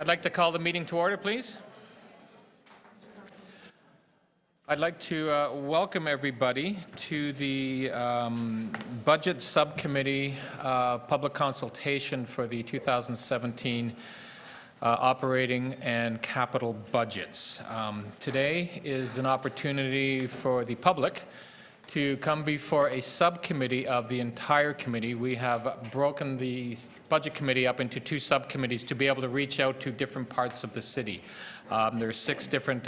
I'd like to call the meeting to order, please. I'd like to welcome everybody to the Budget Subcommittee public consultation for the 2017 operating and capital budgets. Today is an opportunity for the public to come before a subcommittee of the entire committee. We have broken the budget committee up into two subcommittees to be able to reach out to different parts of the city. There are 6 different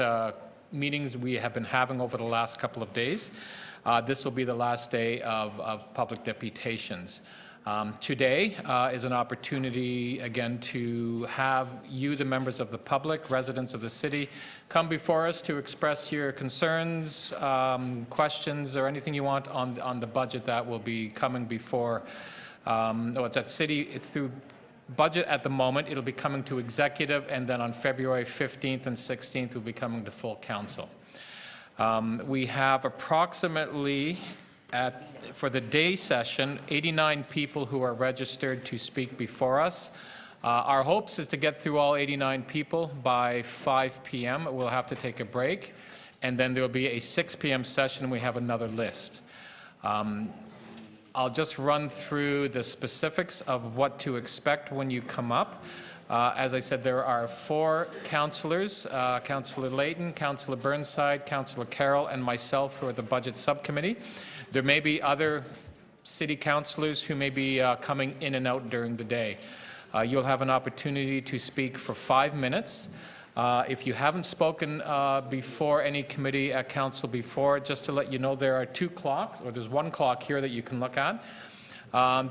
meetings we have been having over the last couple of days. This will be the last day of public deputations. Today is an opportunity, again, to have you, the members of the public, residents of the city, come before us to express your concerns, questions, or anything you want on the budget that will be coming before, it's at city through budget at the moment. It'll be coming to executive, and then on February 15th and 16th, will be coming to full council. We have approximately for the day session, 89 people who are registered to speak before us. Our hopes is to get through all 89 people by 5 p.m. We'll have to take a break, and then there will be a 6 p.m. session. We have another list. I'll just run through the specifics of what to expect when you come up. As I said, there are 4 councillors, Councillor Layton, Councillor Burnside, Councillor Carroll, and myself, who are the Budget Subcommittee. There may be other city councillors who may be coming in and out during the day. You'll have an opportunity to speak for 5 minutes. If you haven't spoken before any committee at council before, just to let you know, there are 2 clocks, or there's 1 clock here that you can look at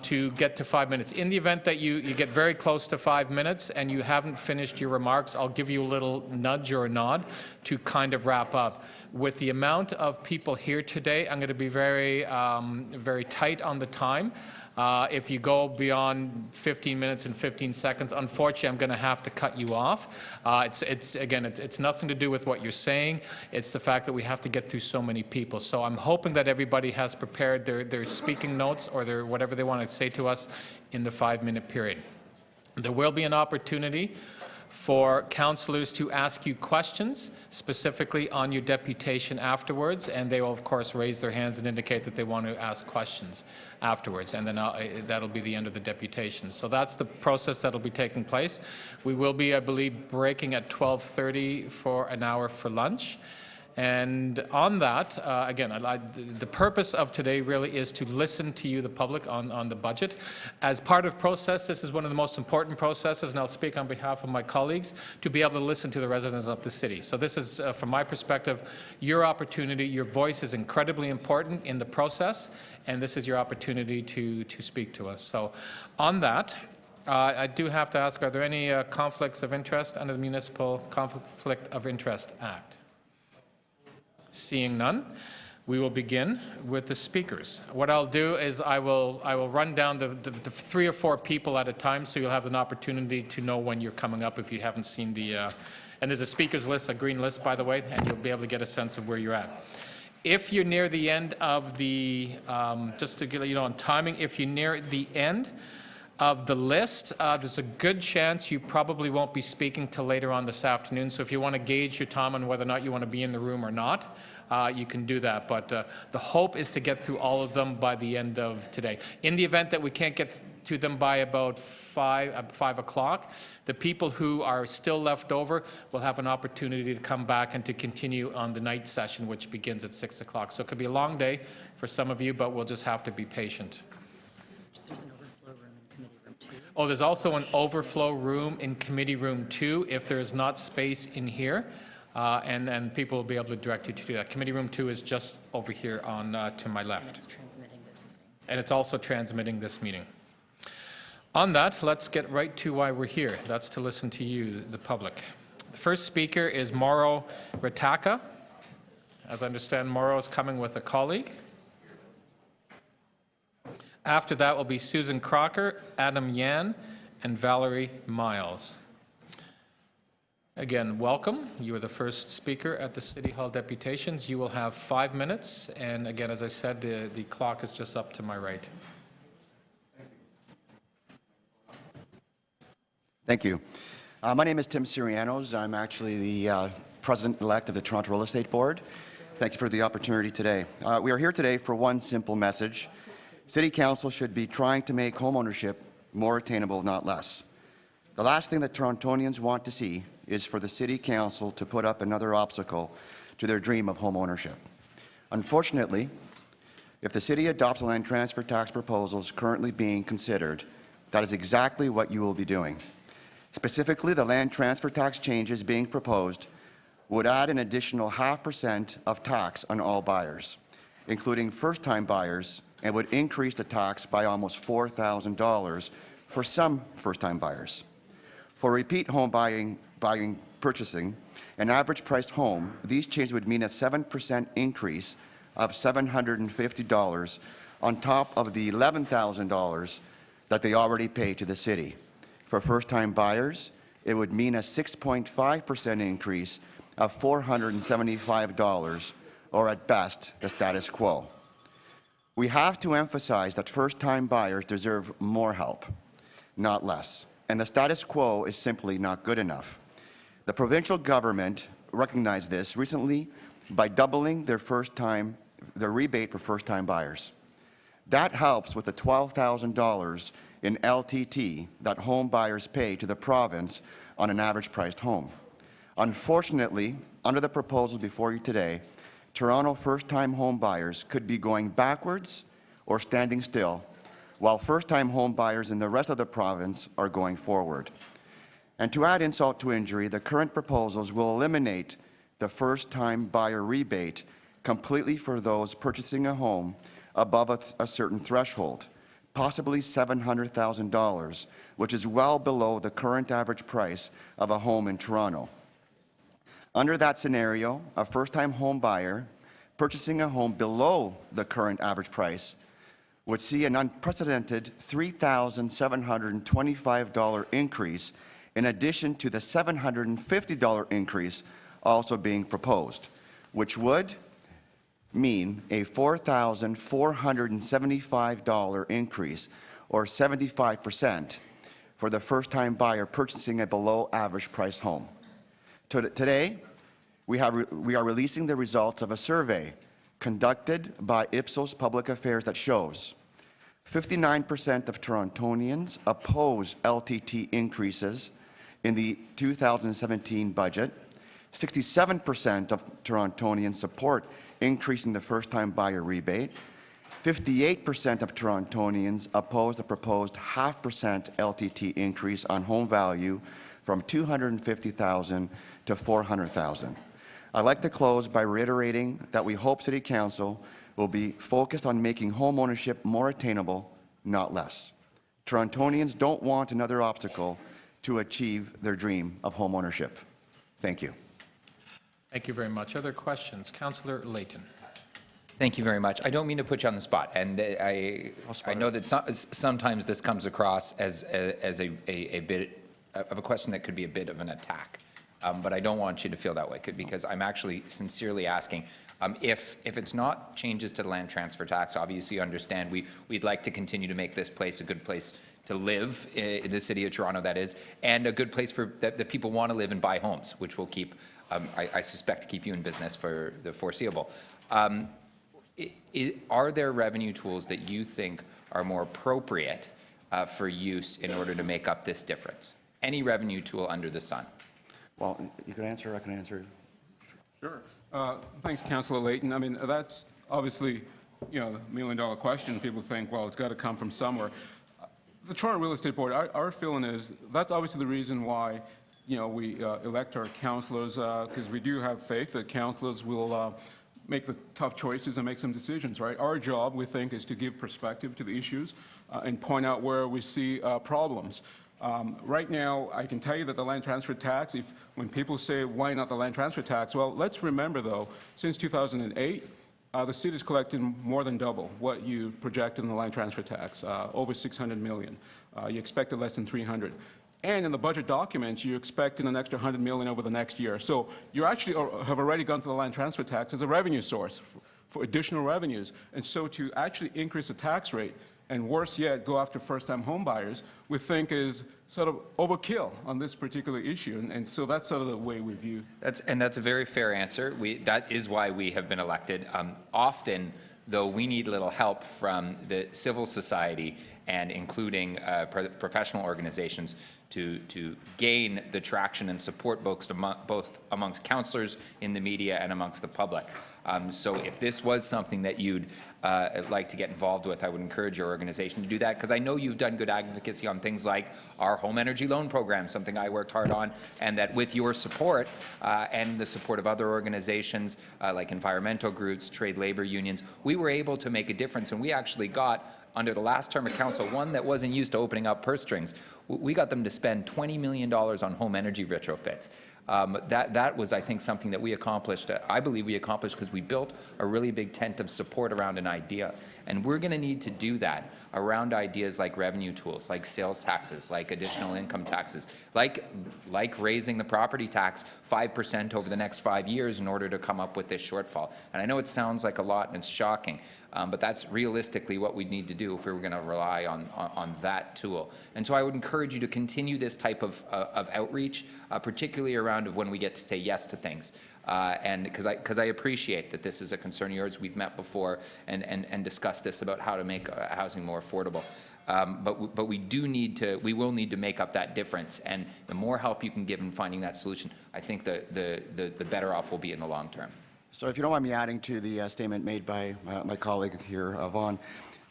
to get to 5 minutes. In the event that you get very close to 5 minutes and you haven't finished your remarks, I'll give you a little nudge or a nod to kind of wrap up. With the amount of people here today, I'm going to be very, very tight on the time. If you go beyond 15 minutes and 15 seconds, unfortunately, I'm going to have to cut you off. It's nothing to do with what you're saying. It's the fact that we have to get through so many people. So I'm hoping that everybody has prepared their speaking notes or their whatever they want to say to us in the 5-minute period. There will be an opportunity for councillors to ask you questions specifically on your deputation afterwards, and they will of course raise their hands and indicate that they want to ask questions afterwards, and then that'll be the end of the deputation. So that's the process that'll be taking place. We will be, I believe, breaking at 12:30 for an hour for lunch. And on that, again, the purpose of today really is to listen to you, the public, on the budget. As part of process, this is one of the most important processes, and I'll speak on behalf of my colleagues, to be able to listen to the residents of the city. So this is, from my perspective, your opportunity. Your voice is incredibly important in the process, and this is your opportunity to speak to us. So on that, I do have to ask, are there any conflicts of interest under the Municipal Conflict of Interest Act? Seeing none, we will begin with the speakers. What I'll do is I will run down the 3 or 4 people at a time, so you'll have an opportunity to know when you're coming up if you haven't seen the. And there's a speakers list, a green list, by the way, and you'll be able to get a sense of where you're at. If you're near the end of the, just to get you know on timing, if you're near the end of the list, there's a good chance you probably won't be speaking till later on this afternoon. So if you want to gauge your time on whether or not you want to be in the room or not, you can do that. But the hope is to get through all of them by the end of today. In the event that we can't get to them by about 5 o'clock, the people who are still left over will have an opportunity to come back and to continue on the night session, which begins at 6 o'clock. So it could be a long day for some of you, but we'll just have to be patient. There's an overflow room in committee room 2. Oh, there's also an overflow room in committee room 2 if there's not space in here, and people will be able to direct you to do that. Committee room 2 is just over here on to my left. And it's transmitting this meeting. And it's also transmitting this meeting. On that, let's get right to why we're here. That's to listen to you, the public. The first speaker is Mauro Rataka. As I understand, Mauro is coming with a colleague. After that will be Susan Crocker, Adam Yan, and Valerie Miles. Again, welcome. You are the first speaker at the City Hall deputations. You will have 5 minutes, and again, as I said, the clock is just up to my right. Thank you. My name is Tim Sirianos. I'm actually the President-elect of the Toronto Real Estate Board. Thank you for the opportunity today. We are here today for one simple message. City Council should be trying to make homeownership more attainable, not less. The last thing that Torontonians want to see is for the City Council to put up another obstacle to their dream of homeownership. Unfortunately, if the City adopts the land transfer tax proposals currently being considered, that is exactly what you will be doing. Specifically, the land transfer tax changes being proposed would add an additional 0.5% of tax on all buyers, including first-time buyers, and would increase the tax by almost $4,000 for some first-time buyers. For repeat home purchasing, an average-priced home, these changes would mean a 7% increase of $750 on top of the $11,000 that they already pay to the city. For first-time buyers, it would mean a 6.5% increase of $475, or at best, the status quo. We have to emphasize that first-time buyers deserve more help, not less, and the status quo is simply not good enough. The provincial government recognized this recently by doubling their rebate for first-time buyers. That helps with the $12,000 in LTT that home buyers pay to the province on an average-priced home. Unfortunately, under the proposals before you today, Toronto first-time home buyers could be going backwards or standing still, while first-time home buyers in the rest of the province are going forward. And to add insult to injury, the current proposals will eliminate the first-time buyer rebate completely for those purchasing a home above a certain threshold, possibly $700,000, which is well below the current average price of a home in Toronto. Under that scenario, a first-time home buyer purchasing a home below the current average price would see an unprecedented $3,725 increase in addition to the $750 increase also being proposed, which would mean a $4,475 increase, or 75%, for the first-time buyer purchasing a below-average price home. Today, we are releasing the results of a survey conducted by Ipsos Public Affairs that shows 59% of Torontonians oppose LTT increases in the 2017 budget, 67% of Torontonians support increasing the first-time buyer rebate, 58% of Torontonians oppose the proposed 0.5% LTT increase on home value from $250,000 to $400,000. I'd like to close by reiterating that we hope City Council will be focused on making home ownership more attainable, not less. Torontonians don't want another obstacle to achieve their dream of home ownership. Thank you. Thank you very much. Other questions? Councillor Layton. Thank you very much. I don't mean to put you on the spot, and I know that sometimes this comes across as a bit of a question that could be a bit of an attack, but I don't want you to feel that way, because I'm actually sincerely asking if it's not changes to the land transfer tax. Obviously, you understand we'd like to continue to make this place a good place to live in the city of Toronto, that is, and a good place for that people want to live and buy homes, which will keep, I suspect, keep you in business for the foreseeable. Are there revenue tools that you think are more appropriate for use in order to make up this difference? Any revenue tool under the sun? Well, you can answer, I can answer. Sure. Thanks, Councillor Layton. I mean, that's obviously, the million-dollar question. People think, well, it's got to come from somewhere. The Toronto Real Estate Board, our feeling is that's obviously the reason why, we elect our councillors, because we do have faith that councillors will make the tough choices and make some decisions, right? Our job, we think, is to give perspective to the issues and point out where we see problems. Right now, I can tell you that the land transfer tax, when people say, why not the land transfer tax? Well, let's remember, though, since 2008, the city's collected more than double what you projected in the land transfer tax, over $600 million. You expected less than 300. And in the budget documents, you expected an extra $100 million over the next year. So you actually have already gone to the land transfer tax as a revenue source for additional revenues. And so to actually increase the tax rate and worse yet, go after first-time home buyers, we think is sort of overkill on this particular issue. And so that's sort of the way we view. That's a very fair answer. That is why we have been elected. Often, though, we need a little help from the civil society and including professional organizations to gain the traction and support both amongst councillors, in the media, and amongst the public. So if this was something that you'd like to get involved with, I would encourage your organization to do that, because I know you've done good advocacy on things like our home energy loan program, something I worked hard on, and that with your support and the support of other organizations like environmental groups, trade labor unions, we were able to make a difference, and we actually got, under the last term of council, one that wasn't used to opening up purse strings. We got them to spend $20 million on home energy retrofits. That was, I think, something that we accomplished. I believe we accomplished because we built a really big tent of support around an idea. And we're going to need to do that around ideas like revenue tools, like sales taxes, like additional income taxes, like raising the property tax 5% over the next 5 years in order to come up with this shortfall. And I know it sounds like a lot and it's shocking, but that's realistically what we need to do if we were going to rely on that tool. And so I would encourage you to continue this type of outreach, particularly around of when we get to say yes to things. And because I appreciate that this is a concern of yours. We've met before and discussed this about how to make housing more affordable. But we will need to make up that difference. And the more help you can give in finding that solution, I think the better off we'll be in the long term. So if you don't mind me adding to the statement made by my colleague here, Vaughn,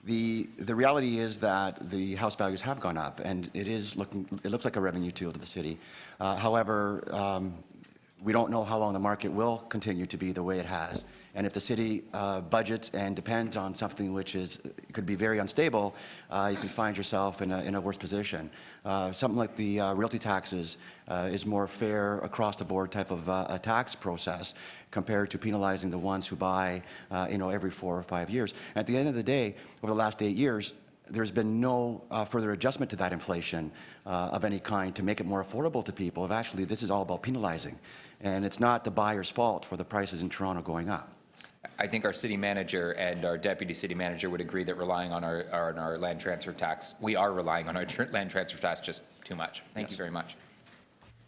the reality is that the house values have gone up, and it looks like a revenue tool to the city. However, we don't know how long the market will continue to be the way it has. And if the city budgets and depends on something which could be very unstable, you can find yourself in a worse position. Something like the realty taxes is more fair across the board type of a tax process compared to penalizing the ones who buy, every 4 or 5 years. At the end of the day, over the last 8 years, there's been no further adjustment to that inflation of any kind to make it more affordable to people. Actually, this is all about penalizing. And it's not the buyer's fault for the prices in Toronto going up. I think our city manager and our deputy city manager would agree that relying on our land transfer tax, we are relying on our land transfer tax just too much. Thank you very much.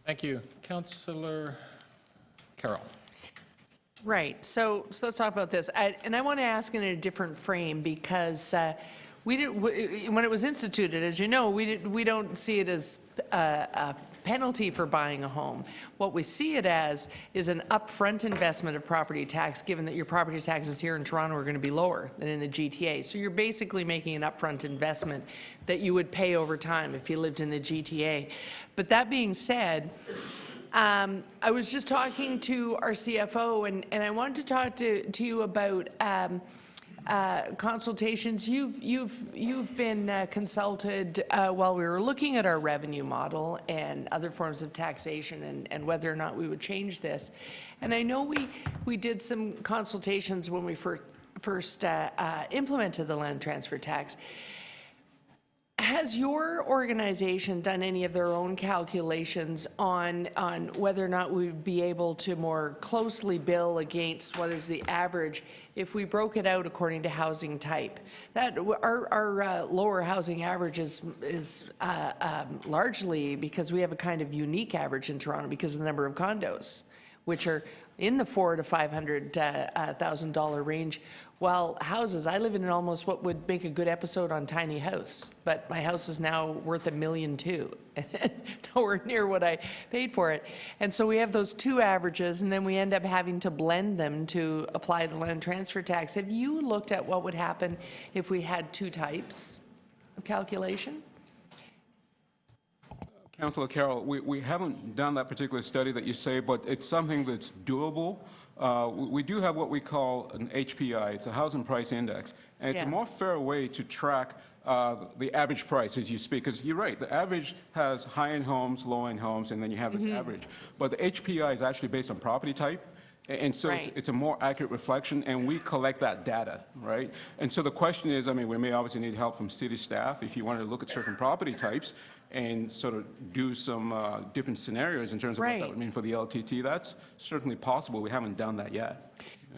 Thank you. Councillor Carroll. Right. So let's talk about this. And I want to ask in a different frame, because when it was instituted, as you know, we don't see it as a penalty for buying a home. What we see it as is an upfront investment of property tax, given that your property taxes here in Toronto are going to be lower than in the GTA. So you're basically making an upfront investment that you would pay over time if you lived in the GTA. But that being said, I was just talking to our CFO, and I wanted to talk to you about consultations. You've been consulted while we were looking at our revenue model and other forms of taxation and whether or not we would change this. And I know we did some consultations when we first implemented the land transfer tax. Has your organization done any of their own calculations on whether or not we'd be able to more closely bill against what is the average if we broke it out according to housing type? That our lower housing average is largely because we have a kind of unique average in Toronto because of the number of condos, which are in the $400,000 to $500,000 range. While houses, I live in almost what would make a good episode on Tiny House, but my house is now worth $1.2 million, nowhere near what I paid for it. And so we have those two averages, and then we end up having to blend them to apply the land transfer tax. Have you looked at what would happen if we had two types of calculation? Councillor Carroll, we haven't done that particular study that you say, but it's something that's doable. We do have what we call an HPI. It's a housing price index, and it's a more fair way to track the average price as you speak, because you're right, the average has high-end homes, low-end homes, and then you have this average. But the HPI is actually based on property type, and so it's a more accurate reflection, and we collect that data, right? And so the question is, we may obviously need help from city staff if you wanted to look at certain property types and sort of do some different scenarios in terms of what that would mean for the LTT. That's certainly possible. We haven't done that yet.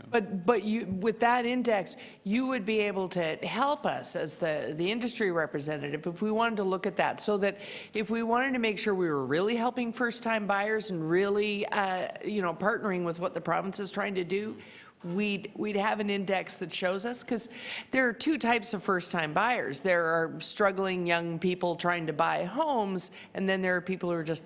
But you, with that index, you would be able to help us as the industry representative if we wanted to look at that, so that if we wanted to make sure we were really helping first-time buyers and really, partnering with what the province is trying to do, we'd have an index that shows us, because there are two types of first-time buyers. There are struggling young people trying to buy homes, and then there are people who are just,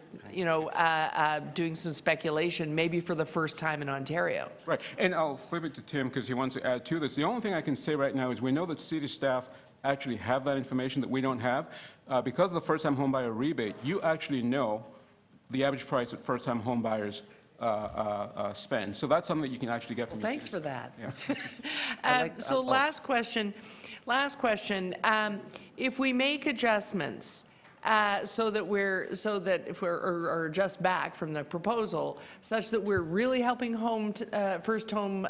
doing some speculation, maybe for the first time in Ontario. Right, and I'll flip it to Tim because he wants to add to this. The only thing I can say right now is we know that city staff actually have that information that we don't have. Because of the first-time homebuyer rebate, you actually know the average price that first-time homebuyers spend. So that's something that you can actually get from your Thanks city for that. Yeah. So last question. If we make adjustments, so that if we're, or adjust back from the proposal, such that we're really helping first-time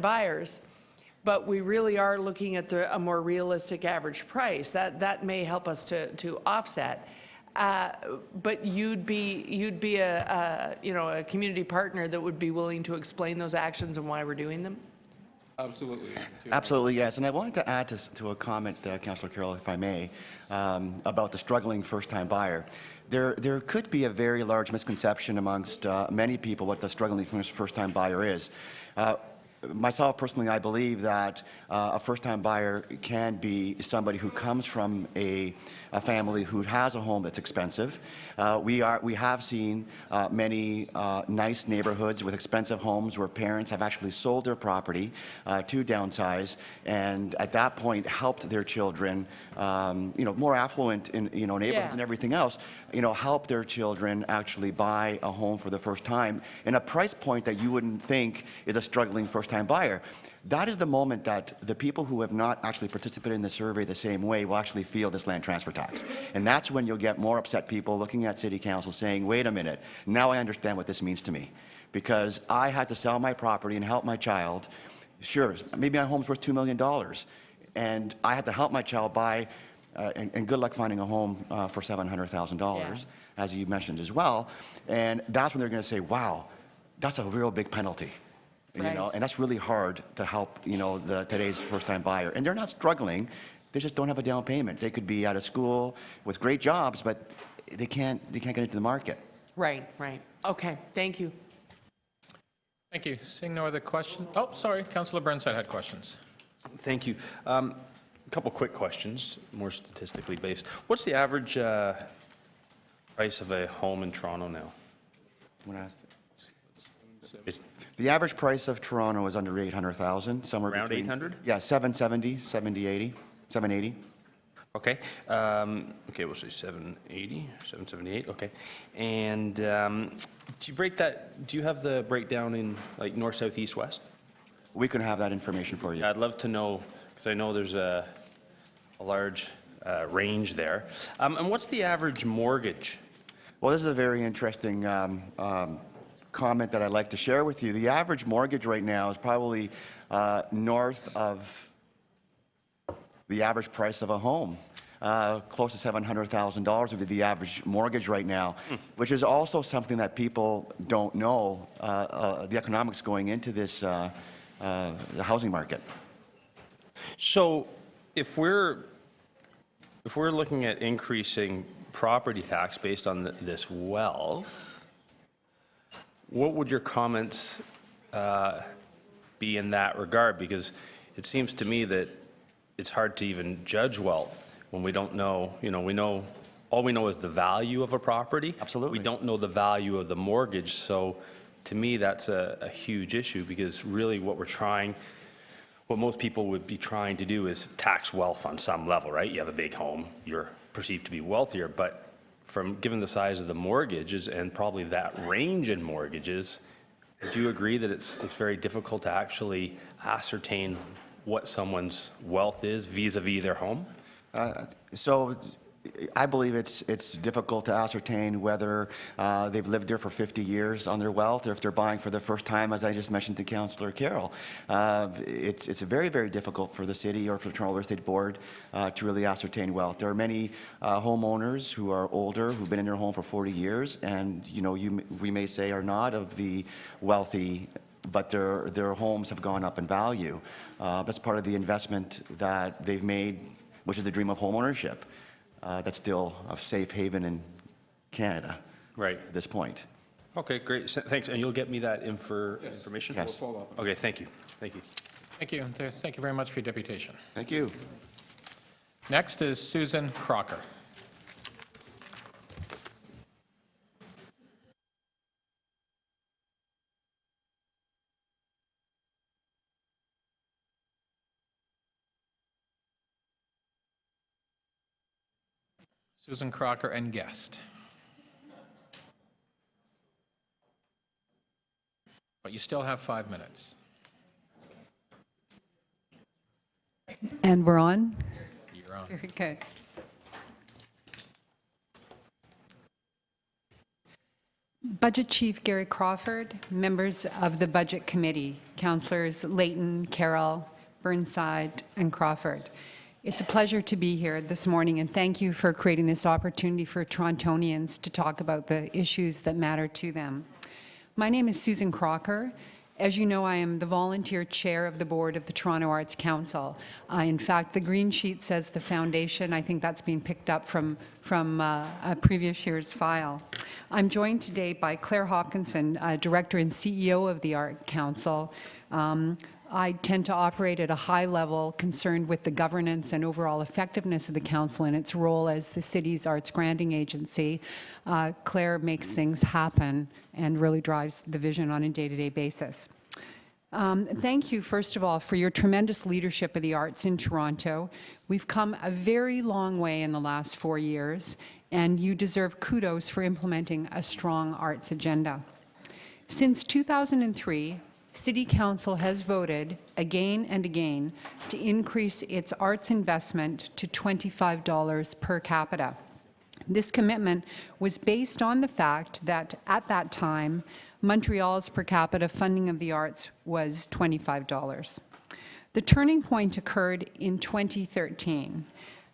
buyers, but we really are looking at a more realistic average price, that may help us to offset. But you'd be a community partner that would be willing to explain those actions and why we're doing them? Absolutely. Absolutely, yes. And I wanted to add to a comment, Councillor Carroll, if I may, about the struggling first-time buyer. There could be a very large misconception amongst many people what the struggling first-time buyer is. Myself, personally, I believe that a first-time buyer can be somebody who comes from a family who has a home that's expensive. We have seen many nice neighborhoods with expensive homes where parents have actually sold their property to downsize, and at that point helped their children, more affluent in neighborhoods and everything else, help their children actually buy a home for the first time in a price point that you wouldn't think is a struggling first-time buyer. That is the moment that the people who have not actually participated in the survey the same way will actually feel this land transfer tax. And that's when you'll get more upset people looking at City Council saying, wait a minute, now I understand what this means to me. Because I had to sell my property and help my child. Sure, maybe my home's worth $2 million. And I had to help my child buy, and good luck finding a home for $700,000, as you mentioned as well. And that's when they're going to say, wow, that's a real big penalty. Right. And that's really hard to help, today's first-time buyer. And they're not struggling, they just don't have a down payment. They could be out of school with great jobs, but they can't get into the market. Right. Okay, thank you. Thank you. Seeing no other questions. Oh, sorry, Councillor Burnside had questions. Thank you. A couple quick questions, more statistically based. What's the average price of a home in Toronto now? The average price of Toronto is under $800,000, somewhere Around between 800? Yeah, 770, 780. Okay. Okay, we'll say 780, 778. Okay. And do you have the breakdown in like north, south, east, west? We can have that information for you. I'd love to know, because I know there's a large range there. And what's the average mortgage? Well, this is a very interesting comment that I'd like to share with you. The average mortgage right now is probably north of the average price of a home. Close to $700,000 would be the average mortgage right now, which is also something that people don't know, the economics going into this the housing market. So if we're looking at increasing property tax based on this wealth, what would your comments be in that regard? Because it seems to me that it's hard to even judge wealth when we don't know, all we know is the value of a property. Absolutely. We don't know the value of the mortgage. So to me, that's a huge issue, because really what most people would be trying to do is tax wealth on some level, right? You have a big home, you're perceived to be wealthier, but given the size of the mortgages and probably that range in mortgages, do you agree that it's very difficult to actually ascertain what someone's wealth is vis-a-vis their home? So I believe it's difficult to ascertain whether they've lived there for 50 years on their wealth, or if they're buying for the first time, as I just mentioned to Councillor Carroll. It's very, very difficult for the city or for the Toronto Real Estate Board to really ascertain wealth. There are many homeowners who are older, who've been in their home for 40 years, and we may say are not of the wealthy but their homes have gone up in value. That's part of the investment that they've made, which is the dream of home ownership. That's still a safe haven in Canada Right. at this point. Okay, great. Thanks. And you'll get me that information? Yes. We'll follow up. Okay, thank you. Thank you. Thank you. Thank you very much for your deputation. Thank you. Next is Susan Crocker. Susan Crocker and guest. But you still have 5 minutes. And we're on? You're on. Very good. Budget Chief Gary Crawford, members of the Budget Committee, Councillors Layton, Carroll, Burnside, and Crawford. It's a pleasure to be here this morning, and thank you for creating this opportunity for Torontonians to talk about the issues that matter to them. My name is Susan Crocker. As you know, I am the volunteer chair of the board of the Toronto Arts Council. In fact, the green sheet says the foundation. I think that's been picked up from a previous year's file. I'm joined today by Claire Hopkinson, Director and CEO of the Art Council. I tend to operate at a high level, concerned with the governance and overall effectiveness of the council and its role as the city's arts granting agency. Claire makes things happen and really drives the vision on a day-to-day basis. Thank you, first of all, for your tremendous leadership of the arts in Toronto. We've come a very long way in the last 4 years, and you deserve kudos for implementing a strong arts agenda. Since 2003, City Council has voted again and again to increase its arts investment to $25 per capita. This commitment was based on the fact that at that time, Montreal's per capita funding of the arts was $25. The turning point occurred in 2013.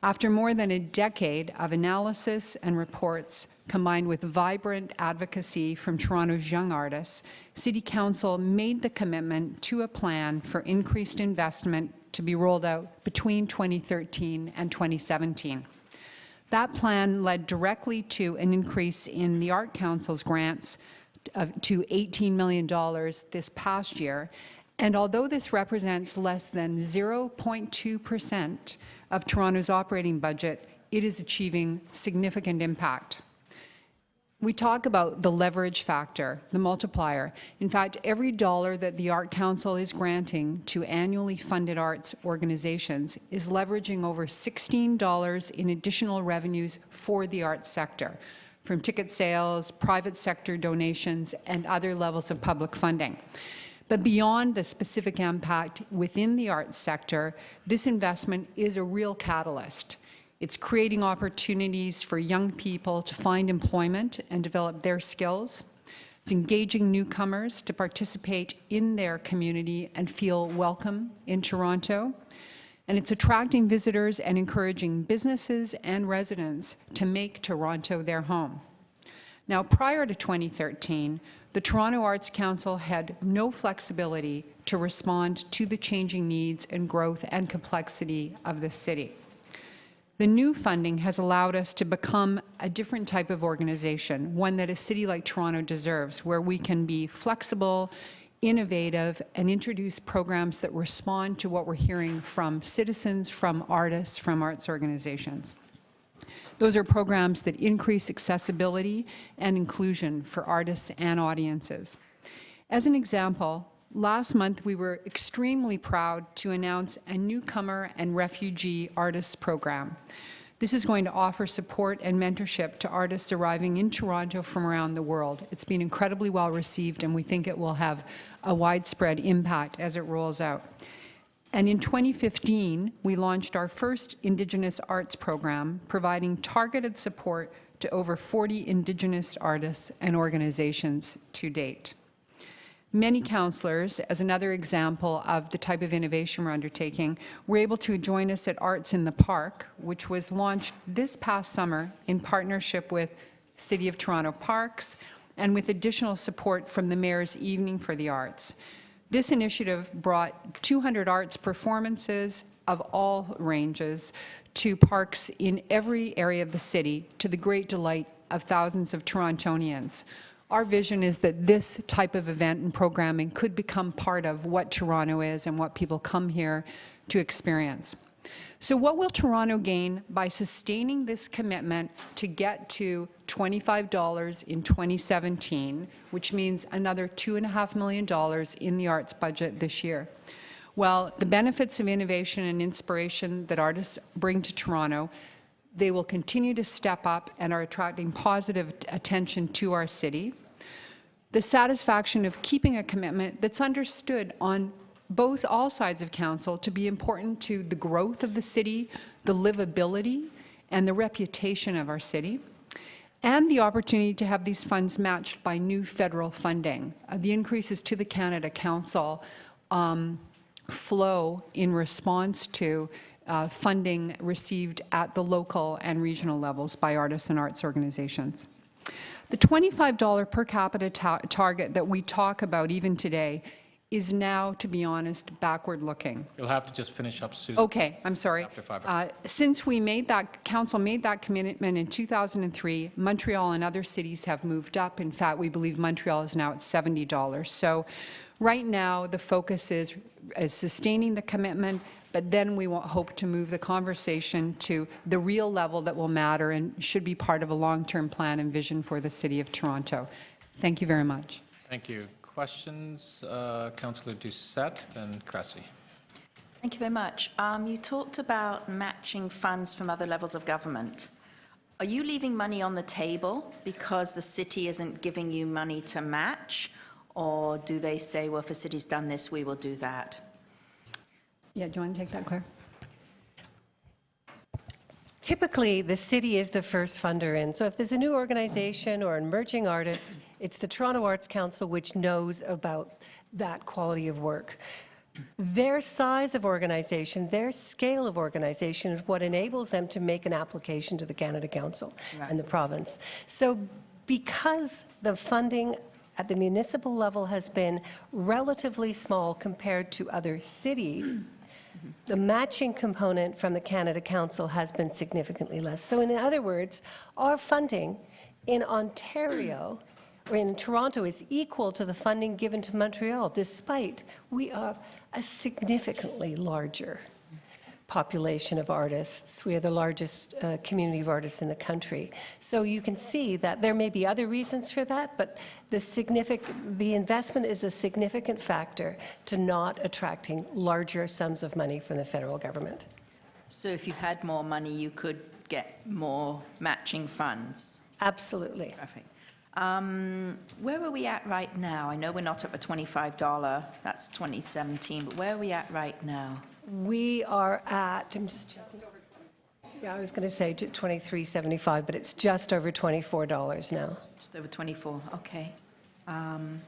After more than a decade of analysis and reports, combined with vibrant advocacy from Toronto's young artists, City Council made the commitment to a plan for increased investment to be rolled out between 2013 and 2017. That plan led directly to an increase in the Art Council's grants to $18 million this past year, and although this represents less than 0.2% of Toronto's operating budget, it is achieving significant impact. We talk about the leverage factor, the multiplier. In fact, every dollar that the Art Council is granting to annually funded arts organizations is leveraging over $16 in additional revenues for the arts sector, from ticket sales, private sector donations, and other levels of public funding. But beyond the specific impact within the arts sector, this investment is a real catalyst. It's creating opportunities for young people to find employment and develop their skills. It's engaging newcomers to participate in their community and feel welcome in Toronto. And it's attracting visitors and encouraging businesses and residents to make Toronto their home. Now, prior to 2013, the Toronto Arts Council had no flexibility to respond to the changing needs and growth and complexity of the city. The new funding has allowed us to become a different type of organization, one that a city like Toronto deserves, where we can be flexible, innovative, and introduce programs that respond to what we're hearing from citizens, from artists, from arts organizations. Those are programs that increase accessibility and inclusion for artists and audiences. As an example, last month we were extremely proud to announce a newcomer and refugee artists program. This is going to offer support and mentorship to artists arriving in Toronto from around the world. It's been incredibly well received, and we think it will have a widespread impact as it rolls out. And in 2015, we launched our first Indigenous arts program, providing targeted support to over 40 Indigenous artists and organizations to date. Many councillors, as another example of the type of innovation we're undertaking, were able to join us at Arts in the Park, which was launched this past summer in partnership with City of Toronto Parks and with additional support from the Mayor's Evening for the Arts. This initiative brought 200 arts performances of all ranges to parks in every area of the city, to the great delight of thousands of Torontonians. Our vision is that this type of event and programming could become part of what Toronto is and what people come here to experience. So what will Toronto gain by sustaining this commitment to get to $25 in 2017, which means another $2.5 million in the arts budget this year? Well, the benefits of innovation and inspiration that artists bring to Toronto, they will continue to step up and are attracting positive attention to our city. The satisfaction of keeping a commitment that's understood on all sides of council to be important to the growth of the city, the livability, and the reputation of our city, and the opportunity to have these funds matched by new federal funding. The increases to the Canada Council flow in response to funding received at the local and regional levels by artists and arts organizations. The $25 per capita target that we talk about even today is now, to be honest, backward-looking. You'll have to just finish up, Susan. Okay, I'm sorry. After 5. Since we made that, council made that commitment in 2003, Montreal and other cities have moved up. In fact, we believe Montreal is now at $70. So right now, the focus is sustaining the commitment, but then we hope to move the conversation to the real level that will matter and should be part of a long-term plan and vision for the City of Toronto. Thank you very much. Thank you. Questions? Councillor Doucette, then Cressy. Thank you very much. You talked about matching funds from other levels of government. Are you leaving money on the table because the city isn't giving you money to match? Or do they say, well, if a city's done this, we will do that? Yeah, do you want to take that, Claire? Typically, the city is the first funder in. So if there's a new organization or an emerging artist, it's the Toronto Arts Council which knows about that quality of work. Their size of organization, their scale of organization is what enables them to make an application to the Canada Council and the province. So because the funding at the municipal level has been relatively small compared to other cities, the matching component from the Canada Council has been significantly less. So in other words, our funding in Ontario or in Toronto is equal to the funding given to Montreal, despite we are a significantly larger population of artists. We are the largest community of artists in the country. So you can see that there may be other reasons for that, but the investment is a significant factor to not attracting larger sums of money from the federal government. So if you had more money, you could get more matching funds? Absolutely. Perfect. Where are we at right now? I know we're not at the $25, that's 2017, but where are we at right now? We are at, I'm just checking. Yeah, I was going to say $23.75, but it's just over $24 now. Just over 24, okay. And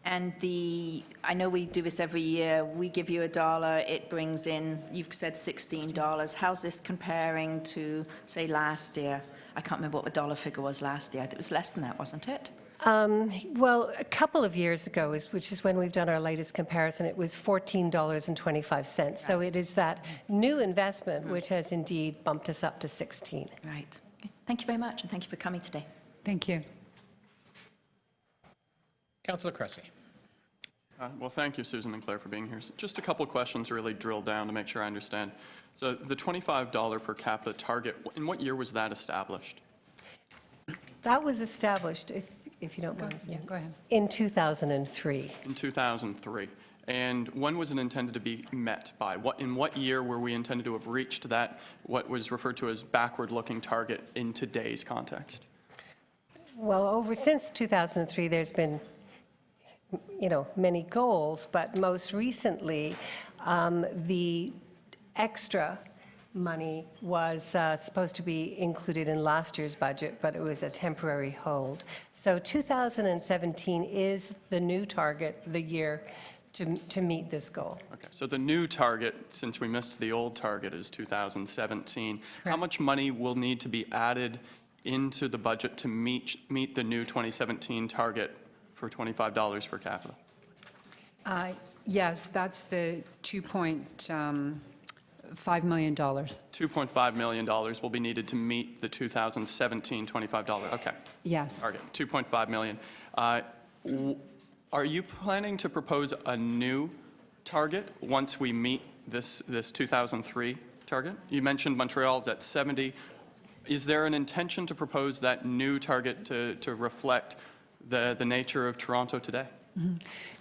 I know we do this every year, we give you $1, it brings in, you've said $16. How's this comparing to, say, last year? I can't remember what the dollar figure was last year. I think it was less than that, wasn't it? Well, a couple of years ago, which is when we've done our latest comparison, it was $14.25. So it is that new investment which has indeed bumped us up to 16. Right. Okay. Thank you very much, and thank you for coming today. Thank you. Councillor Cressy. Well, thank you, Susan and Claire, for being here. So just a couple questions to really drill down to make sure I understand. So the $25 per capita target, in what year was that established? That was established, if you don't mind. Yeah, go ahead. In 2003. In 2003. And when was it intended to be met by? In what year were we intended to have reached that, what was referred to as backward-looking target in today's context? Well, since 2003, there's been, many goals, but most recently, the extra money was supposed to be included in last year's budget, but it was a temporary hold. So 2017 is the new target, the year to meet this goal. Okay, so the new target, since we missed the old target, is 2017. How Correct. much money will need to be added into the budget to meet the new 2017 target for $25 per capita? Yes, that's the $2.5 million. $2.5 million will be needed to meet the 2017 $25, okay, Yes. target, 2.5 million. Are you planning to propose a new target once we meet this 2003 target? You mentioned Montreal's at 70. Is there an intention to propose that new target to reflect the nature of Toronto today?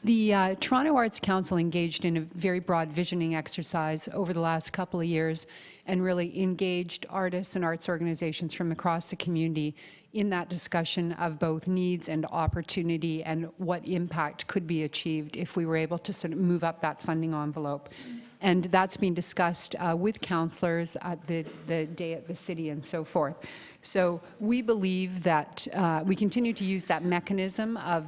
The Toronto Arts Council engaged in a very broad visioning exercise over the last couple of years and really engaged artists and arts organizations from across the community in that discussion of both needs and opportunity and what impact could be achieved if we were able to sort of move up that funding envelope. And that's being discussed with councillors at the day at the city and so forth. So we believe that we continue to use that mechanism of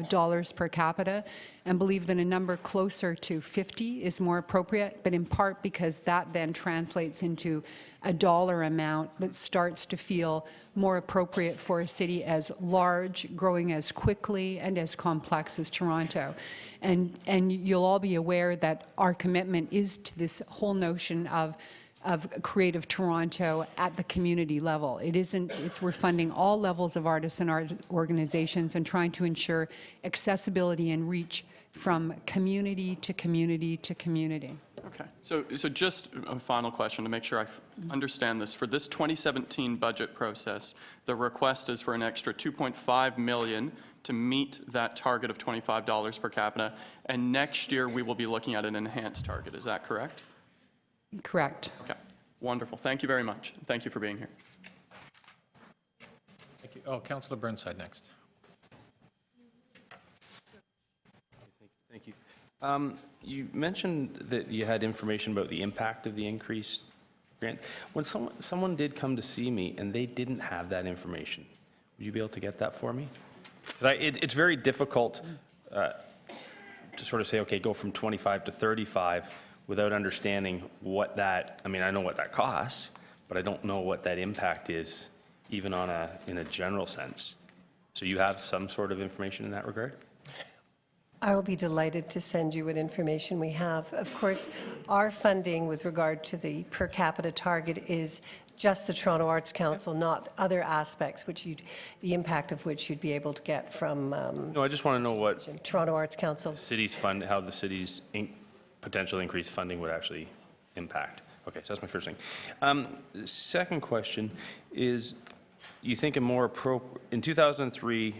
dollars per capita and believe that a number closer to 50 is more appropriate, but in part because that then translates into a dollar amount that starts to feel more appropriate for a city as large, growing as quickly, and as complex as Toronto. And you'll all be aware that our commitment is to this whole notion of Creative Toronto at the community level. We're funding all levels of artists and art organizations and trying to ensure accessibility and reach from community to community to community. Okay, so just a final question to make sure I understand this. For this 2017 budget process, the request is for an extra $2.5 million to meet that target of $25 per capita, and next year we will be looking at an enhanced target. Is that correct? Correct. Okay, wonderful. Thank you very much. Thank you for being here. Thank you. Oh, Councillor Burnside next. Thank you. You mentioned that you had information about the impact of the increased grant. When someone did come to see me and they didn't have that information, would you be able to get that for me? It's very difficult to sort of say, okay, go from 25 to 35 without understanding what that, I mean, I know what that costs, but I don't know what that impact is, even in a general sense. So you have some sort of information in that regard? I will be delighted to send you what information we have. Of course, our funding with regard to the per capita target is just the Toronto Arts Council, not other aspects, the impact of which you'd be able to get from No, I just want to know what Toronto Arts Council. cities fund, how the city's potential increased funding would actually impact. Okay, so that's my first thing. Second question is, you think a more appropriate, in 2003,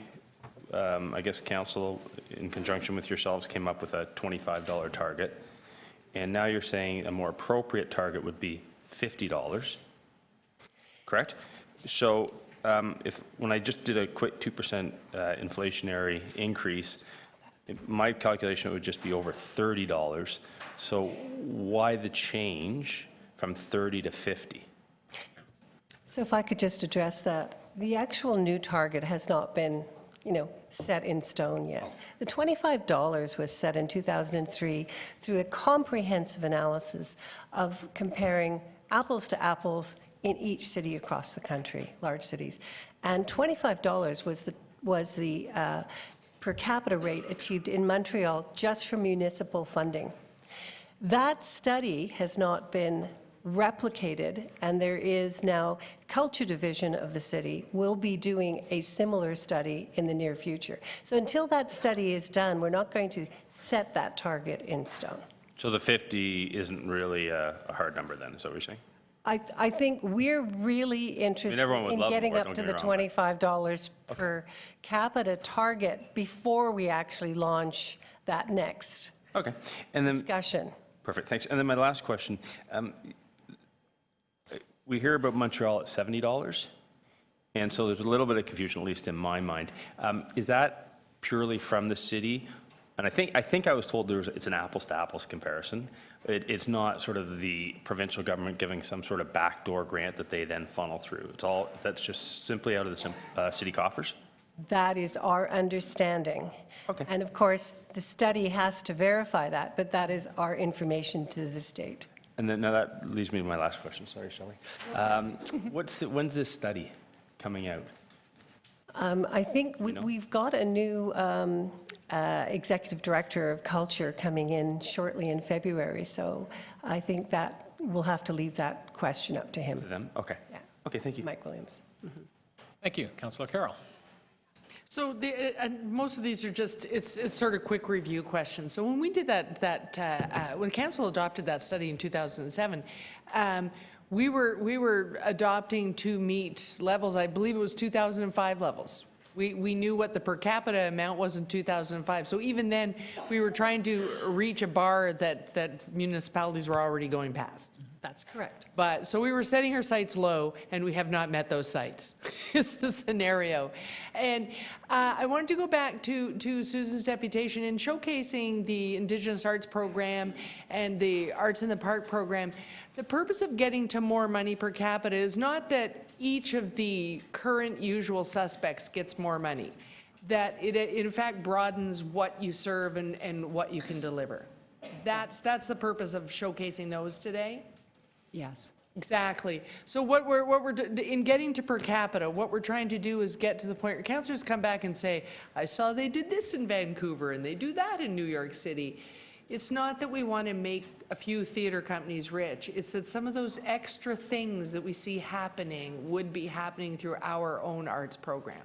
I guess council, in conjunction with yourselves, came up with a $25 target, and now you're saying a more appropriate target would be $50, correct? So when I just did a quick 2% inflationary increase, my calculation, it would just be over $30. So why the change from 30 to 50? So if I could just address that. The actual new target has not been, set in stone yet. The $25 was set in 2003 through a comprehensive analysis of comparing apples to apples in each city across the country, large cities. And $25 was the per capita rate achieved in Montreal just from municipal funding. That study has not been replicated, and there is now culture division of the city will be doing a similar study in the near future. So until that study is done, we're not going to set that target in stone. So the 50 isn't really a hard number then, is that what you're saying? I think we're really interested everyone would in love getting more, up don't to get the me wrong, $25 per capita target before we actually launch that next Okay, and then, discussion. perfect, thanks. And then my last question, we hear about Montreal at $70, and so there's a little bit of confusion, at least in my mind. Is that purely from the city? And I think I was told it's an apples-to-apples comparison. It's not sort of the provincial government giving some sort of backdoor grant that they then funnel through. That's just simply out of the city coffers? That is our understanding. Okay. And of course, the study has to verify that, but that is our information to the state. And then now that leads me to my last question. Sorry, Shelley. When's this study coming out? I think we've got a new executive director of culture coming in shortly in February. So I think that we'll have to leave that question up to him. Them? Okay. Yeah. Okay, thank you. Mike Williams. Thank you. Councillor Carroll. So most of thes are just, it's sort of quick review questions. So when we did when council adopted that study in 2007, we were adopting to meet levels, I believe it was 2005 levels. We knew what the per capita amount was in 2005. So even then, we were trying to reach a bar that municipalities were already going past. That's correct. But, so we were setting our sights low, and we have not met those sights, is the scenario. And I wanted to go back to Susan's deputation in showcasing the Indigenous Arts Program and the Arts in the Park program. The purpose of getting to more money per capita is not that each of the current usual suspects gets more money, that it in fact broadens what you serve and what you can deliver. That's the purpose of showcasing those today. Yes. Exactly. So in getting to per capita, what we're trying to do is get to the point where councillors come back and say, I saw they did this in Vancouver and they do that in New York City. It's not that we want to make a few theater companies rich. It's that some of those extra things that we see happening would be happening through our own arts program.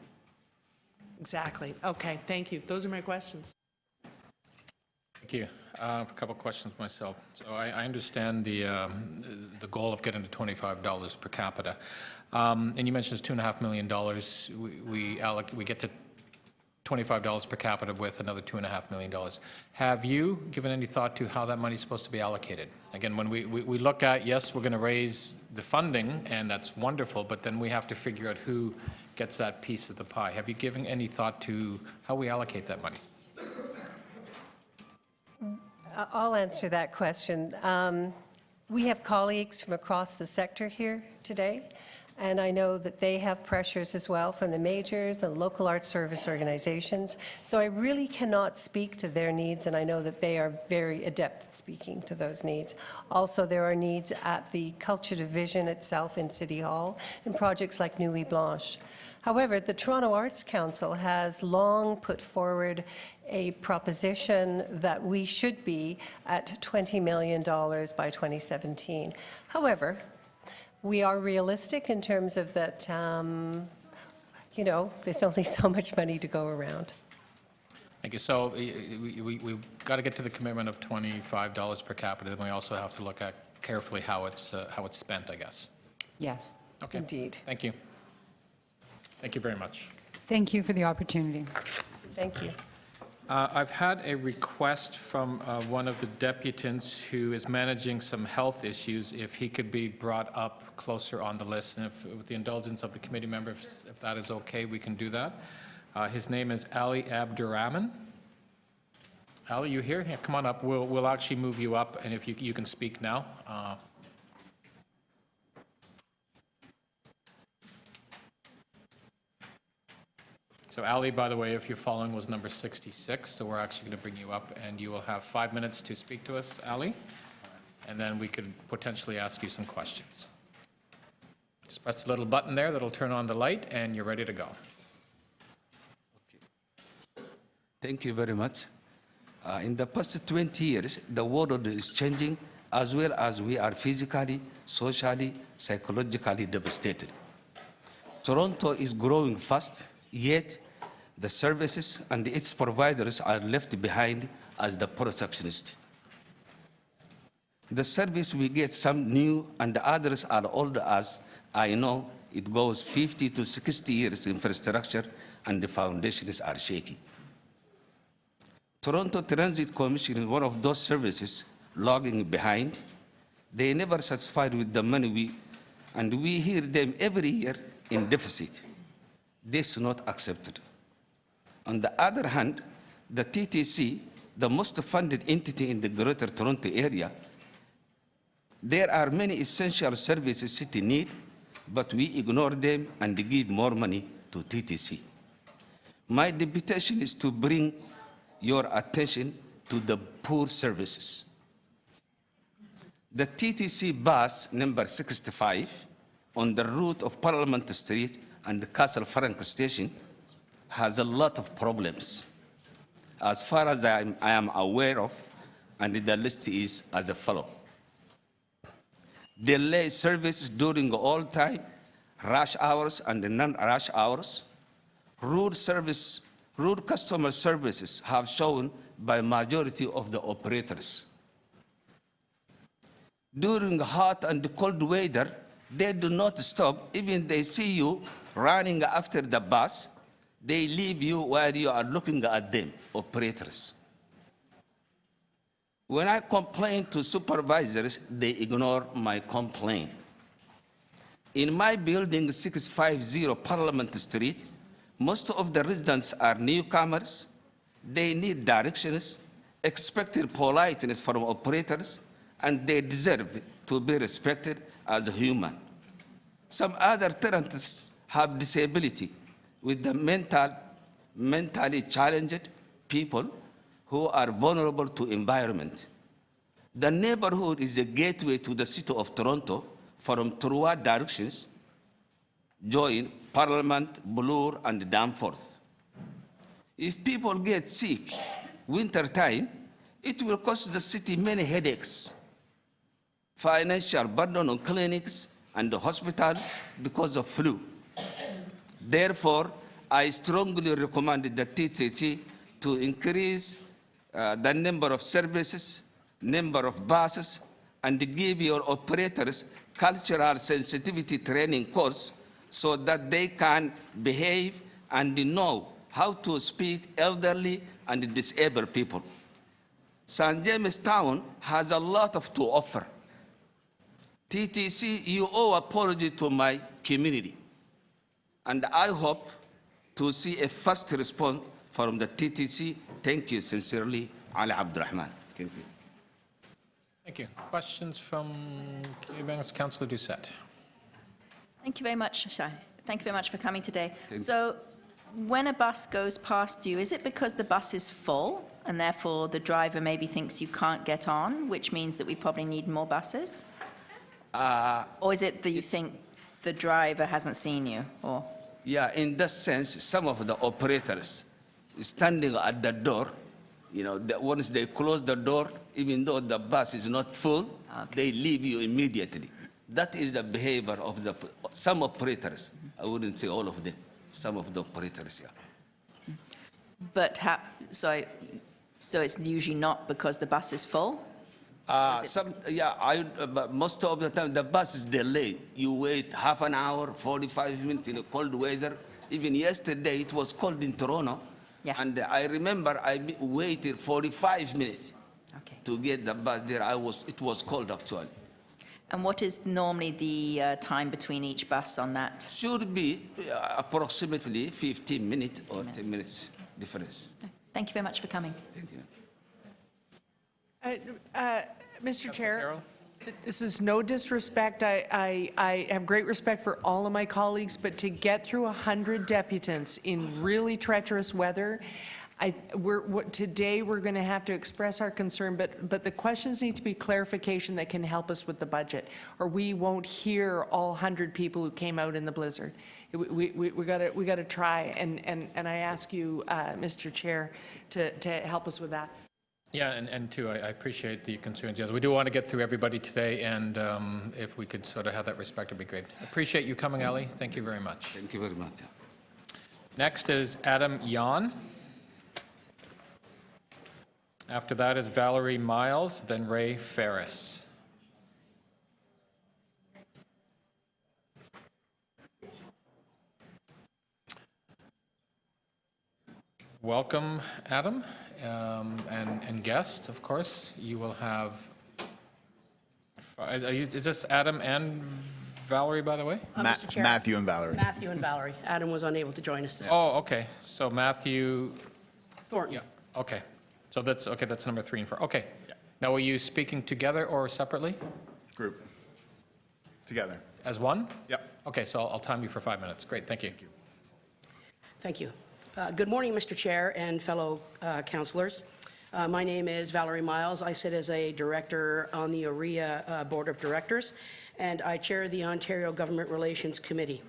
Exactly. Okay, thank you. Those are my questions. Thank you. A couple of questions myself. So I understand the goal of getting to $25 per capita. And you mentioned it's $2.5 million. We get to $25 per capita with another $2.5 million. Have you given any thought to how that money is supposed to be allocated? Again, when we look at, yes, we're going to raise the funding, and that's wonderful, but then we have to figure out who gets that piece of the pie. Have you given any thought to how we allocate that money? I'll answer that question. We have colleagues from across the sector here today, and I know that they have pressures as well from the majors and local arts service organizations. So I really cannot speak to their needs, and I know that they are very adept at speaking to those needs. Also, there are needs at the Culture Division itself in City Hall and projects like Nuit Blanche. However, the Toronto Arts Council has long put forward a proposition that we should be at $20 million by 2017. However, we are realistic in terms of that, you know, there's only so much money to go around. Thank you. So we've got to get to the commitment of $25 per capita, and we also have to look at carefully how it's spent, I guess. Yes. Okay. Indeed. Thank you. Thank you very much. Thank you for the opportunity. Thank you. I've had a request from one of the deputants who is managing some health issues, if he could be brought up closer on the list. And if, with the indulgence of the committee member, if that is okay, we can do that. His name is Ali Abdurrahman. Ali, you here? Yeah, come on up. We'll actually move you up, and if you can speak now. So Ali, by the way, if you're following, was number 66, so we're actually going to bring you up, and you will have 5 minutes to speak to us, Ali, and then we could potentially ask you some questions. Just press the little button there that'll turn on the light, and you're ready to go. Thank you very much. In the past 20 years, the world is changing, as well as we are physically, socially, psychologically devastated. Toronto is growing fast, yet the services and its providers are left behind as the protectionist. The service we get, some new and others are old, as I know. It goes 50 to 60 years infrastructure, and the foundations are shaky. Toronto Transit Commission is one of those services lagging behind. They never satisfied with the money and we hear them every year in deficit. This is not accepted. On the other hand, the TTC, the most funded entity in the Greater Toronto Area, there are many essential services city need, but we ignore them and give more money to TTC. My deputation is to bring your attention to the poor services. The TTC bus number 65 on the route of Parliament Street and the Castle Frank Station has a lot of problems. as far as I am aware of, and the list is as follows. Delayed services during all time, rush hours and non-rush hours, rude customer services have shown by majority of the operators. During hot and cold weather, they do not stop. Even they see you running after the bus, they leave you while you are looking at them, operators. When I complain to supervisors, they ignore my complaint. In my building, 650 Parliament Street, most of the residents are newcomers. They need directions, expected politeness from operators, and they deserve to be respected as a human. Some other tenants have disability with the mentally challenged people who are vulnerable to environment. The neighborhood is a gateway to the city of Toronto from throughout directions, join Parliament, Bloor, and Danforth. If people get sick winter time, it will cost the city many headaches, financial burden on clinics and the hospitals because of flu. Therefore, I strongly recommend the TCC to increase the number of services, number of buses, and give your operators cultural sensitivity training course so that they can behave and know how to speak elderly and disabled people. St. James Town has a lot to offer. TTC, you owe apology to my community. And I hope to see a fast response from the TTC. Thank you sincerely, Ali Abdurrahman. Thank you. Thank you. Questions from Councillor Doucette. Thank you very much, Shai. Thank you very much for coming today. So when a bus goes past you, is it because the bus is full and therefore the driver maybe thinks you can't get on, which means that we probably need more buses? Or is it that you think the driver hasn't seen you? Or? Yeah, in that sense, some of the operators standing at the door, once they close the door, even though the bus is not full, they leave you immediately. That is the behavior of some operators. I wouldn't say all of them. Some of the operators, yeah. But so it's usually not because the bus is full? But most of the time the bus is delayed. You wait half an hour, 45 minutes in a cold weather. Even yesterday it was cold in Toronto. Yeah. And I remember I waited 45 minutes to get the bus there. It was cold actually. And what is normally the time between each bus on that? Should be approximately 15 minutes or 10 minutes difference. Thank you very much for coming. Thank you. Mr. Chair, this is no disrespect. I have great respect for all of my colleagues, but to get through 100 deputants in really treacherous weather, today we're going to have to express our concern, but the questions need to be clarification that can help us with the budget, or we won't hear all 100 people who came out in the blizzard. We got to try, and I ask you, Mr. Chair, to help us with that. Yeah, and too, I appreciate the concerns. Yes, we do want to get through everybody today, and if we could sort of have that respect, it'd be great. Appreciate you coming, Ali. Thank you very much. Thank you very much. Next is Adam Yan. After that is Valerie Miles, then Ray Ferris. Welcome, Adam, and guest, of course. You will have, is this Adam and Valerie, by the way? Mr. Chair. Matthew and Valerie. Matthew and Valerie. Adam was unable to join us this Oh, okay. So Matthew, Thornton. yeah, okay. So that's number 3 and 4. Okay. Now, are you speaking together or separately? Group. Together. As one? Yep. Okay, so I'll time you for 5 minutes. Great, thank you. Thank you. Good morning, Mr. Chair and fellow councillors. My name is Valerie Miles. I sit as a director on the OREA Board of Directors, and I chair the Ontario Government Relations Committee.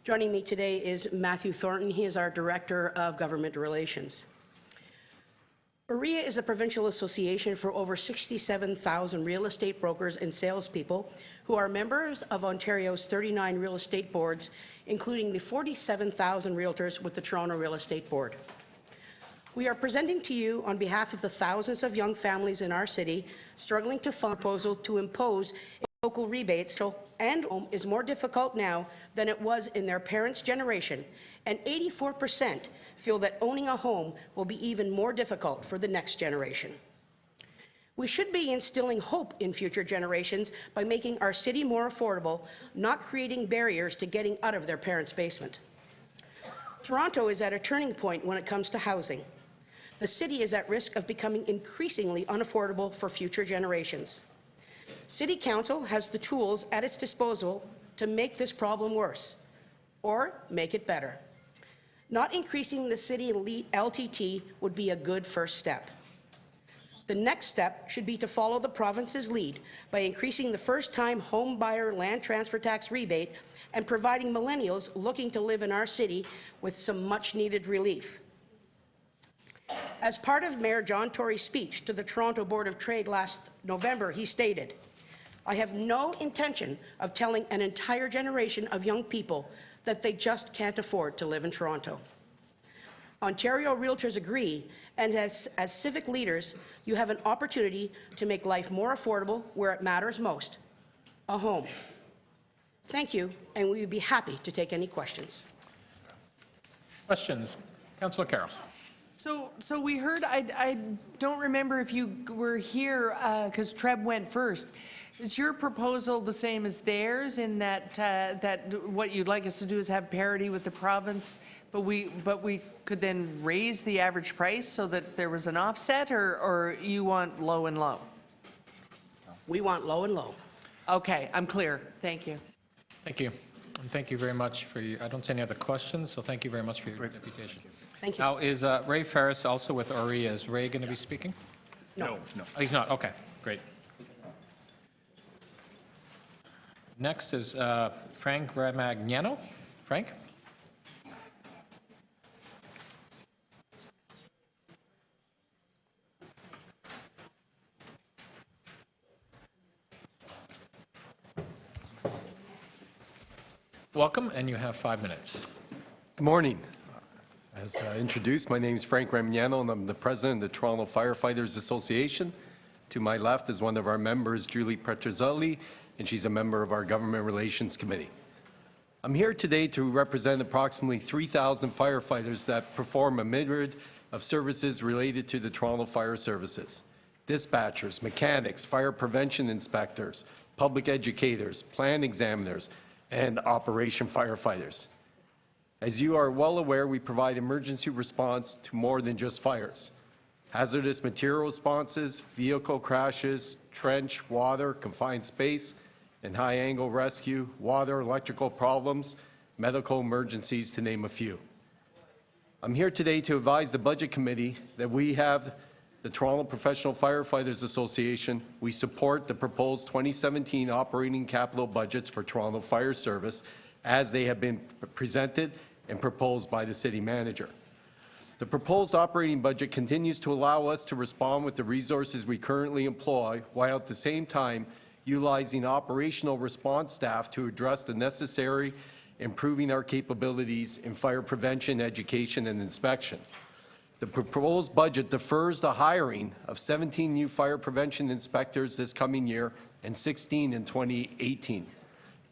Joining me today is Matthew Thornton. He is our Director of Government Relations. OREA is a provincial association for over 67,000 real estate brokers and salespeople who are members of Ontario's 39 real estate boards, including the 47,000 realtors with the Toronto Real Estate Board. We are presenting to you on behalf of the thousands of young families in our city struggling to fund a proposal to impose local rebates, and home is more difficult now than it was in their parents' generation, and 84% feel that owning a home will be even more difficult for the next generation. We should be instilling hope in future generations by making our city more affordable, not creating barriers to getting out of their parents' basement. Toronto is at a turning point when it comes to housing. The city is at risk of becoming increasingly unaffordable for future generations. City Council has the tools at its disposal to make this problem worse, or make it better. Not increasing the city LTT would be a good first step. The next step should be to follow the province's lead by increasing the first-time home buyer land transfer tax rebate and providing millennials looking to live in our city with some much-needed relief. As part of Mayor John Tory's speech to the Toronto Board of Trade last November, he stated, "I have no intention of telling an entire generation of young people that they just can't afford to live in Toronto." Ontario Realtors agree, and as civic leaders, you have an opportunity to make life more affordable where it matters most, a home. Thank you, and we would be happy to take any questions. Questions? Councillor Carroll. So we heard, I don't remember if you were here, because Treb went first. Is your proposal the same as theirs in that, that what you'd like us to do is have parity with the province, but we could then raise the average price so that there was an offset, or you want low and low? We want low and low. Okay, I'm clear. Thank you. Thank you. And thank you very much for your, I don't see any other questions, so thank you very much for your deputation. Thank you. Now, is Ray Ferris also with OREA? Is Ray going to be speaking? No. Oh, he's not. Okay, great. Next is Frank Ramagnano. Frank? Welcome, and you have 5 minutes. Good morning. As introduced, my name is Frank Ramignano, and I'm the president of the Toronto Firefighters Association. To my left is one of our members, Julie Petrozelli, and she's a member of our Government Relations Committee. I'm here today to represent approximately 3,000 firefighters that perform a myriad of services related to the Toronto Fire Services. Dispatchers, mechanics, fire prevention inspectors, public educators, plan examiners, and operation firefighters. As you are well aware, we provide emergency response to more than just fires. Hazardous material responses, vehicle crashes, trench, water, confined space, and high-angle rescue, water, electrical problems, medical emergencies, to name a few. I'm here today to advise the Budget Committee that we have the Toronto Professional Firefighters Association. We support the proposed 2017 operating capital budgets for Toronto Fire Service as they have been presented and proposed by the City Manager. The proposed operating budget continues to allow us to respond with the resources we currently employ, while at the same time utilizing operational response staff to address the necessary improving our capabilities in fire prevention, education, and inspection. The proposed budget defers the hiring of 17 new fire prevention inspectors this coming year and 16 in 2018.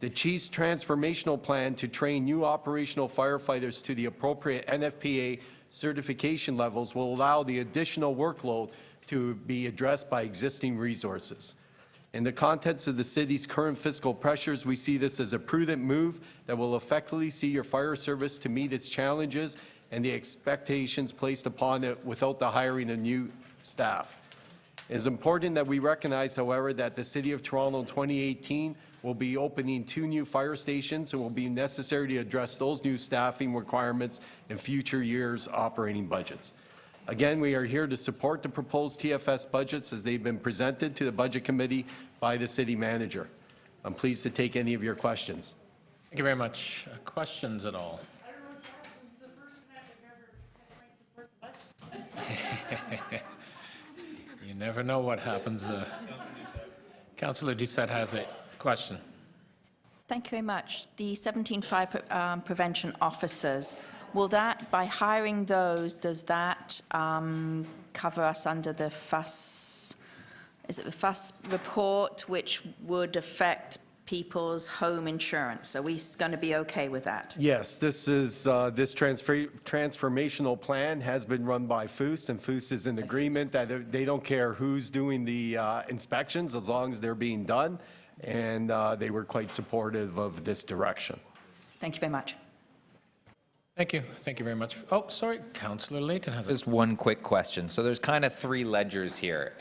The Chief's transformational plan to train new operational firefighters to the appropriate NFPA certification levels will allow the additional workload to be addressed by existing resources. In the context of the city's current fiscal pressures, we see this as a prudent move that will effectively see your fire service to meet its challenges and the expectations placed upon it without the hiring of new staff. It is important that we recognize, however, that the City of Toronto in 2018 will be opening 2 new fire stations and will be necessary to address those new staffing requirements in future years' operating budgets. Again, we are here to support the proposed TFS budgets as they've been presented to the Budget Committee by the City Manager. I'm pleased to take any of your questions. Thank you very much. Questions at all? I don't know, Charles, this is the first time I've ever had Frank support the budget. never know what happens. Councillor Doucette has a question. Thank you very much. The 17 fire prevention officers, will that, by hiring those, does that cover us under the FUS, is it the FUS report, which would affect people's home insurance? Are we going to be okay with that? Yes, this is, this transformational plan has been run by FUS, and FUS is in agreement that they don't care who's doing the inspections as long as they're being done, and they were quite supportive of this direction. Thank you very much. Thank you. Thank you very much. Oh, sorry, Councillor Layton has a Just one quick question. So there's kind of three ledgers here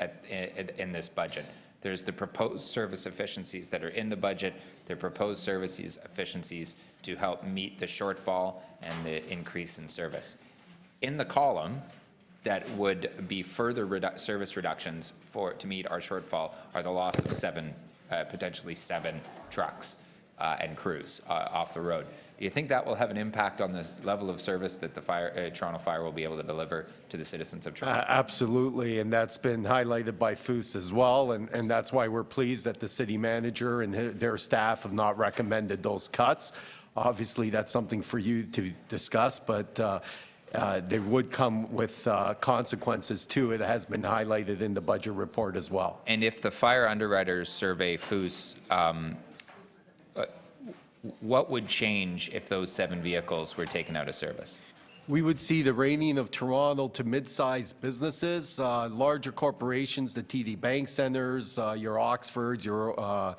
in this budget. There's the proposed service efficiencies that are in the budget, the proposed services efficiencies to help meet the shortfall and the increase in service. In the column that would be further service reductions to meet our shortfall are the loss of potentially seven trucks and crews off the road. Do you think that will have an impact on the level of service that the Toronto Fire will be able to deliver to the citizens of Toronto? Absolutely, and that's been highlighted by FUS as well, and that's why we're pleased that the city manager and their staff have not recommended those cuts. Obviously, that's something for you to discuss, but they would come with consequences too. It has been highlighted in the budget report as well. And if the fire underwriters survey FUS, what would change if those 7 vehicles were taken out of service? We would see the rating of Toronto to mid-sized businesses, larger corporations, the TD Bank Centers, your Oxfords, your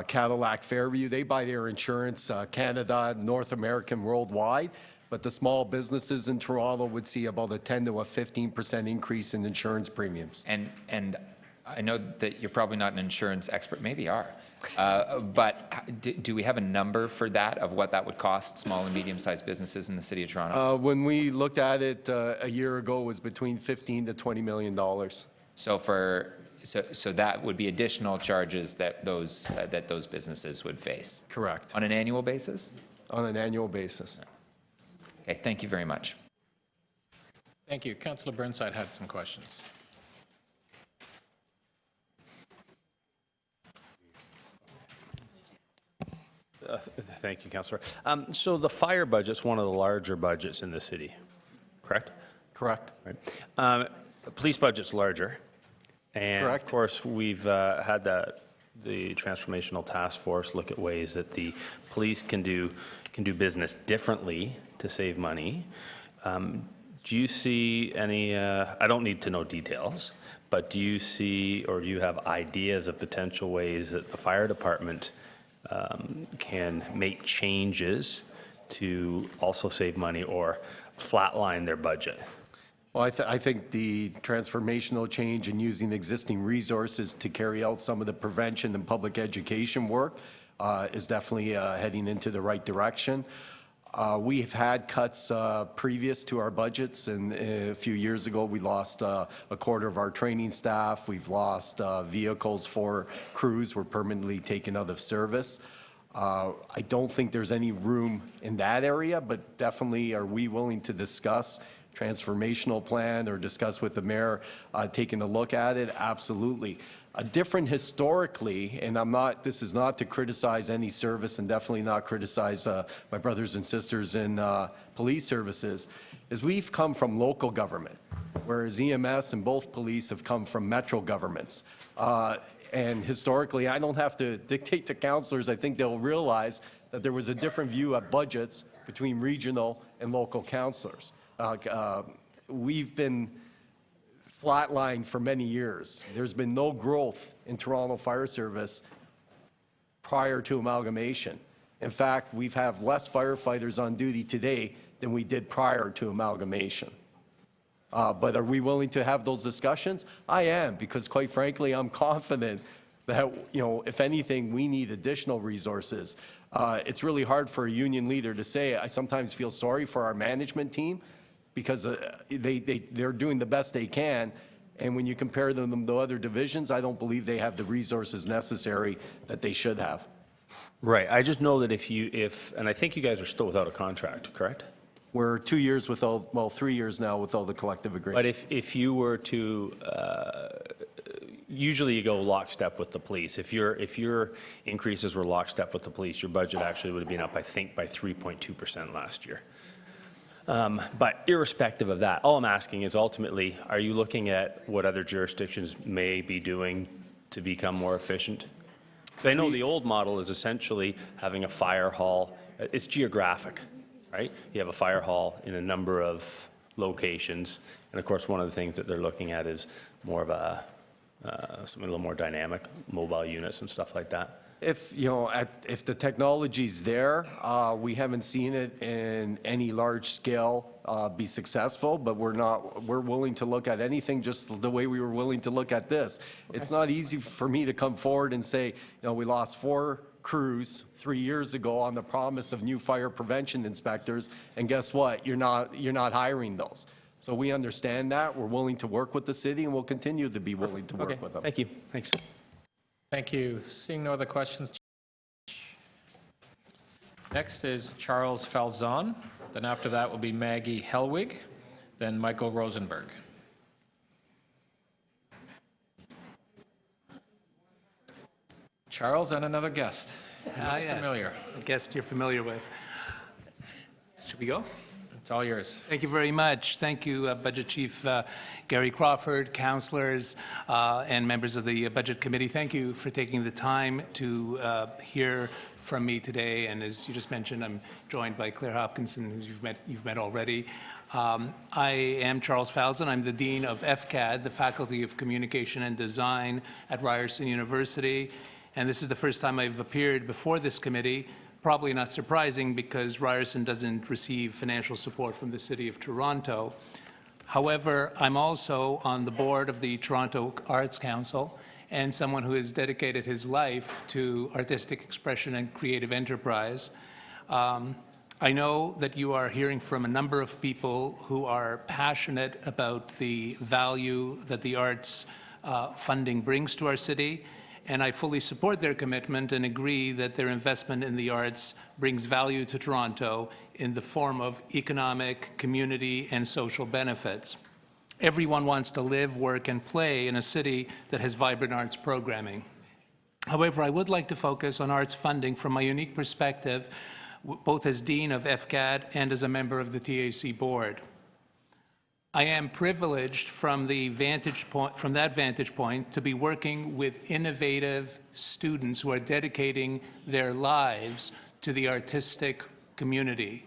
Cadillac Fairview. They buy their insurance Canada, North American, worldwide. But the small businesses in Toronto would see about a 10 to a 15% increase in insurance premiums. And I know that you're probably not an insurance expert, maybe you are, but do we have a number for that, of what that would cost small and medium-sized businesses in the city of Toronto? When we looked at it a year ago, it was between $15 to $20 million. So that would be additional charges that those businesses would face? Correct. On an annual basis? On an annual basis. Okay, thank you very much. Thank you. Councillor Burnside had some questions. Thank you, Councillor. So the fire budget's one of the larger budgets in the city, correct? Correct. Right. The police budget's larger. And Correct. of course, we've had the transformational task force look at ways that the police can do business differently to save money. Do you see any, I don't need to know details, but do you see or do you have ideas of potential ways that the fire department can make changes to also save money or flatline their budget? Well, I think the transformational change in using existing resources to carry out some of the prevention and public education work is definitely heading into the right direction. We've had cuts previous to our budgets, and a few years ago we lost a quarter of our training staff. We've lost vehicles for crews were permanently taken out of service. I don't think there's any room in that area, but definitely are we willing to discuss transformational plan or discuss with the mayor taking a look at it? Absolutely. Different historically, and this is not to criticize any service and definitely not criticize my brothers and sisters in police services, is we've come from local government, whereas EMS and both police have come from metro governments. And historically, I don't have to dictate to councillors. I think they'll realize that there was a different view at budgets between regional and local councillors. We've been flatlined for many years. There's been no growth in Toronto Fire Service prior to amalgamation. In fact, we've have less firefighters on duty today than we did prior to amalgamation. But are we willing to have those discussions? I am, because quite frankly, I'm confident that, if anything, we need additional resources. It's really hard for a union leader to say. I sometimes feel sorry for our management team, because they're doing the best they can, and when you compare them to other divisions, I don't believe they have the resources necessary that they should have. Right. I just know that and I think you guys are still without a contract, correct? We're 2 years without, 3 years now without the collective agreement. But if you were to usually you go lockstep with the police. If your increases were lockstep with the police, your budget actually would have been up, I think, by 3.2% last year. But irrespective of that, all I'm asking is ultimately, are you looking at what other jurisdictions may be doing to become more efficient? Because I know the old model is essentially having a fire hall. It's geographic, right? You have a fire hall in a number of locations. And of course, one of the things that they're looking at is more of a something a little more dynamic, mobile units and stuff like that. If, you know, if the technology's there, we haven't seen it in any large scale be successful, but we're willing to look at anything just the way we were willing to look at this. It's not easy for me to come forward and say, you know, we lost 4 crews 3 years ago on the promise of new fire prevention inspectors, and guess what? You're not hiring those. So we understand that. We're willing to work with the city, and we'll continue to be willing to work with them. Thank you. Thanks. Thank you. Seeing no other questions. Next is Charles Falzon. Then after that will be Maggie Helwig, then Michael Rosenberg. Charles and another guest. Looks familiar. A guest you're familiar with. Should we go? It's all yours. Thank you very much. Thank you, Budget Chief Gary Crawford, councillors, and members of the Budget Committee. Thank you for taking the time to hear from me today. And as you just mentioned, I'm joined by Claire Hopkinson, who you've met already. I am Charles Falzon. I'm the Dean of FCAD, the Faculty of Communication and Design at Ryerson University. And this is the first time I've appeared before this committee. Probably not surprising because Ryerson doesn't receive financial support from the City of Toronto. However, I'm also on the board of the Toronto Arts Council and someone who has dedicated his life to artistic expression and creative enterprise. I know that you are hearing from a number of people who are passionate about the value that the arts funding brings to our city. And I fully support their commitment and agree that their investment in the arts brings value to Toronto in the form of economic, community, and social benefits. Everyone wants to live, work, and play in a city that has vibrant arts programming. However, I would like to focus on arts funding from my unique perspective, both as Dean of FCAD and as a member of the TAC board. I am privileged from that vantage point to be working with innovative students who are dedicating their lives to the artistic community.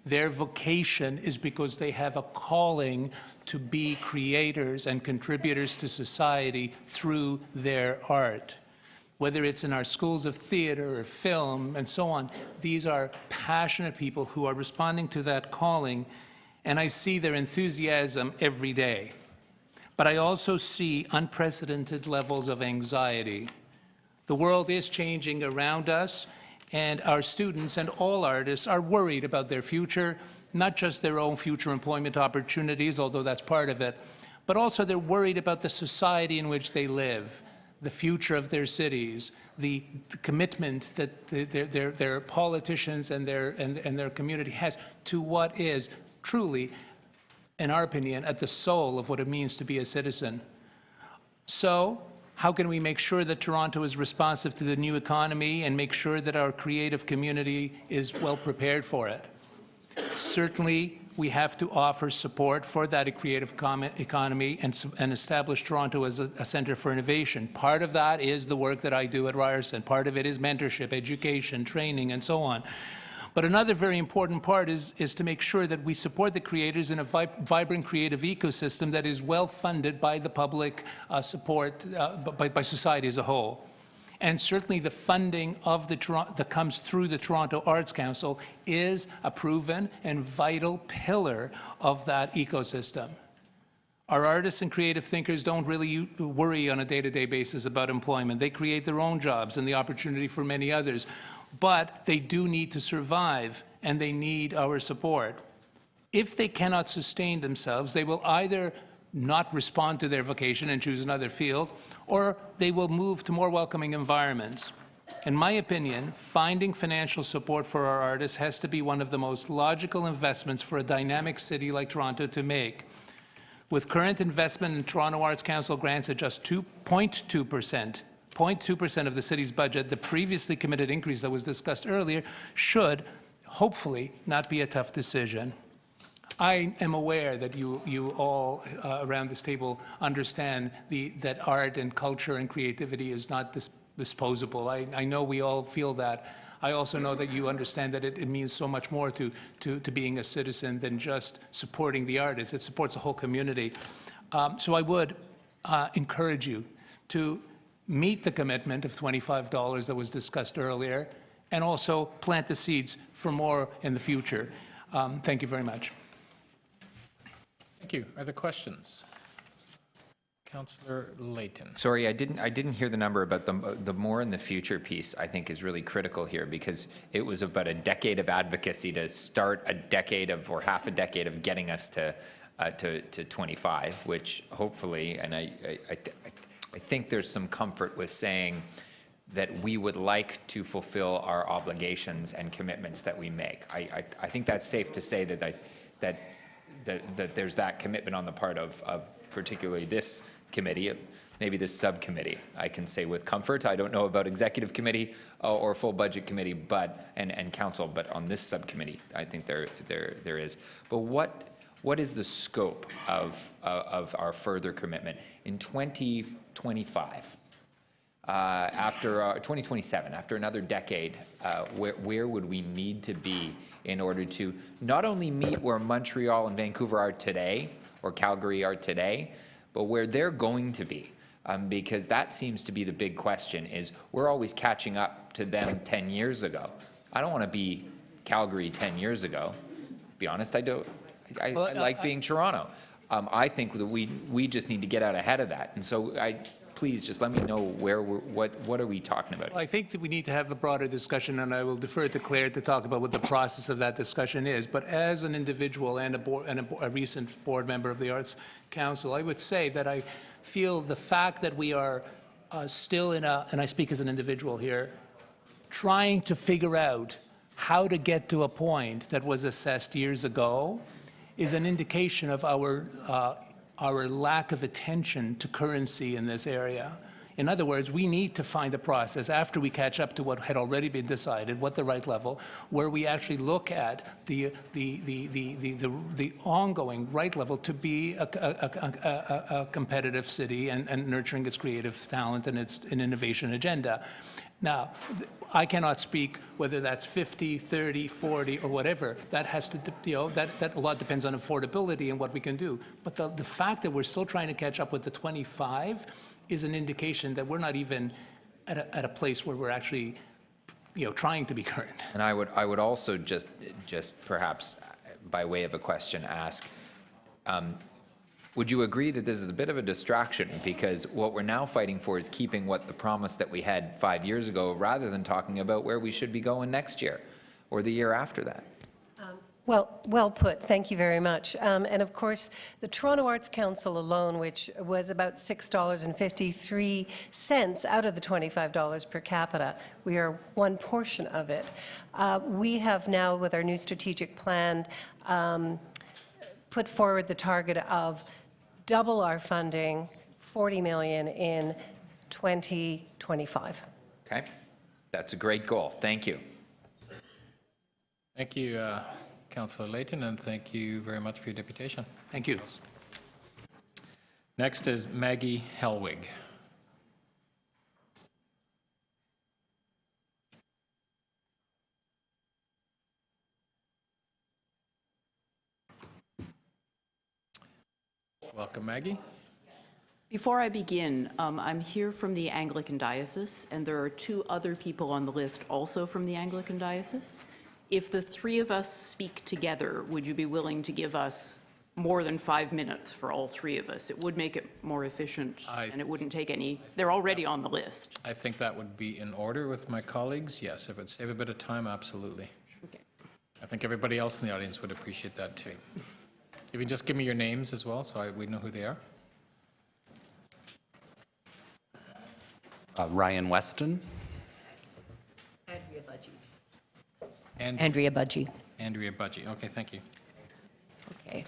Their vocation is because they have a calling to be creators and contributors to society through their art. Whether it's in our schools of theater or film and so on, these are passionate people who are responding to that calling, and I see their enthusiasm every day. But I also see unprecedented levels of anxiety. The world is changing around us, and our students and all artists are worried about their future, not just their own future employment opportunities, although that's part of it, but also they're worried about the society in which they live, the future of their cities, the commitment that their politicians and their community has to what is truly, in our opinion, at the soul of what it means to be a citizen. So, how can we make sure that Toronto is responsive to the new economy and make sure that our creative community is well prepared for it? Certainly, we have to offer support for that creative economy and establish Toronto as a center for innovation. Part of that is the work that I do at Ryerson. Part of it is mentorship, education, training, and so on. But another very important part is to make sure that we support the creators in a vibrant creative ecosystem that is well funded by the public support, by society as a whole. And certainly the funding of that comes through the Toronto Arts Council is a proven and vital pillar of that ecosystem. Our artists and creative thinkers don't really worry on a day-to-day basis about employment. They create their own jobs and the opportunity for many others. But they do need to survive, and they need our support. If they cannot sustain themselves, they will either not respond to their vocation and choose another field, or they will move to more welcoming environments. In my opinion, finding financial support for our artists has to be one of the most logical investments for a dynamic city like Toronto to make. With current investment in Toronto Arts Council grants at just 0.2% of the city's budget, the previously committed increase that was discussed earlier should, hopefully, not be a tough decision. I am aware that you all around this table understand that art and culture and creativity is not disposable. I know we all feel that. I also know that you understand that it means so much more to being a citizen than just supporting the artists. It supports the whole community. So I would encourage you to meet the commitment of $25 that was discussed earlier, and also plant the seeds for more in the future. Thank you very much. Thank you. Are there questions? Councillor Layton. Sorry, I didn't hear the number, but the more in the future piece I think is really critical here, because it was about a decade of advocacy to start a decade of, or half a decade of getting us to 25, which hopefully, and I think there's some comfort with saying that we would like to fulfill our obligations and commitments that we make. I think that's safe to say that there's that commitment on the part of particularly this committee, maybe this subcommittee. I can say with comfort. I don't know about executive committee or full budget committee, but and council, but on this subcommittee, I think there is. But what is the scope of our further commitment in 2025? After 2027, after another decade, where would we need to be in order to not only meet where Montreal and Vancouver are today, or Calgary are today, but where they're going to be? Because that seems to be the big question, is we're always catching up to them 10 years ago. I don't want to be Calgary 10 years ago. To be honest, I don't. I like being Toronto. I think that we just need to get out ahead of that. And so please just let me know what are we talking about? Well, I think that we need to have a broader discussion, and I will defer to Claire to talk about what the process of that discussion is. But as an individual and a recent board member of the Arts Council, I would say that I feel the fact that we are still in and I speak as an individual here, trying to figure out how to get to a point that was assessed years ago is an indication of our lack of attention to currency in this area. In other words, we need to find a process after we catch up to what had already been decided, what the right level, where we actually look at the ongoing right level to be a competitive city and nurturing its creative talent and its innovation agenda. Now, I cannot speak whether that's 50, 30, 40, or whatever. That has to, that a lot depends on affordability and what we can do. But the fact that we're still trying to catch up with the 25 is an indication that we're not even at a place where we're actually, trying to be current. And I would also just perhaps by way of a question ask, would you agree that this is a bit of a distraction, because what we're now fighting for is keeping what the promise that we had 5 years ago, rather than talking about where we should be going next year or the year after that? Well put. Thank you very much. And of course, the Toronto Arts Council alone, which was about $6.53 out of the $25 per capita, we are one portion of it. We have now, with our new strategic plan, put forward the target of double our funding, $40 million in 2025. Okay, that's a great goal. Thank you. Thank you, Councillor Layton, and thank you very much for your deputation. Thank you. Next is Maggie Helwig. Welcome, Maggie. Before I begin, I'm here from the Anglican Diocese, and there are two other people on the list also from the Anglican Diocese. If the three of us speak together, would you be willing to give us more than 5 minutes for all three of us? It would make it more efficient, and it wouldn't take any, they're already on the list. I think that would be in order with my colleagues. Yes, if it would save a bit of time, absolutely. Okay. I think everybody else in the audience would appreciate that too. If you just give me your names as well, so we know who they are. Ryan Weston. Andrea Budgie. Andrea Budgie. Andrea Budgie. Okay, thank you. Okay.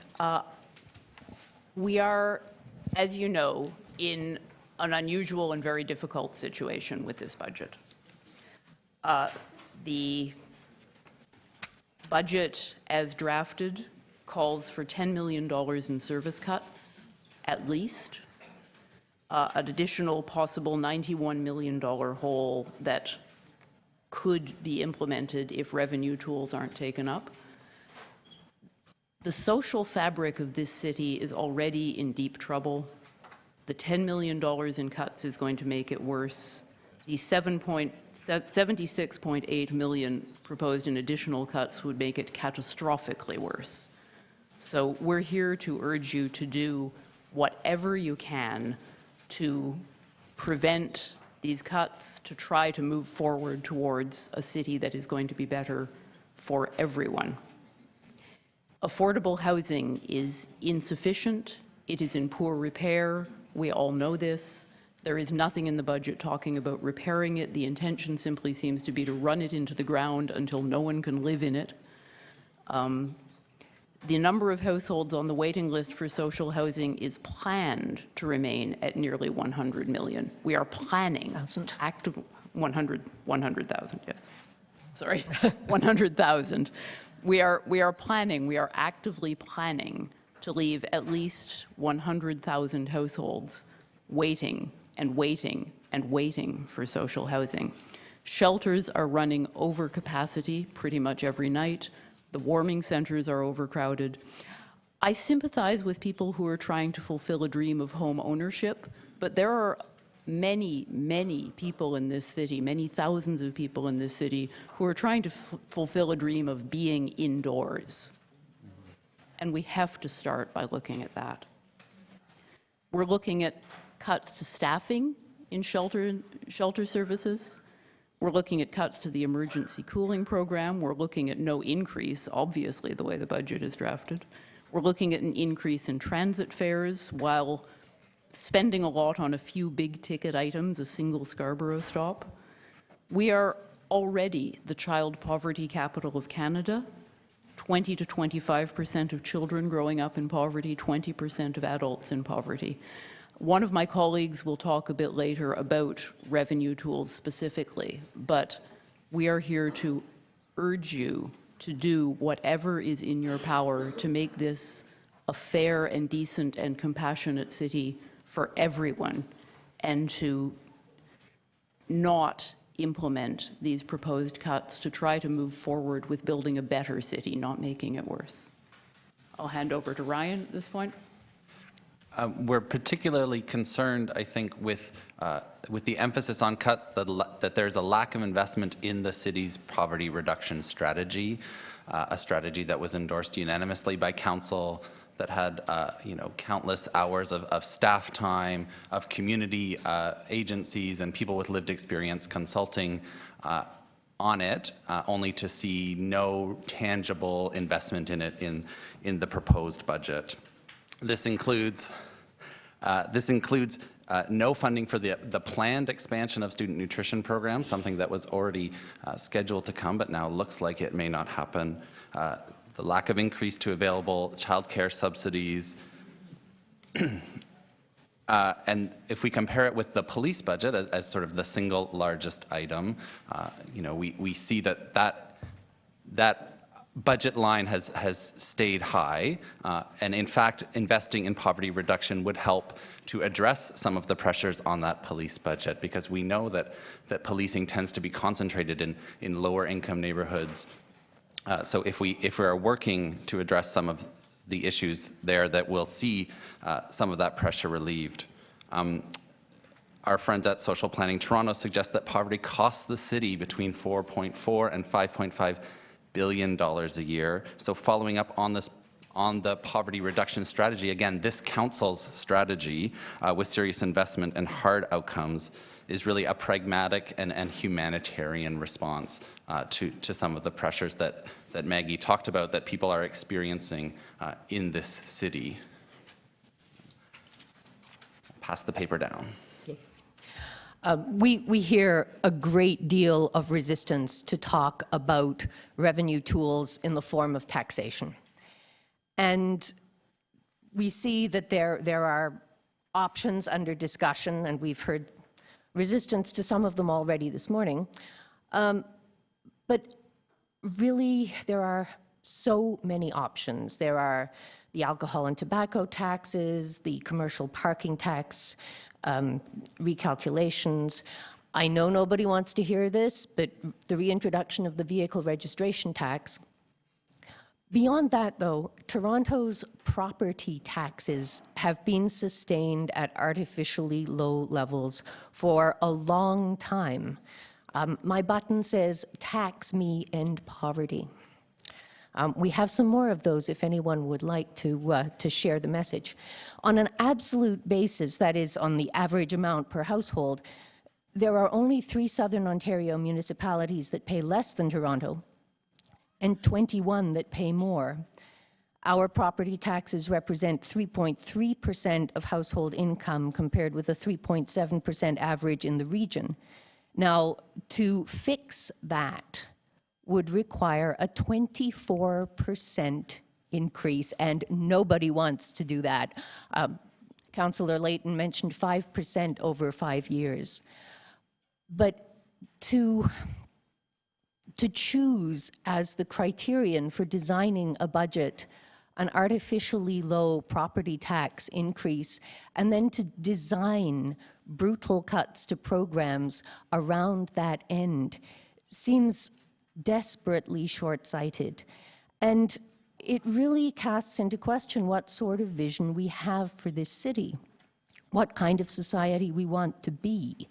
We are, as you know, in an unusual and very difficult situation with this budget. The budget, as drafted, calls for $10 million in service cuts, at least, an additional possible $91 million hole that could be implemented if revenue tools aren't taken up. The social fabric of this city is already in deep trouble. The $10 million in cuts is going to make it worse. The 76.8 million proposed in additional cuts would make it catastrophically worse. So we're here to urge you to do whatever you can to prevent these cuts, to try to move forward towards a city that is going to be better for everyone. Affordable housing is insufficient. It is in poor repair. We all know this. There is nothing in the budget talking about repairing it. The intention simply seems to be to run it into the ground until no one can live in it. The number of households on the waiting list for social housing is planned to remain at nearly 100 million. We are planning active 100,000, yes. Sorry, 100,000. We are planning, we are actively planning to leave at least 100,000 households waiting and waiting and waiting for social housing. Shelters are running over capacity pretty much every night. The warming centers are overcrowded. I sympathize with people who are trying to fulfill a dream of home ownership, but there are many, many people in this city, many thousands of people in this city who are trying to fulfill a dream of being indoors. And we have to start by looking at that. We're looking at cuts to staffing in shelter services. We're looking at cuts to the emergency cooling program. We're looking at no increase, obviously, the way the budget is drafted. We're looking at an increase in transit fares while spending a lot on a few big-ticket items, a single Scarborough stop. We are already the child poverty capital of Canada. 20 to 25% of children growing up in poverty, 20% of adults in poverty. One of my colleagues will talk a bit later about revenue tools specifically, but we are here to urge you to do whatever is in your power to make this a fair and decent and compassionate city for everyone, and to not implement these proposed cuts, to try to move forward with building a better city, not making it worse. I'll hand over to Ryan at this point. We're particularly concerned, I think, with the emphasis on cuts, that there's a lack of investment in the city's poverty reduction strategy, a strategy that was endorsed unanimously by council, that had countless hours of staff time, of community agencies and people with lived experience consulting on it, only to see no tangible investment in it in the proposed budget. This includes no funding for the planned expansion of student nutrition programs, something that was already scheduled to come, but now looks like it may not happen. The lack of increase to available childcare subsidies. And if we compare it with the police budget as sort of the single largest item, we see that budget line has stayed high, and in fact, investing in poverty reduction would help to address some of the pressures on that police budget, because we know that policing tends to be concentrated in lower income neighborhoods. So if we are working to address some of the issues there, that we'll see some of that pressure relieved. Our friends at Social Planning Toronto suggest that poverty costs the city between $4.4 and $5.5 billion a year. So following up on the poverty reduction strategy, again, this council's strategy with serious investment and hard outcomes is really a pragmatic and humanitarian response to some of the pressures that Maggie talked about that people are experiencing in this city. Pass the paper down. We hear a great deal of resistance to talk about revenue tools in the form of taxation. And we see that there are options under discussion, and we've heard resistance to some of them already this morning. But really, there are so many options. There are the alcohol and tobacco taxes, the commercial parking tax, recalculations. I know nobody wants to hear this, but the reintroduction of the vehicle registration tax. Beyond that, though, Toronto's property taxes have been sustained at artificially low levels for a long time. My button says, "Tax me, end poverty." We have some more of those if anyone would like to share the message. On an absolute basis, that is, on the average amount per household, there are only 3 Southern Ontario municipalities that pay less than Toronto, and 21 that pay more. Our property taxes represent 3.3% of household income compared with a 3.7% average in the region. Now, to fix that would require a 24% increase, and nobody wants to do that. Councillor Layton mentioned 5% over 5 years. But to choose as the criterion for designing a budget an artificially low property tax increase, and then to design brutal cuts to programs around that end seems desperately short-sighted. And it really casts into question what sort of vision we have for this city, what kind of society we want to be.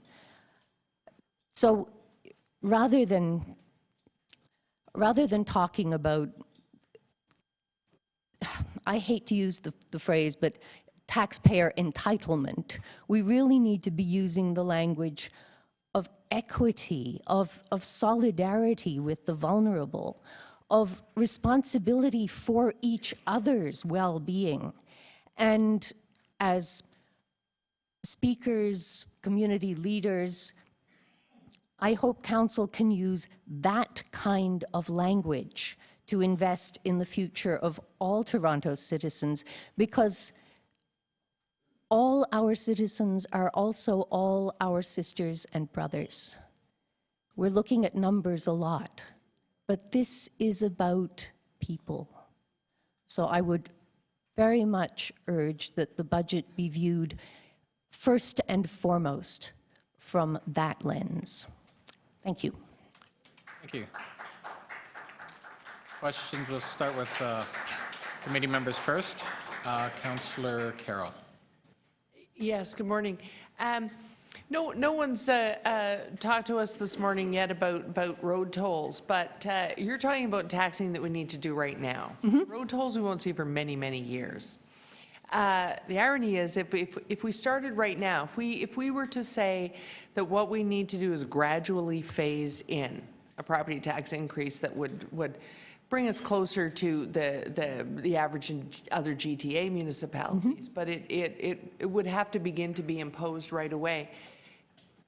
So rather than talking about, I hate to use the phrase, but taxpayer entitlement, we really need to be using the language of equity, of solidarity with the vulnerable, of responsibility for each other's well-being. And as speakers, community leaders, I hope Council can use that kind of language to invest in the future of all Toronto's citizens, because all our citizens are also all our sisters and brothers. We're looking at numbers a lot, but this is about people. So I would very much urge that the budget be viewed first and foremost from that lens. Thank you. Thank you. Questions, we'll start with committee members first. Councillor Carroll. Yes, good morning. No one's talked to us this morning yet about road tolls, but you're talking about taxing that we need to do right now. Road tolls we won't see for many, many years. The irony is, if we started right now, if we were to say that what we need to do is gradually phase in a property tax increase that would bring us closer to the average in other GTA municipalities, but it would have to begin to be imposed right away.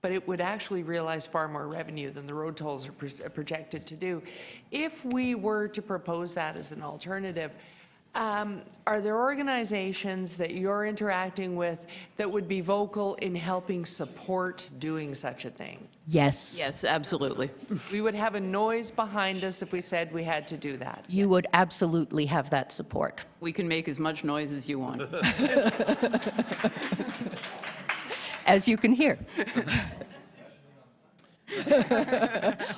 But it would actually realize far more revenue than the road tolls are projected to do. If we were to propose that as an alternative, are there organizations that you're interacting with that would be vocal in helping support doing such a thing? Yes. Yes, absolutely. We would have a noise behind us if we said we had to do that. You would absolutely have that support. We can make as much noise as you want. As you can hear.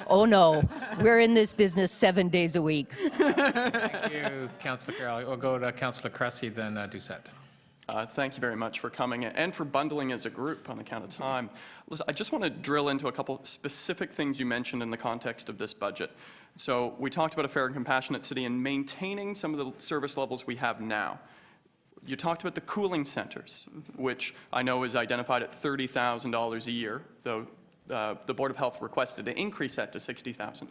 Oh no, we're in this business 7 days a week. Thank you, Councillor Carroll. We'll go to Councillor Cressy, then Doucette. Thank you very much for coming and for bundling as a group on account of time. Listen, I just want to drill into a couple specific things you mentioned in the context of this budget. So we talked about a fair and compassionate city and maintaining some of the service levels we have now. You talked about the cooling centers, which I know is identified at $30,000 a year, though the Board of Health requested to increase that to $60,000.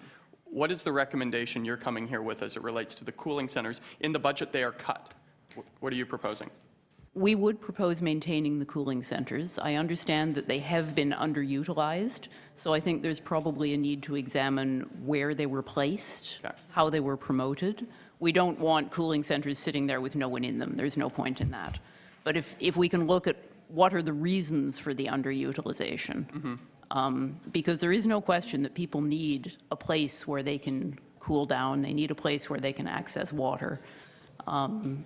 What is the recommendation you're coming here with as it relates to the cooling centers? In the budget, they are cut. What are you proposing? We would propose maintaining the cooling centers. I understand that they have been underutilized, so I think there's probably a need to examine where they were placed, how they were promoted. We don't want cooling centers sitting there with no one in them. There's no point in that. But if we can look at what are the reasons for the underutilization, because there is no question that people need a place where they can cool down. They need a place where they can access water.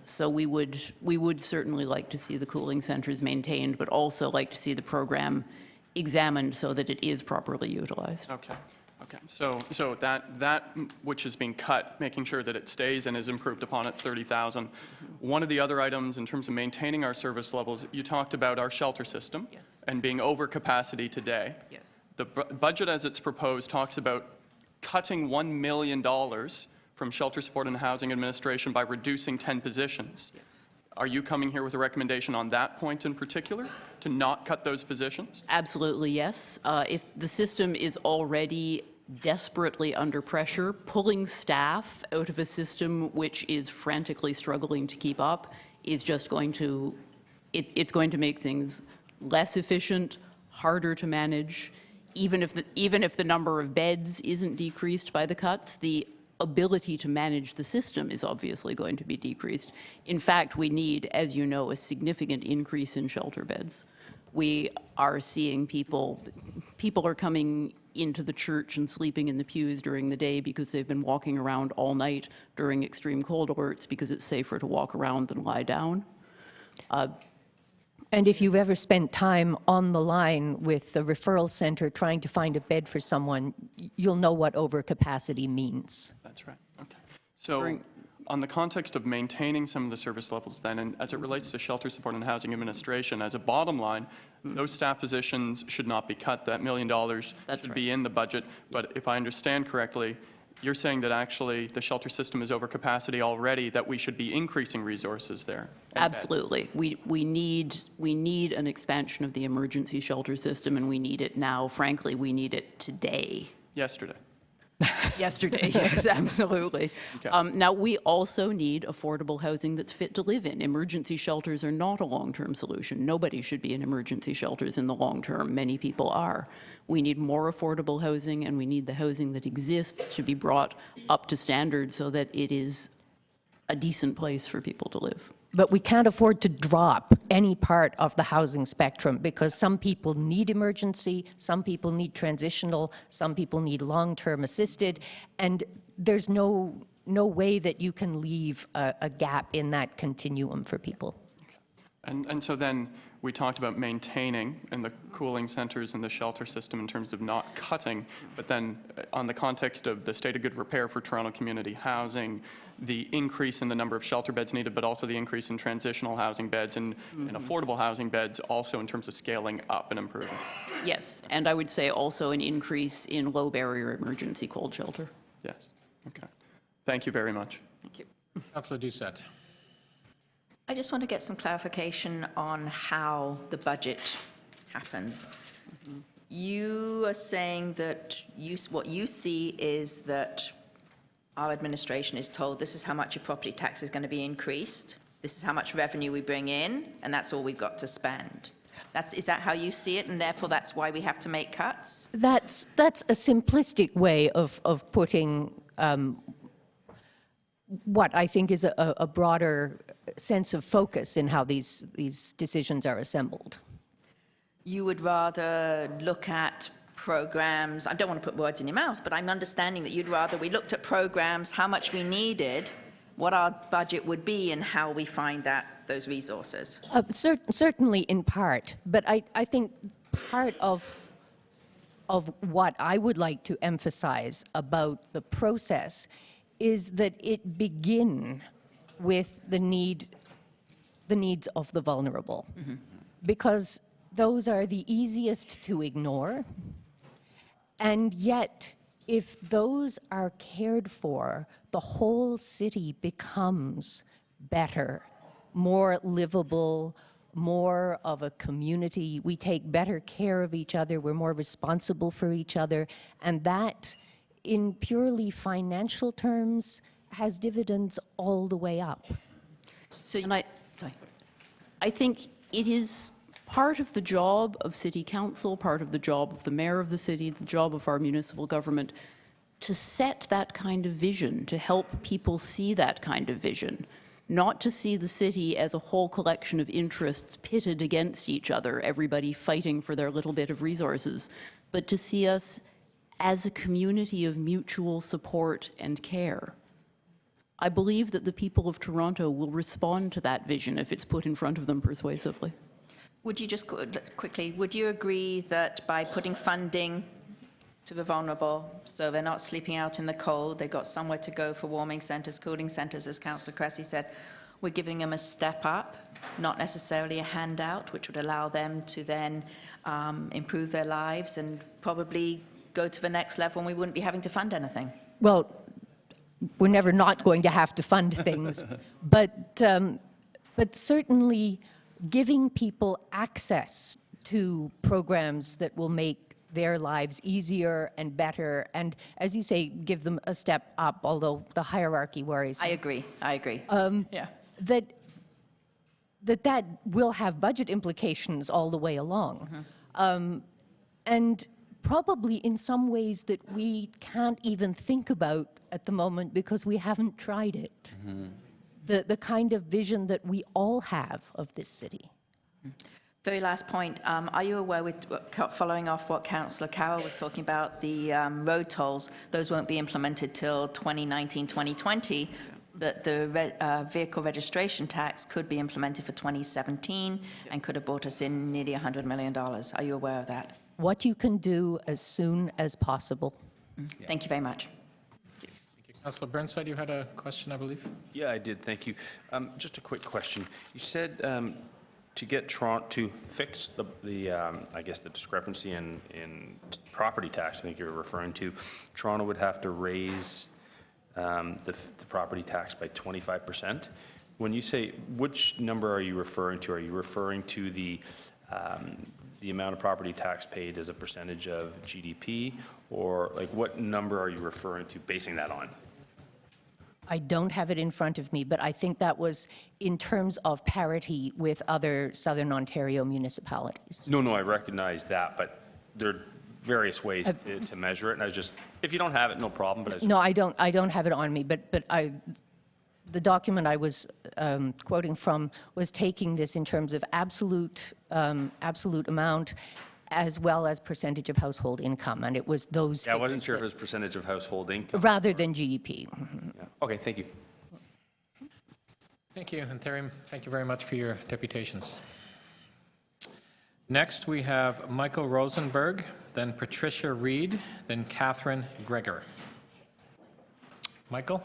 So we would certainly like to see the cooling centers maintained, but also like to see the program examined so that it is properly utilized. Okay. Okay. So that which is being cut, making sure that it stays and is improved upon at 30,000. One of the other items in terms of maintaining our service levels, you talked about our shelter system and being over capacity today. Yes. The budget as it's proposed talks about cutting $1 million from Shelter Support and Housing Administration by reducing 10 positions. Yes. Are you coming here with a recommendation on that point in particular, to not cut those positions? Absolutely, yes. If the system is already desperately under pressure, pulling staff out of a system which is frantically struggling to keep up is just going to, it's going to make things less efficient, harder to manage. Even if the number of beds isn't decreased by the cuts, the ability to manage the system is obviously going to be decreased. In fact, we need, as you know, a significant increase in shelter beds. We are seeing people are coming into the church and sleeping in the pews during the day because they've been walking around all night during extreme cold alerts because it's safer to walk around than lie down. And if you've ever spent time on the line with the referral center trying to find a bed for someone, you'll know what overcapacity means. That's right. Okay. So on the context of maintaining some of the service levels then, and as it relates to Shelter Support and Housing Administration, as a bottom line, those staff positions should not be cut. That $1 million should be in the budget. But if I understand correctly, you're saying that actually the shelter system is over capacity already, that we should be increasing resources there. Absolutely. We need an expansion of the emergency shelter system, and we need it now. Frankly, we need it today. Yesterday. Yesterday, yes, absolutely. Okay. Now, we also need affordable housing that's fit to live in. Emergency shelters are not a long-term solution. Nobody should be in emergency shelters in the long term. Many people are. We need more affordable housing, and we need the housing that exists to be brought up to standard so that it is a decent place for people to live. But we can't afford to drop any part of the housing spectrum because some people need emergency, some people need transitional, some people need long-term assisted, and there's no way that you can leave a gap in that continuum for people. And so then we talked about maintaining in the cooling centers and the shelter system in terms of not cutting, but then on the context of the state of good repair for Toronto community housing, the increase in the number of shelter beds needed, but also the increase in transitional housing beds and affordable housing beds also in terms of scaling up and improving. Yes, and I would say also an increase in low barrier emergency cold shelter. Yes, okay. Thank you very much. Thank you. Councillor Doucette. I just want to get some clarification on how the budget happens. You are saying that what you see is that our administration is told this is how much your property tax is going to be increased, this is how much revenue we bring in, and that's all we've got to spend. Is that how you see it, and therefore that's why we have to make cuts? That's a simplistic way of putting what I think is a broader sense of focus in how these decisions are assembled. You would rather look at programs, I don't want to put words in your mouth, but I'm understanding that you'd rather we looked at programs, how much we needed, what our budget would be, and how we find those resources. Certainly in part, but I think part of what I would like to emphasize about the process is that it begin with the needs of the vulnerable, because those are the easiest to ignore. And yet, if those are cared for, the whole city becomes better, more livable, more of a community. We take better care of each other. We're more responsible for each other. And that, in purely financial terms, has dividends all the way up. So, I think it is part of the job of City Council, part of the job of the Mayor of the city, the job of our municipal government, to set that kind of vision, to help people see that kind of vision, not to see the city as a whole collection of interests pitted against each other, everybody fighting for their little bit of resources, but to see us as a community of mutual support and care. I believe that the people of Toronto will respond to that vision if it's put in front of them persuasively. Would you just quickly, would you agree that by putting funding to the vulnerable, so they're not sleeping out in the cold, they've got somewhere to go for warming centres, cooling centres, as Councillor Cressy said, we're giving them a step up, not necessarily a handout, which would allow them to then improve their lives and probably go to the next level and we wouldn't be having to fund anything? Well, we're never not going to have to fund things, but certainly giving people access to programs that will make their lives easier and better, and as you say, give them a step up, although the hierarchy worries me. I agree. Yeah. That will have budget implications all the way along. And probably in some ways that we can't even think about at the moment because we haven't tried it. The kind of vision that we all have of this city. Very last point, are you aware, with following off what Councillor Carroll was talking about, the road tolls, those won't be implemented till 2019, 2020, but the vehicle registration tax could be implemented for 2017 and could have brought us in nearly $100 million. Are you aware of that? What you can do as soon as possible. Thank you very much. Councillor Burnside, you had a question, I believe? Yeah, I did. Thank you. Just a quick question. You said to get Toronto to fix I guess the discrepancy in property tax, I think you're referring to, Toronto would have to raise the property tax by 25%. When you say, which number are you referring to? Are you referring to the amount of property tax paid as a percentage of GDP, or like what number are you referring to, basing that on? I don't have it in front of me, but I think that was in terms of parity with other Southern Ontario municipalities. No, I recognize that, but there are various ways to measure it, and I was just, if you don't have it, no problem, but I just... No, I don't have it on me, but the document I was quoting from was taking this in terms of absolute amount as well as percentage of household income, and it was those Yeah, I wasn't sure if it was percentage of household income. rather than GDP. Yeah. Okay, thank you. Thank you, and Therium, thank you very much for your deputations. Next, we have Michael Rosenberg, then Patricia Reed, then Catherine Gregor. Michael?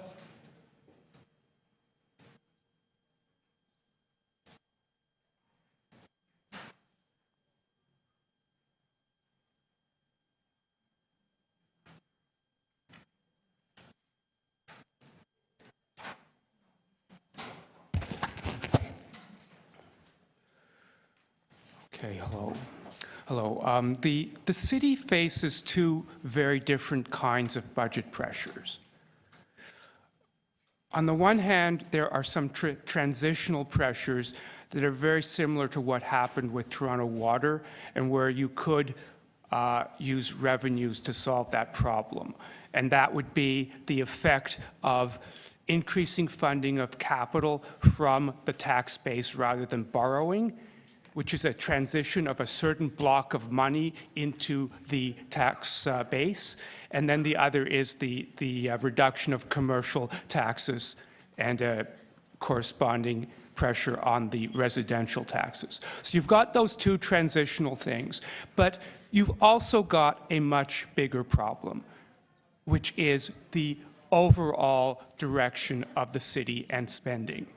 Okay, hello. The city faces two very different kinds of budget pressures. On the one hand, there are some transitional pressures that are very similar to what happened with Toronto Water, and where you could use revenues to solve that problem. And that would be the effect of increasing funding of capital from the tax base rather than borrowing, which is a transition of a certain block of money into the tax base. And then the other is the reduction of commercial taxes and a corresponding pressure on the residential taxes. So you've got those two transitional things, but you've also got a much bigger problem, which is the overall direction of the city and spending.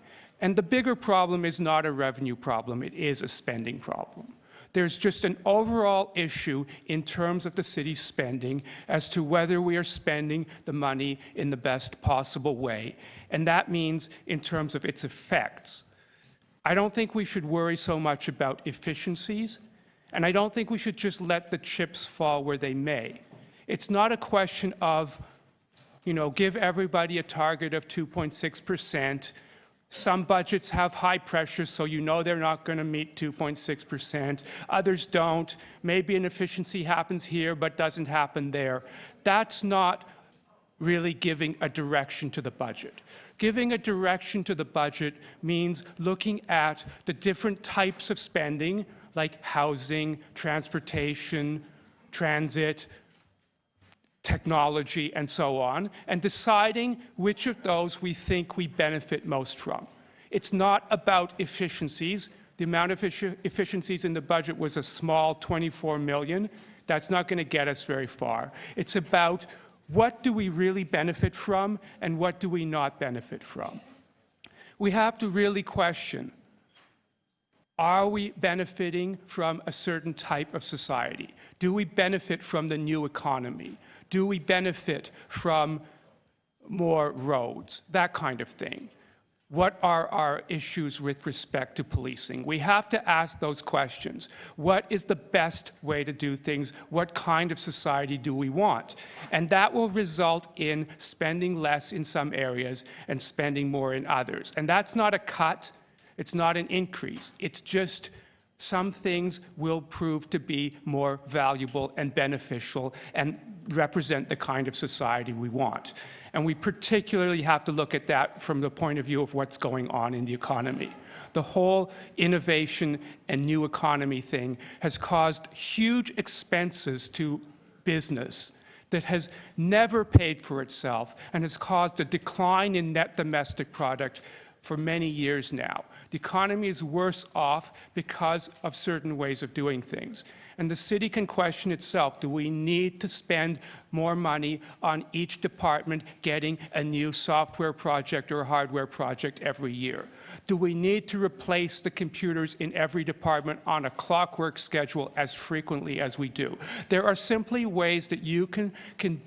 And the bigger problem is not a revenue problem, it is a spending problem. There's just an overall issue in terms of the city's spending as to whether we are spending the money in the best possible way. And that means in terms of its effects. I don't think we should worry so much about efficiencies, and I don't think we should just let the chips fall where they may. It's not a question of, give everybody a target of 2.6%, Some budgets have high pressure, so you know they're not going to meet 2.6%. Others don't. Maybe an efficiency happens here but doesn't happen there. That's not really giving a direction to the budget. Giving a direction to the budget means looking at the different types of spending, like housing, transportation, transit, technology, and so on, and deciding which of those we think we benefit most from. It's not about efficiencies. The amount of efficiencies in the budget was a small 24 million. That's not going to get us very far. It's about what do we really benefit from and what do we not benefit from. We have to really question, are we benefiting from a certain type of society? Do we benefit from the new economy? Do we benefit from more roads? That kind of thing. What are our issues with respect to policing? We have to ask those questions. What is the best way to do things? What kind of society do we want? And that will result in spending less in some areas and spending more in others. And that's not a cut. It's not an increase. It's just some things will prove to be more valuable and beneficial and represent the kind of society we want. And we particularly have to look at that from the point of view of what's going on in the economy. The whole innovation and new economy thing has caused huge expenses to business that has never paid for itself and has caused a decline in net domestic product for many years now. The economy is worse off because of certain ways of doing things. And the city can question itself, do we need to spend more money on each department getting a new software project or hardware project every year? Do we need to replace the computers in every department on a clockwork schedule as frequently as we do? There are simply ways that you can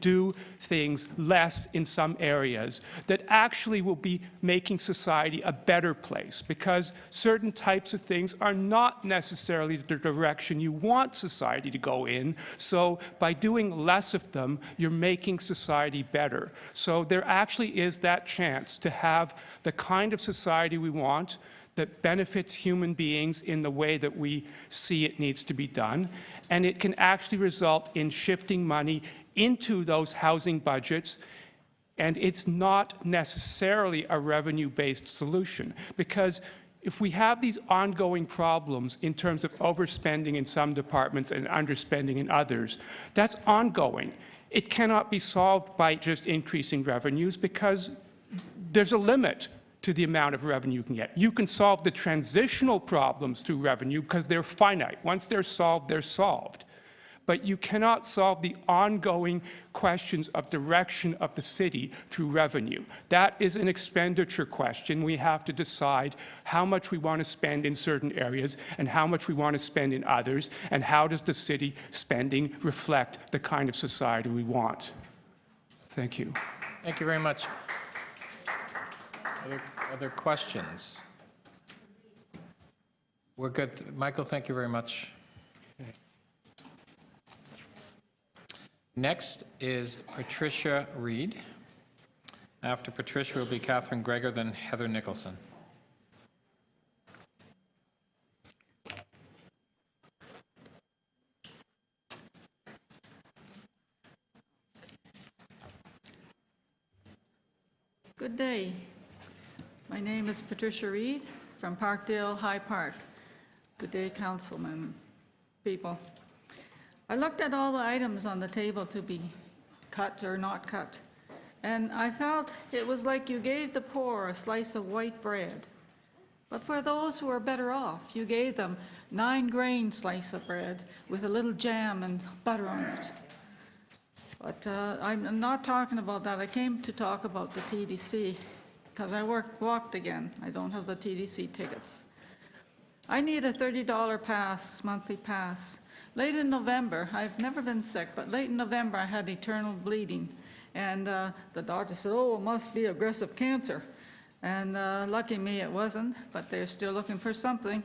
do things less in some areas that actually will be making society a better place, because certain types of things are not necessarily the direction you want society to go in. So by doing less of them, you're making society better. So there actually is that chance to have the kind of society we want that benefits human beings in the way that we see it needs to be done. And it can actually result in shifting money into those housing budgets. And it's not necessarily a revenue-based solution, because if we have these ongoing problems in terms of overspending in some departments and underspending in others, that's ongoing. It cannot be solved by just increasing revenues, because there's a limit to the amount of revenue you can get. You can solve the transitional problems through revenue because they're finite. Once they're solved, they're solved. But you cannot solve the ongoing questions of direction of the city through revenue. That is an expenditure question. We have to decide how much we want to spend in certain areas and how much we want to spend in others, and how does the city spending reflect the kind of society we want. Thank you. Thank you very much. Other questions? We're good. Michael, thank you very much. Next is Patricia Reed. After Patricia will be Catherine Gregor, then Heather Nicholson. Good day. My name is Patricia Reed from Parkdale High Park. Good day, councilman, people. I looked at all the items on the table to be cut or not cut, and I felt it was like you gave the poor a slice of white bread. But for those who are better off, you gave them 9-grain slice of bread with a little jam and butter on it. But I'm not talking about that. I came to talk about the TDC, because I walked again. I don't have the TDC tickets. I need a $30 pass, monthly pass. Late in November, I've never been sick, but late in November I had internal bleeding. And the doctor said, oh, it must be aggressive cancer. And lucky me, it wasn't, but they're still looking for something.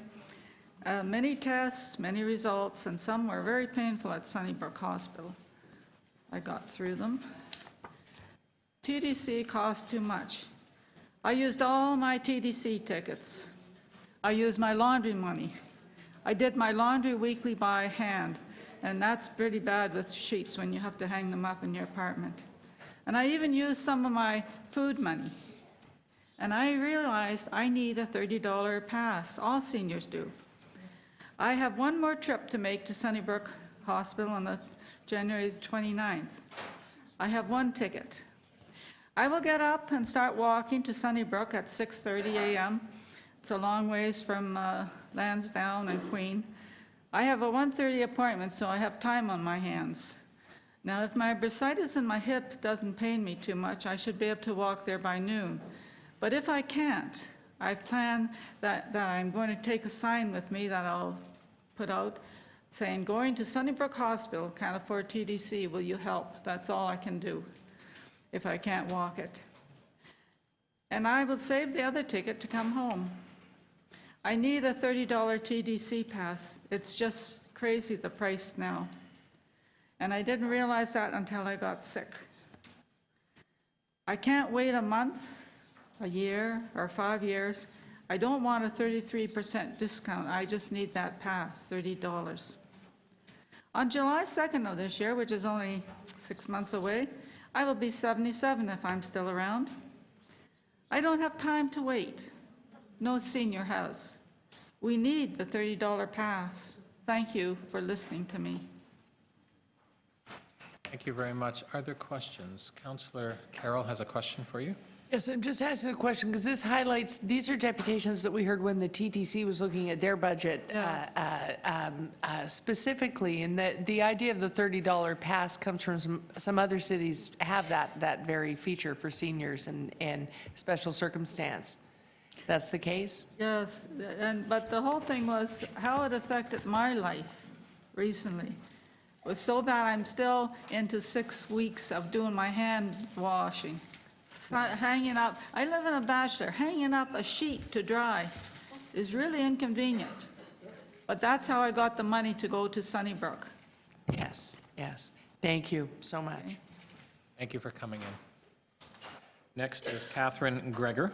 Many tests, many results, and some were very painful at Sunnybrook Hospital. I got through them. TDC costs too much. I used all my TDC tickets. I used my laundry money. I did my laundry weekly by hand, and that's pretty bad with sheets when you have to hang them up in your apartment. And I even used some of my food money. And I realized I need a $30 pass. All seniors do. I have one more trip to make to Sunnybrook Hospital on the January 29th. I have one ticket. I will get up and start walking to Sunnybrook at 6:30 a.m. It's a long ways from Lansdowne and Queen. I have a 1:30 appointment, so I have time on my hands. Now, if my bursitis in my hip doesn't pain me too much, I should be able to walk there by noon. But if I can't, I plan that I'm going to take a sign with me that I'll put out saying, going to Sunnybrook Hospital, can't afford TDC, will you help? That's all I can do if I can't walk it. And I will save the other ticket to come home. I need a $30 TDC pass. It's just crazy, the price now. And I didn't realize that until I got sick. I can't wait a month, a year, or 5 years. I don't want a 33% discount. I just need that pass, $30. On July 2nd of this year, which is only 6 months away, I will be 77 if I'm still around. I don't have time to wait. No senior has. We need the $30 pass. Thank you for listening to me. Thank you very much. Are there questions? Councillor Carroll has a question for you. Yes, I'm just asking the question because this highlights, these are deputations that we heard when the TTC was looking at their budget specifically, and the idea of the $30 pass comes from some other cities have that very feature for seniors and special circumstance. That's the case? Yes, but the whole thing was how it affected my life recently. It was so bad I'm still into 6 weeks of doing my hand washing. It's not hanging up. I live in a bachelor. Hanging up a sheet to dry is really inconvenient. But that's how I got the money to go to Sunnybrook. Yes, yes. Thank you so much. Thank you for coming in. Next is Catherine Gregor.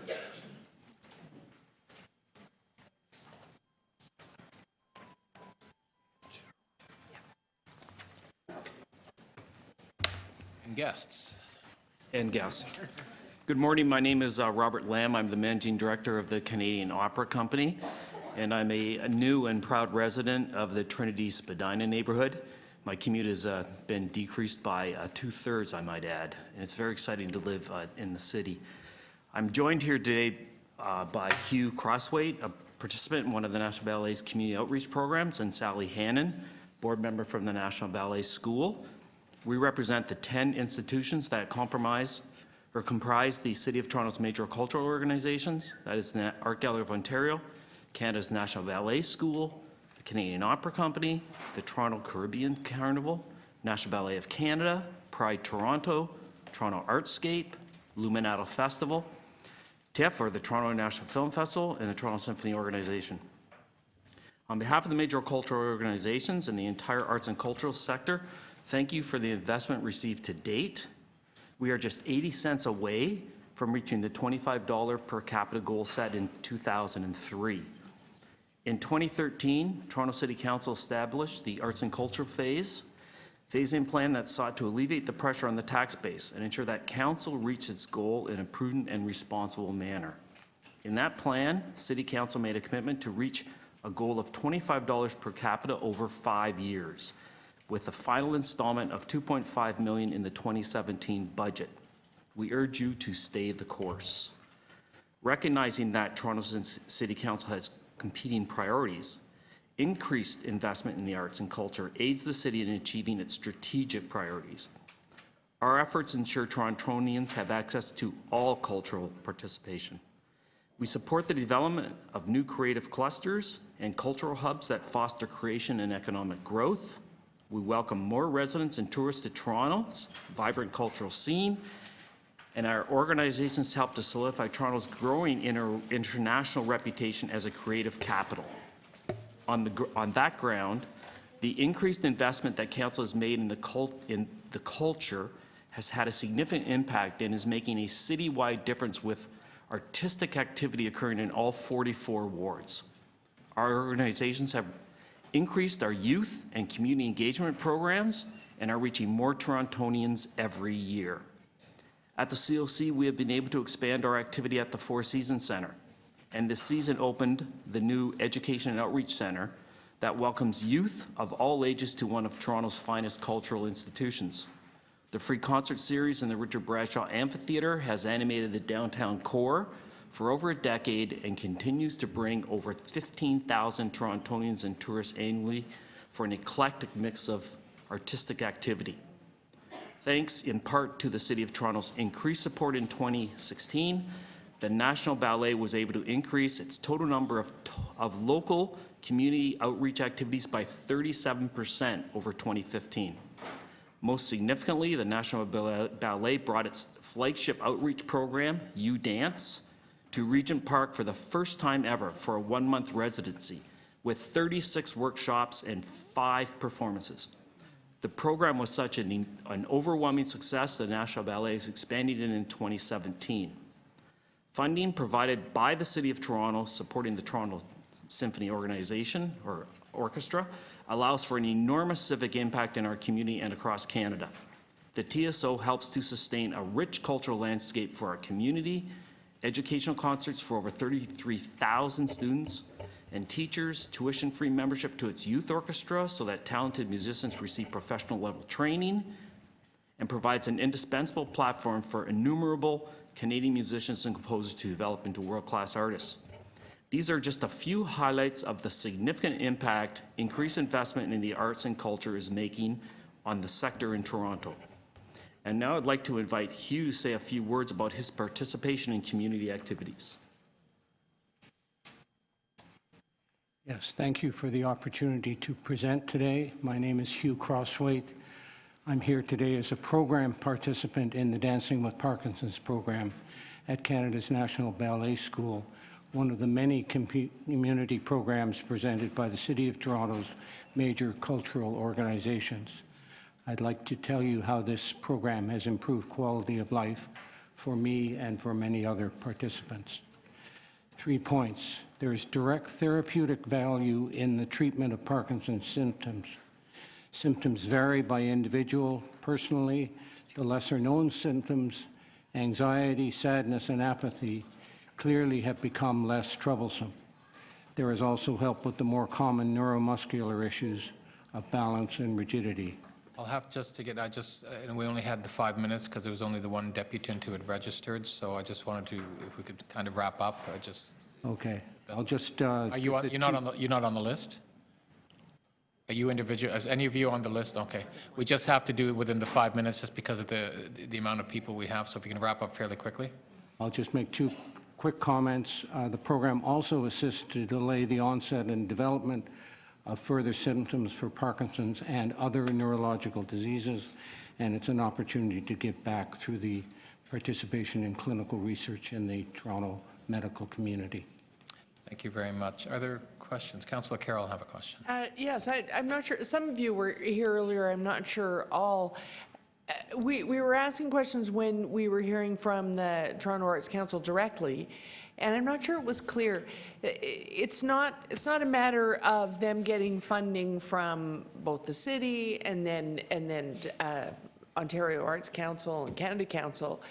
And guests. And guests. Good morning. My name is Robert Lamb. I'm the Managing Director of the Canadian Opera Company, and I'm a new and proud resident of the Trinity Spadina neighborhood. My commute has been decreased by 2/3, I might add, and it's very exciting to live in the city. I'm joined here today by Hugh Crosswaite, a participant in one of the National Ballet's community outreach programs, and Sally Hannon, board member from the National Ballet School. We represent the 10 institutions that comprise the City of Toronto's major cultural organizations. That is the Art Gallery of Ontario, Canada's National Ballet School, the Canadian Opera Company, the Toronto Caribbean Carnival, National Ballet of Canada, Pride Toronto, Toronto Artscape, Luminato Festival, TIFF, or the Toronto National Film Festival, and the Toronto Symphony Organization. On behalf of the major cultural organizations and the entire arts and cultural sector, thank you for the investment received to date. We are just 80 cents away from reaching the $25 per capita goal set in 2003. In 2013, Toronto City Council established the Arts and Culture phase-in plan that sought to alleviate the pressure on the tax base and ensure that Council reached its goal in a prudent and responsible manner. In that plan, City Council made a commitment to reach a goal of $25 per capita over 5 years, with the final installment of $2.5 million in the 2017 budget. We urge you to stay the course. Recognizing that Toronto City Council has competing priorities, increased investment in the arts and culture aids the city in achieving its strategic priorities. Our efforts ensure Torontonians have access to all cultural participation. We support the development of new creative clusters and cultural hubs that foster creation and economic growth. We welcome more residents and tourists to Toronto's vibrant cultural scene, and our organizations help to solidify Toronto's growing international reputation as a creative capital. On that ground, the increased investment that Council has made in the culture has had a significant impact and is making a citywide difference with artistic activity occurring in all 44 wards. Our organizations have increased our youth and community engagement programs and are reaching more Torontonians every year. At the COC, we have been able to expand our activity at the Four Seasons Centre, and this season opened the new Education and Outreach Centre that welcomes youth of all ages to one of Toronto's finest cultural institutions. The free concert series in the Richard Bradshaw Amphitheatre has animated the downtown core for over a decade and continues to bring over 15,000 Torontonians and tourists annually for an eclectic mix of artistic activity. Thanks in part to the City of Toronto's increased support in 2016, the National Ballet was able to increase its total number of local community outreach activities by 37% over 2015. Most significantly, the National Ballet brought its flagship outreach program, You Dance, to Regent Park for the first time ever for a one-month residency, with 36 workshops and 5 performances. The program was such an overwhelming success, the National Ballet is expanding it in 2017. Funding provided by the City of Toronto, supporting the Toronto Symphony Organization, or Orchestra, allows for an enormous civic impact in our community and across Canada. The TSO helps to sustain a rich cultural landscape for our community, educational concerts for over 33,000 students, and teachers, tuition-free membership to its youth orchestra so that talented musicians receive professional level training, and provides an indispensable platform for innumerable Canadian musicians and composers to develop into world-class artists. These are just a few highlights of the significant impact increased investment in the arts and culture is making on the sector in Toronto. And now I'd like to invite Hugh to say a few words about his participation in community activities. Yes, thank you for the opportunity to present today. My name is Hugh Crosswaite. I'm here today as a program participant in the Dancing with Parkinson's program at Canada's National Ballet School, one of the many community programs presented by the City of Toronto's major cultural organizations. I'd like to tell you how this program has improved quality of life for me and for many other participants. 3 points. There is direct therapeutic value in the treatment of Parkinson's symptoms. Symptoms vary by individual. Personally, the lesser-known symptoms, anxiety, sadness, and apathy, clearly have become less troublesome. There is also help with the more common neuromuscular issues of balance and rigidity. I'll have just to get, and we only had the 5 minutes because there was only the one deputant who had registered, so I just wanted to, if we could kind of wrap up, Okay, I'll just... Are you on, you're not on the list? Are you individual, is any of you on the list? Okay. We just have to do it within the 5 minutes just because of the amount of people we have, so if you can wrap up fairly quickly. I'll just make 2 quick comments. The program also assists to delay the onset and development of further symptoms for Parkinson's and other neurological diseases, and it's an opportunity to give back through the participation in clinical research in the Toronto medical community. Thank you very much. Are there questions? Councillor Carroll, have a question. Yes, I'm not sure. Some of you were here earlier. I'm not sure all. We were asking questions when we were hearing from the Toronto Arts Council directly, and I'm not sure it was clear. It's not a matter of them getting funding from both the city and then Ontario Arts Council and Canada Council.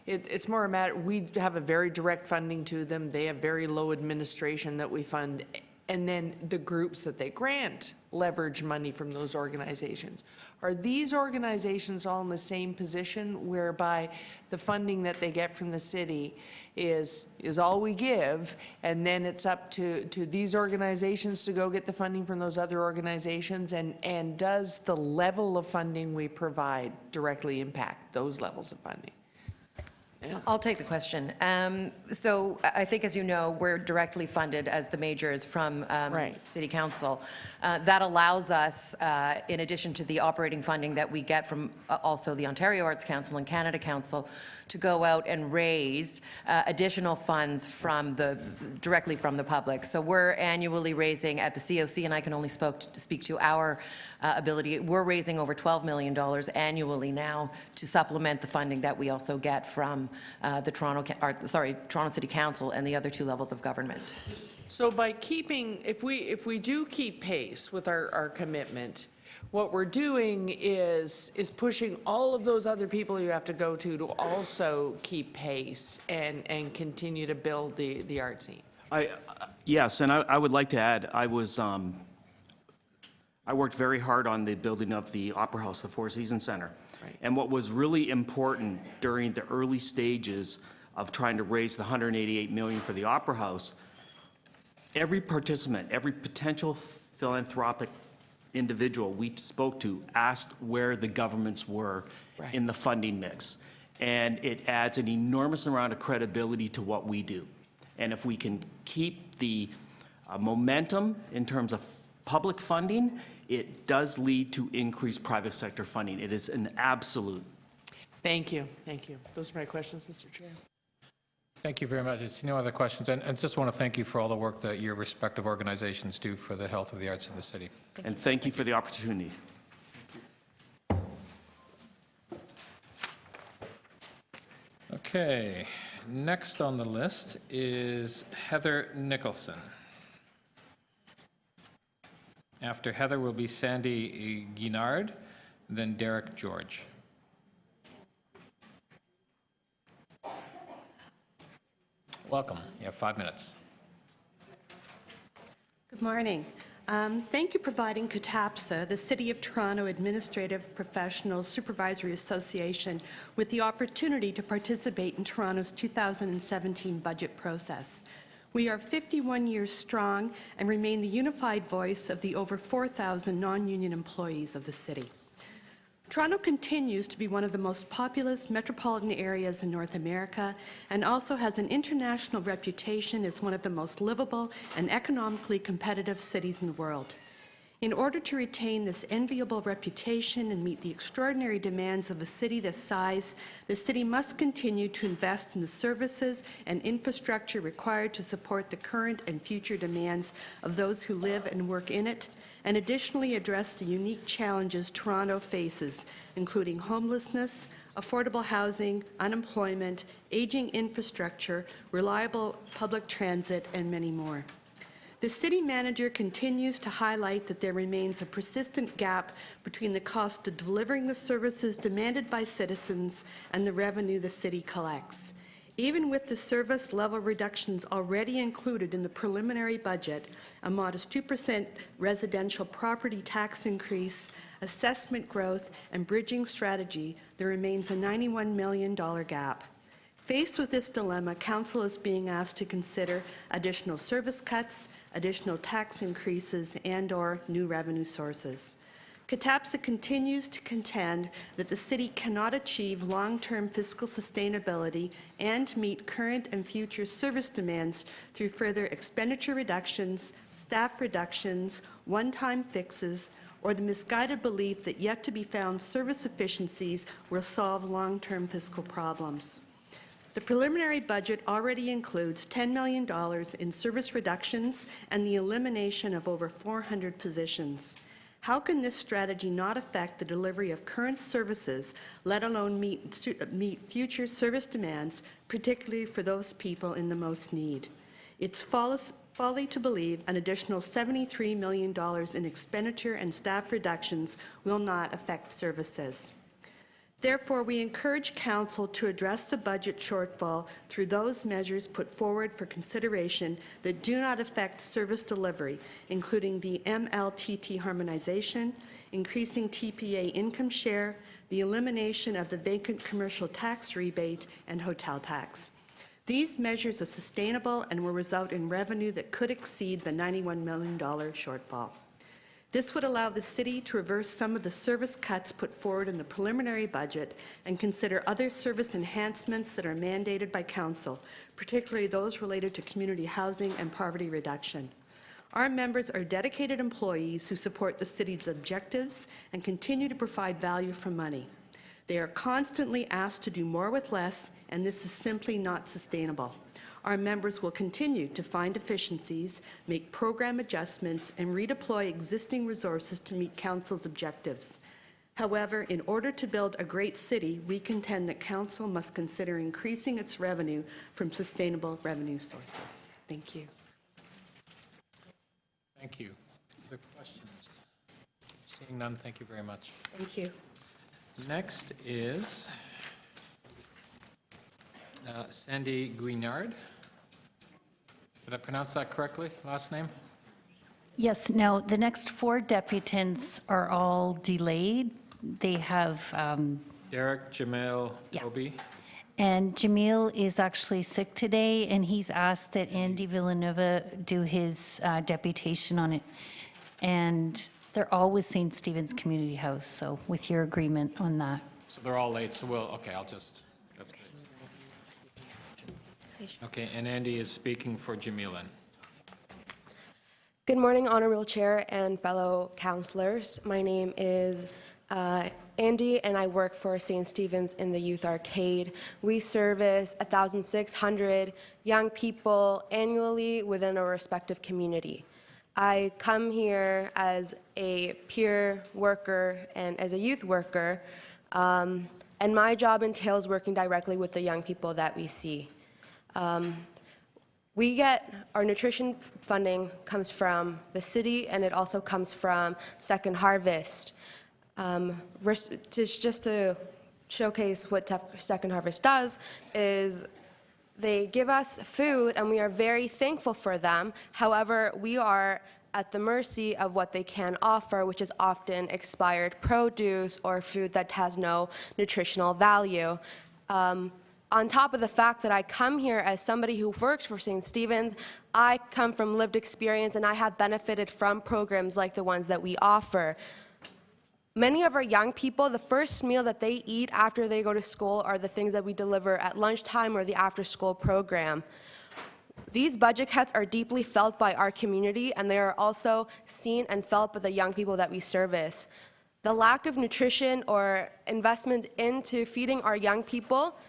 It's more a matter, we have a very direct funding to them. They have very low administration that we fund. And then the groups that they grant leverage money from those organizations. Are these organizations all in the same position whereby the funding that they get from the city is all we give, and then it's up to these organizations to go get the funding from those other organizations? And does the level of funding we provide directly impact those levels of funding? Yeah. I'll take the question. So I think, as you know, we're directly funded as the majors from City Council. That allows us, in addition to the operating funding that we get from also the Ontario Arts Council and Canada Council, to go out and raise additional funds directly from the public. So we're annually raising at the COC, and I can only speak to our ability. We're raising over $12 million annually now to supplement the funding that we also get from the Toronto City Council and the other two levels of government. So by keeping, if we do keep pace with our commitment, what we're doing is pushing all of those other people you have to go to also keep pace and continue to build the art scene. Yes, and I would like to add, I worked very hard on the building of the Opera House, the Four Seasons Center. Right. And what was really important during the early stages of trying to raise the $188 million for the Opera House, every participant, every potential philanthropic individual we spoke to asked where the governments were in the funding mix. And it adds an enormous amount of credibility to what we do. And if we can keep the momentum in terms of public funding, it does lead to increased private sector funding. It is an absolute. Thank you. Thank you. Those are my questions, Mr. Chair. Thank you very much. It's no other questions. And just want to thank you for all the work that your respective organizations do for the health of the arts in the city. And thank you for the opportunity. Okay, next on the list is Heather Nicholson. After Heather will be Sandy Guinard, then Derek George. Welcome. You have 5 minutes. Good morning. Thank you for providing CATAPSA, the City of Toronto Administrative Professionals Supervisory Association, with the opportunity to participate in Toronto's 2017 budget process. We are 51 years strong and remain the unified voice of the over 4,000 non-union employees of the city. Toronto continues to be one of the most populous metropolitan areas in North America and also has an international reputation as one of the most livable and economically competitive cities in the world. In order to retain this enviable reputation and meet the extraordinary demands of a city this size, the city must continue to invest in the services and infrastructure required to support the current and future demands of those who live and work in it, and additionally address the unique challenges Toronto faces, including homelessness, affordable housing, unemployment, aging infrastructure, reliable public transit, and many more. The city manager continues to highlight that there remains a persistent gap between the cost of delivering the services demanded by citizens and the revenue the city collects. Even with the service level reductions already included in the preliminary budget, a modest 2% residential property tax increase, assessment growth, and bridging strategy, there remains a $91 million gap. Faced with this dilemma, Council is being asked to consider additional service cuts, additional tax increases, and/or new revenue sources. CATAPSA continues to contend that the city cannot achieve long-term fiscal sustainability and meet current and future service demands through further expenditure reductions, staff reductions, one-time fixes, or the misguided belief that yet-to-be-found service efficiencies will solve long-term fiscal problems. The preliminary budget already includes $10 million in service reductions and the elimination of over 400 positions. How can this strategy not affect the delivery of current services, let alone meet future service demands, particularly for those people in the most need? It's folly to believe an additional $73 million in expenditure and staff reductions will not affect services. Therefore, we encourage Council to address the budget shortfall through those measures put forward for consideration that do not affect service delivery, including the MLTT harmonization, increasing TPA income share, the elimination of the vacant commercial tax rebate, and hotel tax. These measures are sustainable and will result in revenue that could exceed the $91 million shortfall. This would allow the city to reverse some of the service cuts put forward in the preliminary budget and consider other service enhancements that are mandated by Council, particularly those related to community housing and poverty reduction. Our members are dedicated employees who support the city's objectives and continue to provide value for money. They are constantly asked to do more with less, and this is simply not sustainable. Our members will continue to find efficiencies, make program adjustments, and redeploy existing resources to meet Council's objectives. However, in order to build a great city, we contend that council must consider increasing its revenue from sustainable revenue sources. Thank you. Thank you. Other questions? Seeing none, thank you very much. Thank you. Next is Sandy Guignard. Did I pronounce that correctly, last name? Yes, now, the next 4 deputants are all delayed. They have, Derek, Jamil, Toby. and Jamil is actually sick today, and he's asked that Andy Villanueva do his deputation on it. And they're all with St. Stephen's Community House, so with your agreement on that. So they're all late, so I'll just, that's good. Okay, and Andy is speaking for Jamilin. Good morning, Honorable Chair and fellow councillors. My name is Andy, and I work for St. Stephen's in the Youth Arcade. We service 1,600 young people annually within our respective community. I come here as a peer worker and as a youth worker, and my job entails working directly with the young people that we see. We get our nutrition funding comes from the city, and it also comes from Second Harvest. Just to showcase what Second Harvest does is they give us food, and we are very thankful for them. However, we are at the mercy of what they can offer, which is often expired produce or food that has no nutritional value. On top of the fact that I come here as somebody who works for St. Stephen's, I come from lived experience, and I have benefited from programs like the ones that we offer. Many of our young people, the first meal that they eat after they go to school are the things that we deliver at lunchtime or the after-school program. These budget cuts are deeply felt by our community, and they are also seen and felt by the young people that we service. The lack of nutrition or investment into feeding our young people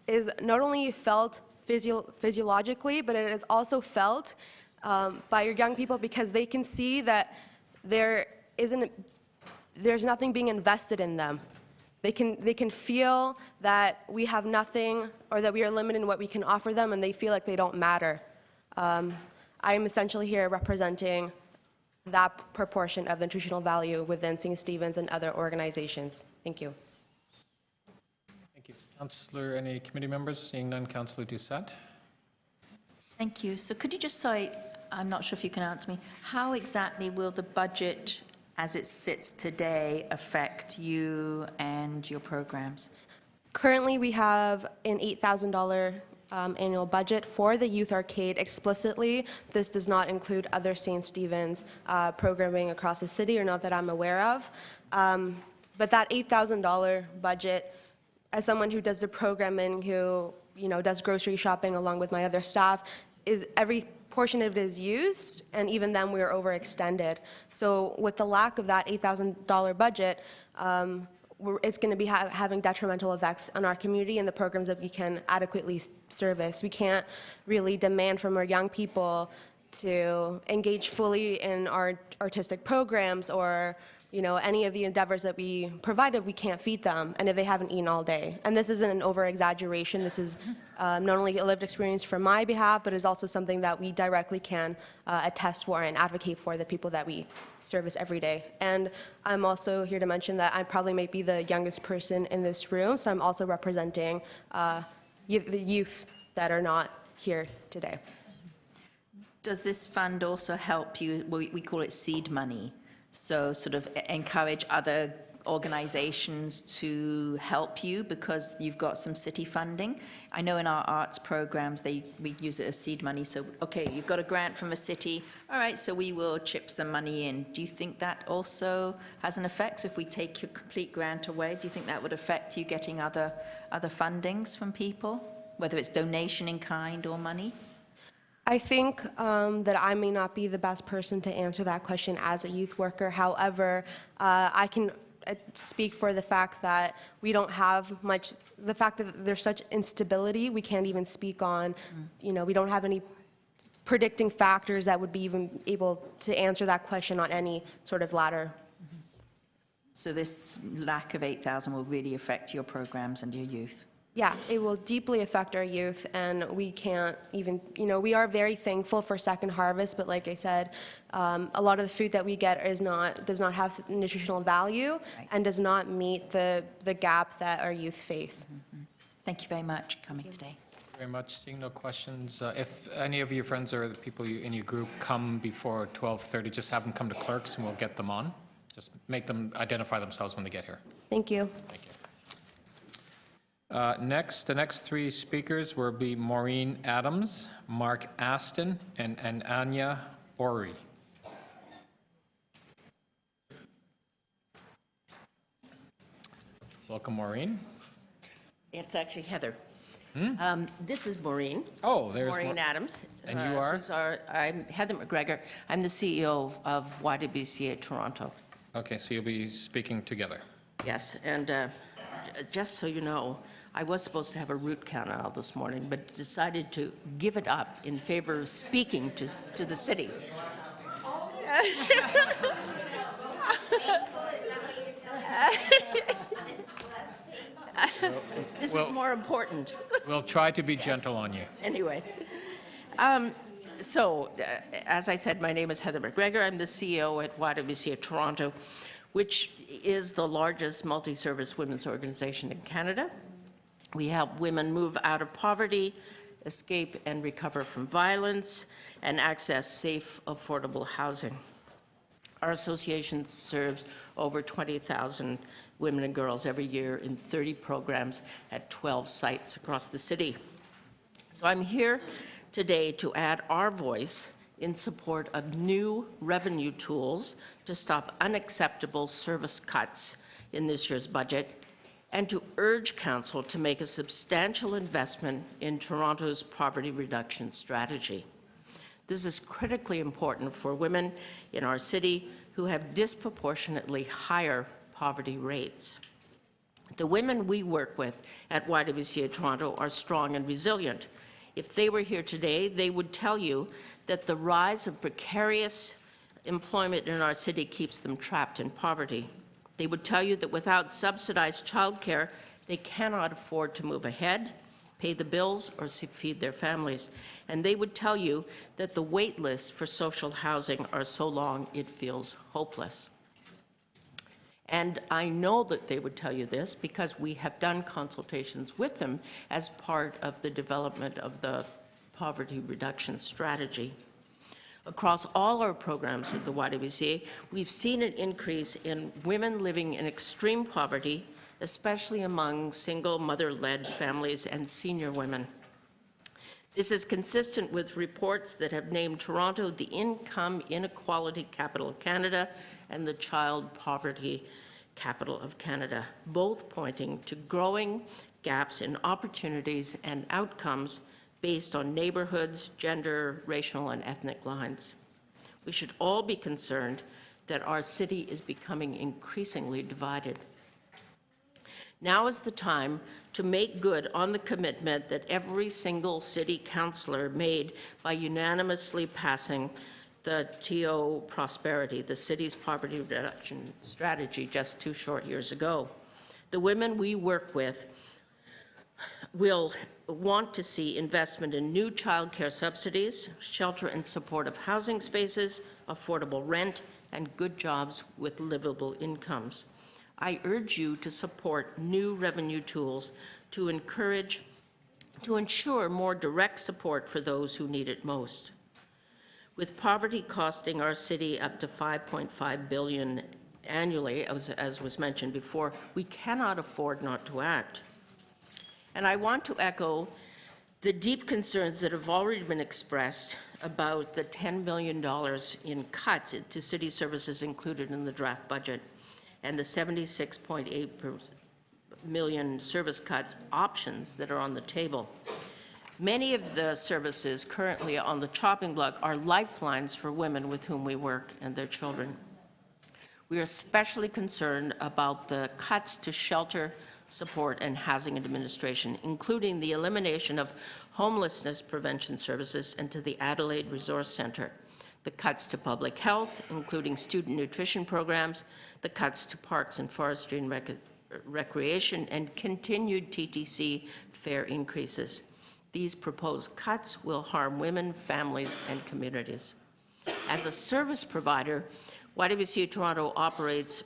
is not only felt physiologically, but it is also felt by your young people because they can see that there's nothing being invested in them. They can feel that we have nothing or that we are limited in what we can offer them, and they feel like they don't matter. I am essentially here representing that proportion of the nutritional value within St. Stephen's and other organizations. Thank you. Thank you. Councillor, any committee members? Seeing none, Councillor Doucette. Thank you. So could you just say, I'm not sure if you can answer me, how exactly will the budget as it sits today affect you and your programs? Currently, we have an $8,000 annual budget for the Youth Arcade explicitly. This does not include other St. Stephen's programming across the city, or not that I'm aware of. But that $8,000 budget, as someone who does the programming, who does grocery shopping along with my other staff, is every portion of it is used, and even then we are overextended. So with the lack of that $8,000 budget, it's going to be having detrimental effects on our community and the programs that we can adequately service. We can't really demand from our young people to engage fully in our artistic programs or any of the endeavors that we provide if we can't feed them and if they haven't eaten all day. And this isn't an over-exaggeration. This is not only a lived experience from my behalf, but is also something that we directly can attest for and advocate for the people that we service every day. And I'm also here to mention that I probably may be the youngest person in this room, so I'm also representing the youth that are not here today. Does this fund also help you, we call it seed money, so sort of encourage other organizations to help you because you've got some city funding? I know in our arts programs, we use it as seed money. So, okay, you've got a grant from a city. All right, so we will chip some money in. Do you think that also has an effect? So if we take your complete grant away, do you think that would affect you getting other fundings from people, whether it's donation in kind or money? I think that I may not be the best person to answer that question as a youth worker. However, I can speak for the fact that we don't have much, the fact that there's such instability, we can't even speak on, we don't have any predicting factors that would be even able to answer that question on any sort of ladder. So this lack of 8,000 will really affect your programs and your youth? Yeah, it will deeply affect our youth, and we can't even, we are very thankful for Second Harvest, but like I said, a lot of the food that we get does not have nutritional value and does not meet the gap that our youth face. Thank you very much for coming today. Very much. Seeing no questions, if any of your friends or the people in your group come before 12:30, just have them come to clerks and we'll get them on. Just make them identify themselves when they get here. Thank you. Thank you. The next three speakers will be Maureen Adams, Mark Aston, and Anya Ori. Welcome, Maureen. It's actually Heather. This is Maureen. Oh, there's Maureen Adams. And you are? I'm Heather McGregor. I'm the CEO of YWCA Toronto. Okay, so you'll be speaking together. Yes, and just so you know, I was supposed to have a root canal this morning, but decided to give it up in favor of speaking to the city. This is more important. We'll try to be gentle on you. Anyway, as I said, my name is Heather McGregor. I'm the CEO at YWCA Toronto, which is the largest multi-service women's organization in Canada. We help women move out of poverty, escape and recover from violence, and access safe, affordable housing. Our association serves over 20,000 women and girls every year in 30 programs at 12 sites across the city. So I'm here today to add our voice in support of new revenue tools to stop unacceptable service cuts in this year's budget, and to urge Council to make a substantial investment in Toronto's poverty reduction strategy. This is critically important for women in our city who have disproportionately higher poverty rates. The women we work with at YWCA Toronto are strong and resilient. If they were here today, they would tell you that the rise of precarious employment in our city keeps them trapped in poverty. They would tell you that without subsidized childcare, they cannot afford to move ahead, pay the bills, or feed their families. And they would tell you that the wait lists for social housing are so long it feels hopeless. And I know that they would tell you this because we have done consultations with them as part of the development of the poverty reduction strategy. Across all our programs at the YWCA, we've seen an increase in women living in extreme poverty, especially among single mother-led families and senior women. This is consistent with reports that have named Toronto the income inequality capital of Canada and the child poverty capital of Canada, both pointing to growing gaps in opportunities and outcomes based on neighborhoods, gender, racial, and ethnic lines. We should all be concerned that our city is becoming increasingly divided. Now is the time to make good on the commitment that every single city councillor made by unanimously passing the TO Prosperity, the city's poverty reduction strategy, just 2 short years ago. The women we work with will want to see investment in new childcare subsidies, shelter and supportive housing spaces, affordable rent, and good jobs with livable incomes. I urge you to support new revenue tools to ensure more direct support for those who need it most. With poverty costing our city up to $5.5 billion annually, as was mentioned before, we cannot afford not to act. And I want to echo the deep concerns that have already been expressed about the $10 billion in cuts to city services included in the draft budget and the $76.8 million service cuts options that are on the table. Many of the services currently on the chopping block are lifelines for women with whom we work and their children. We are especially concerned about the cuts to shelter, support, and housing administration, including the elimination of homelessness prevention services and to the Adelaide Resource Centre. the cuts to public health, including student nutrition programs, the cuts to parks and forestry and recreation, and continued TTC fare increases. These proposed cuts will harm women, families, and communities. As a service provider, YWCA Toronto operates,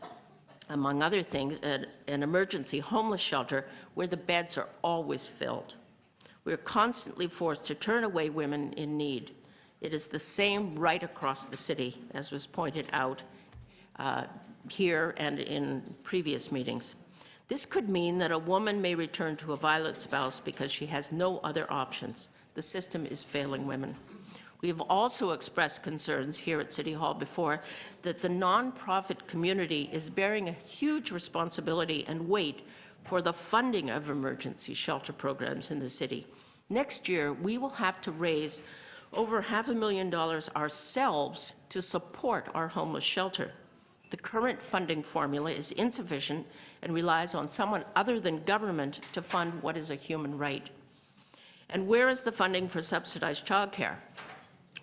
among other things, an emergency homeless shelter where the beds are always filled. We are constantly forced to turn away women in need. It is the same right across the city, as was pointed out here and in previous meetings. This could mean that a woman may return to a violent spouse because she has no other options. The system is failing women. We have also expressed concerns here at City Hall before that the nonprofit community is bearing a huge responsibility and weight for the funding of emergency shelter programs in the city. Next year, we will have to raise over $500,000 ourselves to support our homeless shelter. The current funding formula is insufficient and relies on someone other than government to fund what is a human right. And where is the funding for subsidized childcare?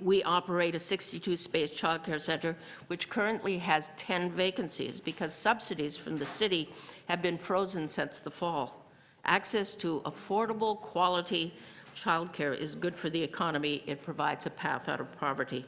We operate a 62-space childcare center, which currently has 10 vacancies because subsidies from the city have been frozen since the fall. Access to affordable, quality childcare is good for the economy. It provides a path out of poverty.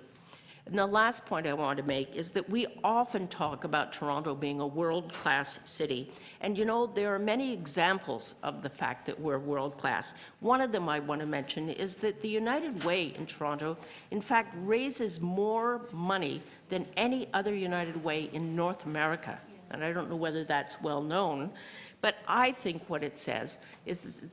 And the last point I want to make is that we often talk about Toronto being a world-class city. And you know, there are many examples of the fact that we're world-class. One of them I want to mention is that the United Way in Toronto, in fact, raises more money than any other United Way in North America. And I don't know whether that's well known, but I think what it says is that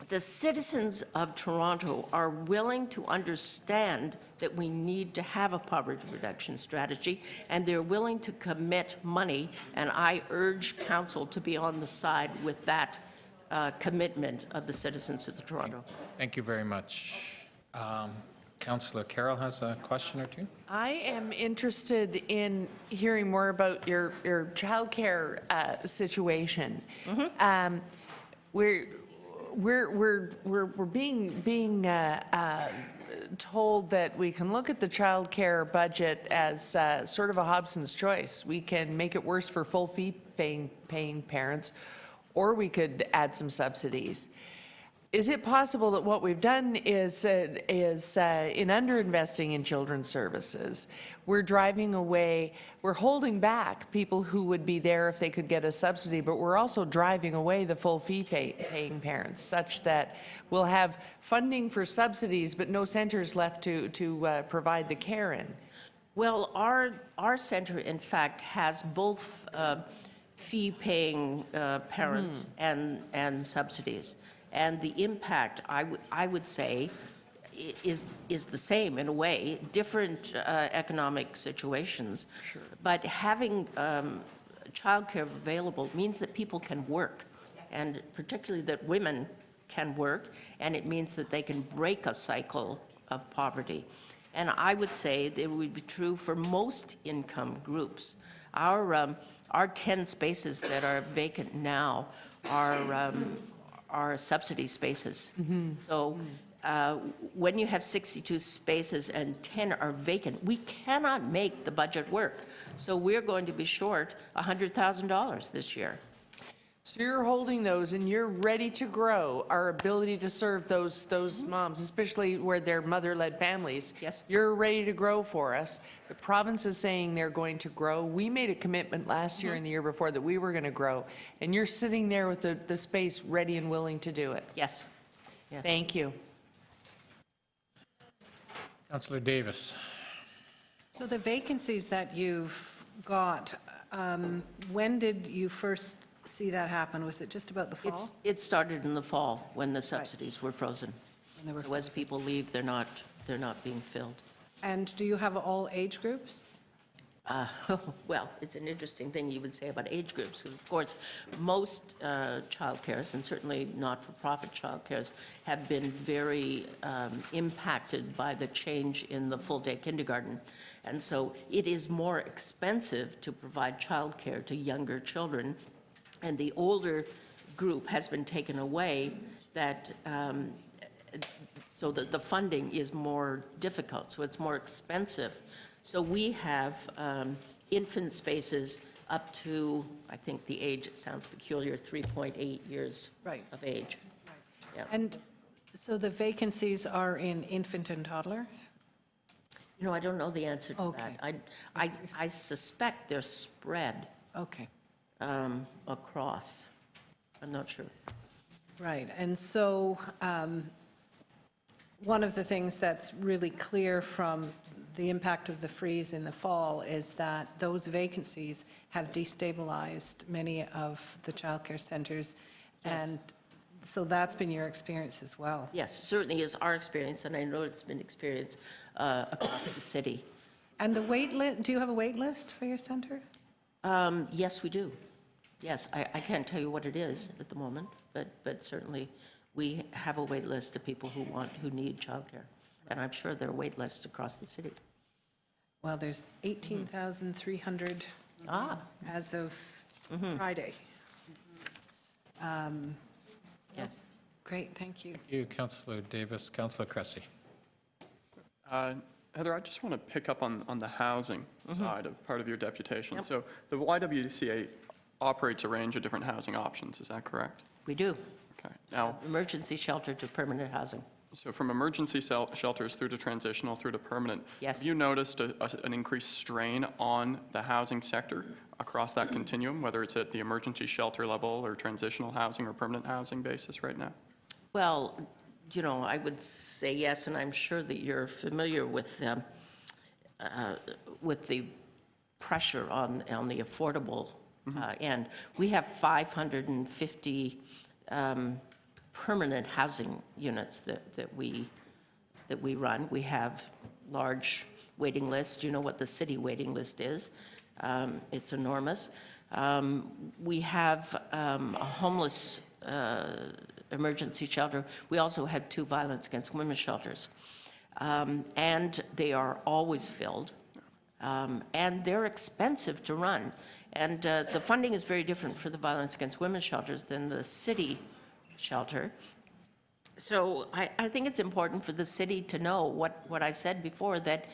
the citizens of Toronto are willing to understand that we need to have a poverty reduction strategy, and they're willing to commit money, and I urge Council to be on the side with that commitment of the citizens of Toronto. Thank you very much. Councillor Carroll has a question or two. I am interested in hearing more about your childcare situation. We're being told that we can look at the child care budget as sort of a Hobson's choice. We can make it worse for full fee paying parents, or we could add some subsidies. Is it possible that what we've done is in underinvesting in children's services, we're driving away, we're holding back people who would be there if they could get a subsidy, but we're also driving away the full fee paying parents, such that we'll have funding for subsidies, but no centers left to provide the care in? Well, our center, in fact, has both fee-paying parents and subsidies. And the impact, I would say, is the same in a way, different economic situations. Sure. But having childcare available means that people can work, and particularly that women can work, and it means that they can break a cycle of poverty. And I would say that it would be true for most income groups. Our 10 spaces that are vacant now are subsidy spaces. So when you have 62 spaces and 10 are vacant, we cannot make the budget work. So we're going to be short $100,000 this year. So you're holding those and you're ready to grow our ability to serve those moms, especially where they're mother-led families. Yes. You're ready to grow for us. The province is saying they're going to grow. We made a commitment last year and the year before that we were going to grow. And you're sitting there with the space ready and willing to do it. Yes. Yes. Thank you. Councillor Davis. So the vacancies that you've got, when did you first see that happen? Was it just about the fall? It started in the fall when the subsidies were frozen. So as people leave, they're not being filled. And do you have all age groups? Well, it's an interesting thing you would say about age groups. Of course, most childcares, and certainly not-for-profit childcares, have been very impacted by the change in the full-day kindergarten. And so it is more expensive to provide childcare to younger children, and the older group has been taken away. That So that the funding is more difficult, so it's more expensive. So we have infant spaces up to, I think the age, it sounds peculiar, 3.8 years Right. of age. Yeah. And so the vacancies are in infant and toddler? You know, I don't know the answer to Okay. that. I suspect they're spread Okay. across. I'm not sure. Right, and so one of the things that's really clear from the impact of the freeze in the fall is that those vacancies have destabilized many of the childcare centers, and so that's been your experience as well. Yes, certainly is our experience, and I know it's been experienced across the city. And the wait list, do you have a wait list for your center? Yes, we do. Yes, I can't tell you what it is at the moment, but certainly we have a wait list of people who need childcare. And I'm sure there are wait lists across the city. Well, there's 18,300 as of Friday. Yes. Great, thank you. Thank you, Councillor Davis. Councillor Cressy. Heather, I just want to pick up on the housing side of part of your deputation. So the YWCA operates a range of different housing options, is that correct? We do. Okay. Now, Emergency shelter to permanent housing. so from emergency shelters through to transitional through to permanent, Yes. have you noticed an increased strain on the housing sector across that continuum, whether it's at the emergency shelter level or transitional housing or permanent housing basis right now? Well, you know, I would say yes, and I'm sure that you're familiar with the pressure on the affordable end. We have 550 permanent housing units that we run. We have large waiting lists. You know what the city waiting list is. It's enormous. We have a homeless emergency shelter. We also have 2 violence against women shelters. And they are always filled. And they're expensive to run. And the funding is very different for the violence against women shelters than the city shelter. So I think it's important for the city to know what I said before, that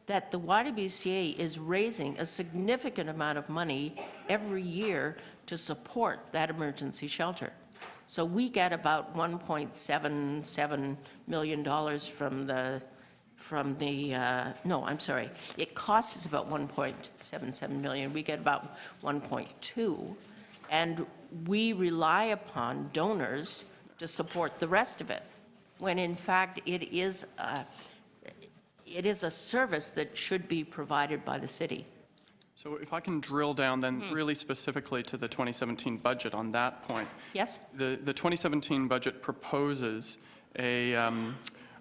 the YWCA is raising a significant amount of money every year to support that emergency shelter. So we get about $1.77 million no, I'm sorry. It costs us about $1.77 million. We get about 1.2, and we rely upon donors to support the rest of it, when in fact it is a service that should be provided by the city. So if I can drill down then really specifically to the 2017 budget on that point. Yes? The 2017 budget proposes a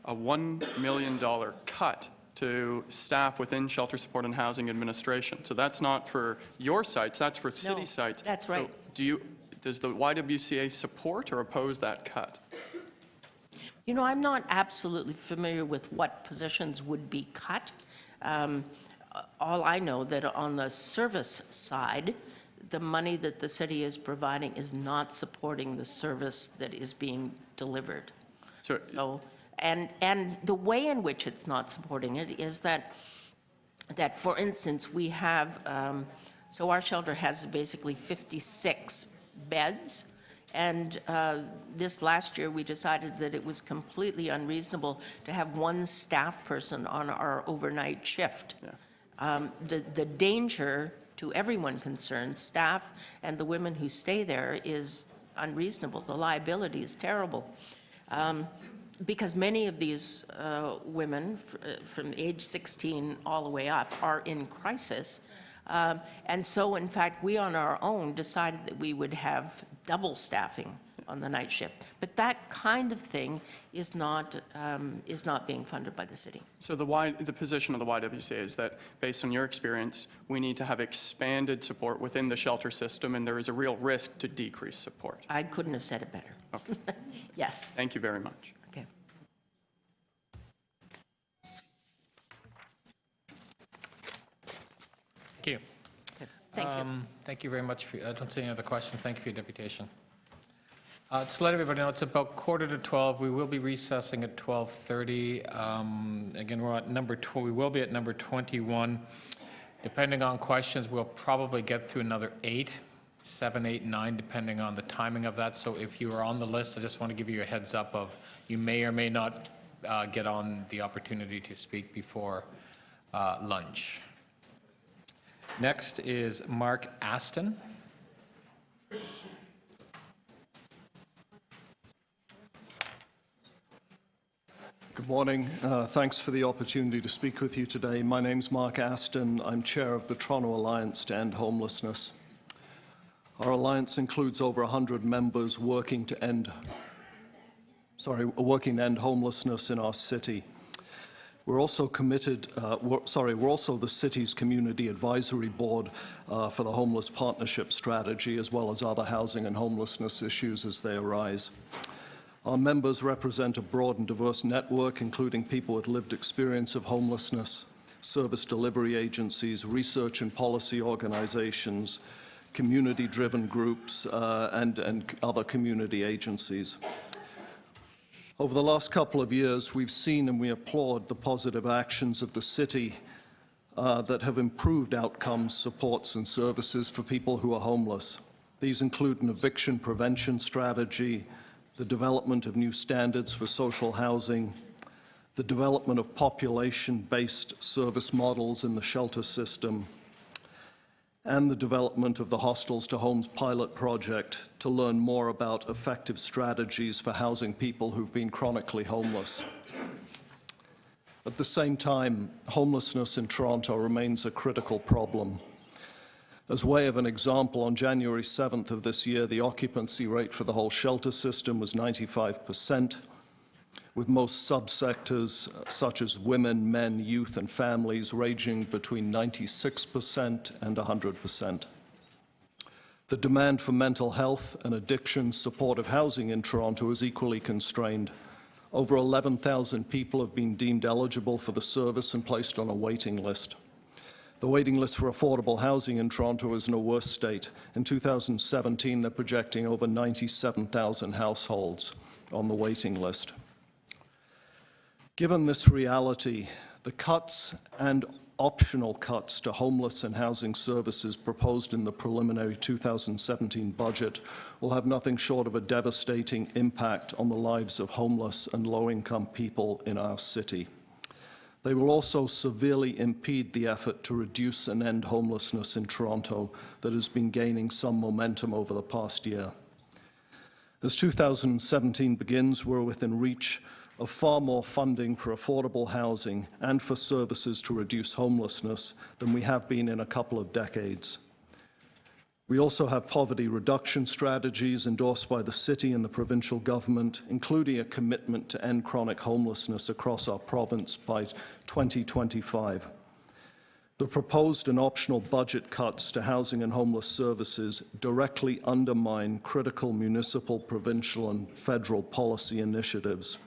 $1 million cut to staff within shelter support and housing administration. So that's not for your sites, that's for city sites. That's right. So does the YWCA support or oppose that cut? You know, I'm not absolutely familiar with what positions would be cut. All I know that on the service side, the money that the city is providing is not supporting the service that is being delivered. So, and the way in which it's not supporting it is that for instance, we have, so our shelter has basically 56 beds. And this last year, we decided that it was completely unreasonable to have 1 staff person on our overnight shift. The danger to everyone concerned, staff and the women who stay there, is unreasonable. The liability is terrible. Because many of these women from age 16 all the way up are in crisis. And so, in fact, we on our own decided that we would have double staffing on the night shift. But that kind of thing is not being funded by the city. So the position of the YWCA is that, based on your experience, we need to have expanded support within the shelter system, and there is a real risk to decrease support. I couldn't have said it better. Okay. Yes. Thank you very much. Okay. Thank you. Thank you. Thank you very much. I don't see any other questions. Thank you for your deputation. To let everybody know, it's about 11:45. We will be recessing at 12:30. Again, we're at we will be at number 21. Depending on questions, we'll probably get through another 7, 8, 9, depending on the timing of that. So if you are on the list, I just want to give you a heads up of you may or may not get on the opportunity to speak before lunch. Next is Mark Aston. Good morning. Thanks for the opportunity to speak with you today. My name's Mark Aston. I'm chair of the Toronto Alliance to End Homelessness. Our alliance includes over 100 members working to end homelessness in our city. We're also we're also the city's community advisory board for the Homeless Partnership Strategy, as well as other housing and homelessness issues as they arise. Our members represent a broad and diverse network, including people with lived experience of homelessness, service delivery agencies, research and policy organizations, community-driven groups, and other community agencies. Over the last couple of years, we've seen and we applaud the positive actions of the city that have improved outcomes, supports, and services for people who are homeless. These include an eviction prevention strategy, the development of new standards for social housing, the development of population-based service models in the shelter system, and the development of the Hostels to Homes pilot project to learn more about effective strategies for housing people who've been chronically homeless. At the same time, homelessness in Toronto remains a critical problem. As way of an example, on January 7th of this year, the occupancy rate for the whole shelter system was 95%, with most subsectors, such as women, men, youth, and families, ranging between 96% and 100%. The demand for mental health and addiction supportive housing in Toronto is equally constrained. Over 11,000 people have been deemed eligible for the service and placed on a waiting list. The waiting list for affordable housing in Toronto is in a worse state. In 2017, they're projecting over 97,000 households on the waiting list. Given this reality, the cuts and optional cuts to homeless and housing services proposed in the preliminary 2017 budget will have nothing short of a devastating impact on the lives of homeless and low-income people in our city. They will also severely impede the effort to reduce and end homelessness in Toronto that has been gaining some momentum over the past year. As 2017 begins, we're within reach of far more funding for affordable housing and for services to reduce homelessness than we have been in a couple of decades. We also have poverty reduction strategies endorsed by the city and the provincial government, including a commitment to end chronic homelessness across our province by 2025. The proposed and optional budget cuts to housing and homeless services directly undermine critical municipal, provincial, and federal policy initiatives.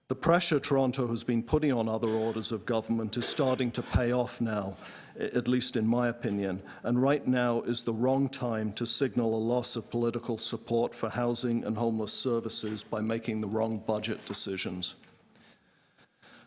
The pressure Toronto has been putting on other orders of government is starting to pay off now, at least in my opinion, and right now is the wrong time to signal a loss of political support for housing and homeless services by making the wrong budget decisions.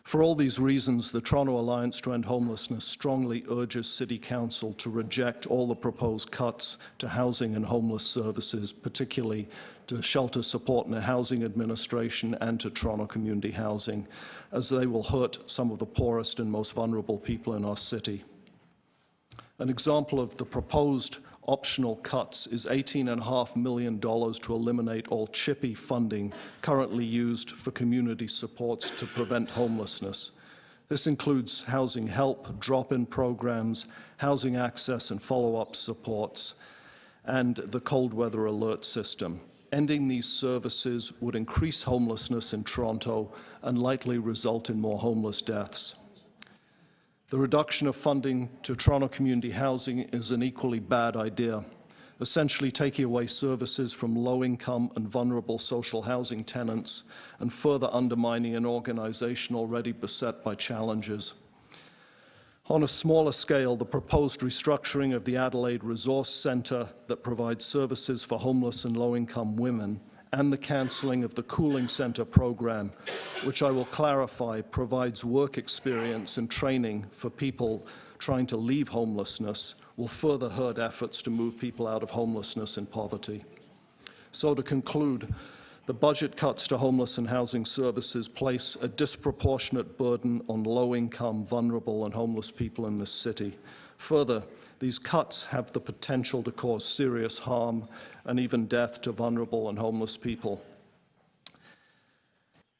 For all these reasons, the Toronto Alliance to End Homelessness strongly urges City Council to reject all the proposed cuts to housing and homeless services, particularly to Shelter Support and Housing Administration and to Toronto Community Housing, as they will hurt some of the poorest and most vulnerable people in our city. An example of the proposed optional cuts is $18.5 million to eliminate all CHIPPY funding currently used for community supports to prevent homelessness. This includes housing help, drop-in programs, housing access and follow-up supports, and the cold weather alert system. Ending these services would increase homelessness in Toronto and likely result in more homeless deaths. The reduction of funding to Toronto Community Housing is an equally bad idea, essentially taking away services from low-income and vulnerable social housing tenants and further undermining an organization already beset by challenges. On a smaller scale, the proposed restructuring of the Adelaide Resource Centre that provides services for homeless and low-income women, and the cancelling of the Cooling Centre program, which I will clarify provides work experience and training for people trying to leave homelessness, will further hurt efforts to move people out of homelessness and poverty. So to conclude, the budget cuts to homeless and housing services place a disproportionate burden on low-income, vulnerable and homeless people in this city. Further, these cuts have the potential to cause serious harm and even death to vulnerable and homeless people.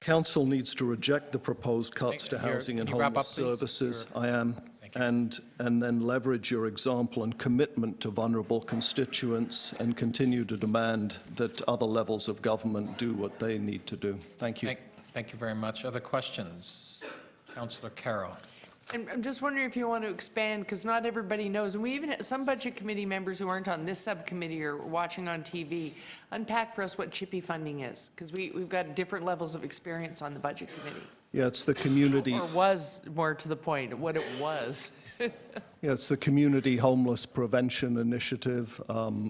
Council needs to reject the proposed cuts to housing and homeless services. I am. And then leverage your example and commitment to vulnerable constituents and continue to demand that other levels of government do what they need to do. Thank you. Thank you very much. Other questions? Councillor Carroll. And I'm just wondering if you want to expand, because not everybody knows, and we even have some budget committee members who aren't on this subcommittee or watching on TV. Unpack for us what CHIPPY funding is, because we've got different levels of experience on the budget committee. Yeah, it's the community. Or was, more to the point, what it was. Yeah, it's the Community Homeless Prevention Initiative,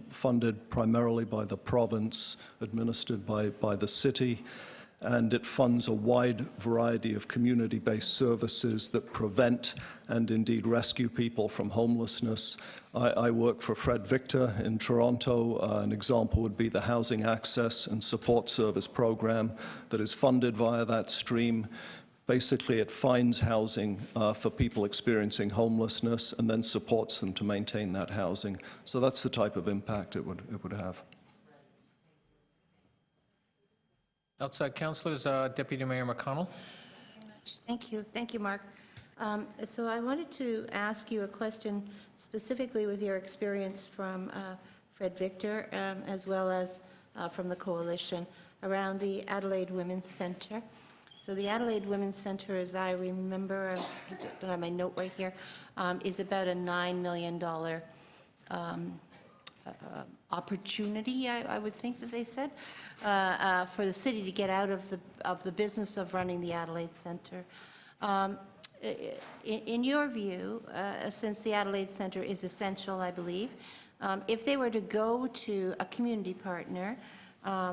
funded primarily by the province, administered by the city, and it funds a wide variety of community-based services that prevent and indeed rescue people from homelessness. I work for Fred Victor in Toronto. An example would be the Housing Access and Support Service program that is funded via that stream. Basically, it finds housing for people experiencing homelessness and then supports them to maintain that housing. So that's the type of impact it would have. Outside councillors, Deputy Mayor McConnell. Thank you. Thank you, Mark. So I wanted to ask you a question specifically with your experience from Fred Victor, as well as from the Coalition, around the Adelaide Women's Centre. So the Adelaide Women's Centre, as I remember, I don't have my note right here, is about a $9 million opportunity, I would think that they said, for the city to get out of the business of running the Adelaide Centre. In your view, since the Adelaide Centre is essential, I believe, if they were to go to a community partner,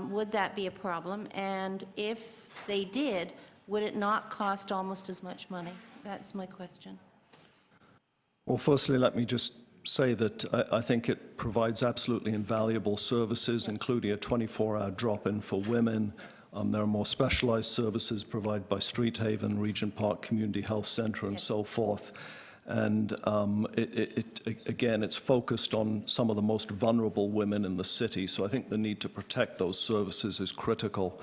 would that be a problem? And if they did, would it not cost almost as much money? That's my question. Well, firstly, let me just say that I think it provides absolutely invaluable services, including a 24-hour drop-in for women. There are more specialized services provided by Street Haven, Regent Park Community Health Centre, and so forth. And again, it's focused on some of the most vulnerable women in the city, so I think the need to protect those services is critical.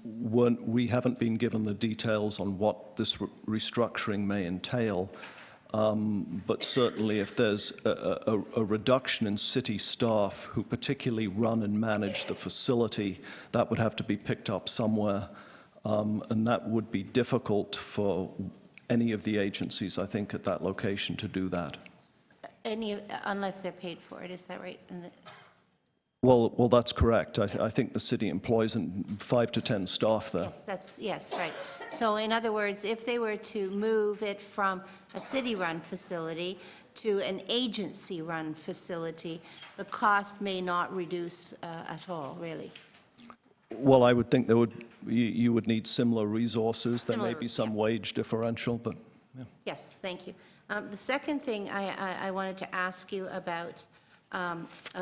We haven't been given the details on what this restructuring may entail, but certainly if there's a reduction in city staff who particularly run and manage the facility, that would have to be picked up somewhere, and that would be difficult for any of the agencies, I think, at that location to do that. Unless they're paid for it, is that right? Well, that's correct. I think the city employs 5 to 10 staff there. Yes, right. So in other words, if they were to move it from a city-run facility to an agency-run facility, the cost may not reduce at all, really. Well, I would think you would need similar resources. There may be some wage differential, but yeah. Yes, thank you. The second thing I wanted to ask you about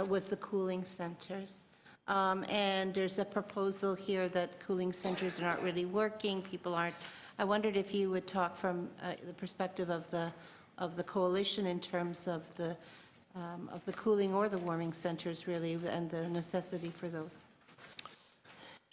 was the cooling centers. And there's a proposal here that cooling centers are not really working, people aren't. I wondered if you would talk from the perspective of the coalition in terms of the cooling or the warming centers, really, and the necessity for those.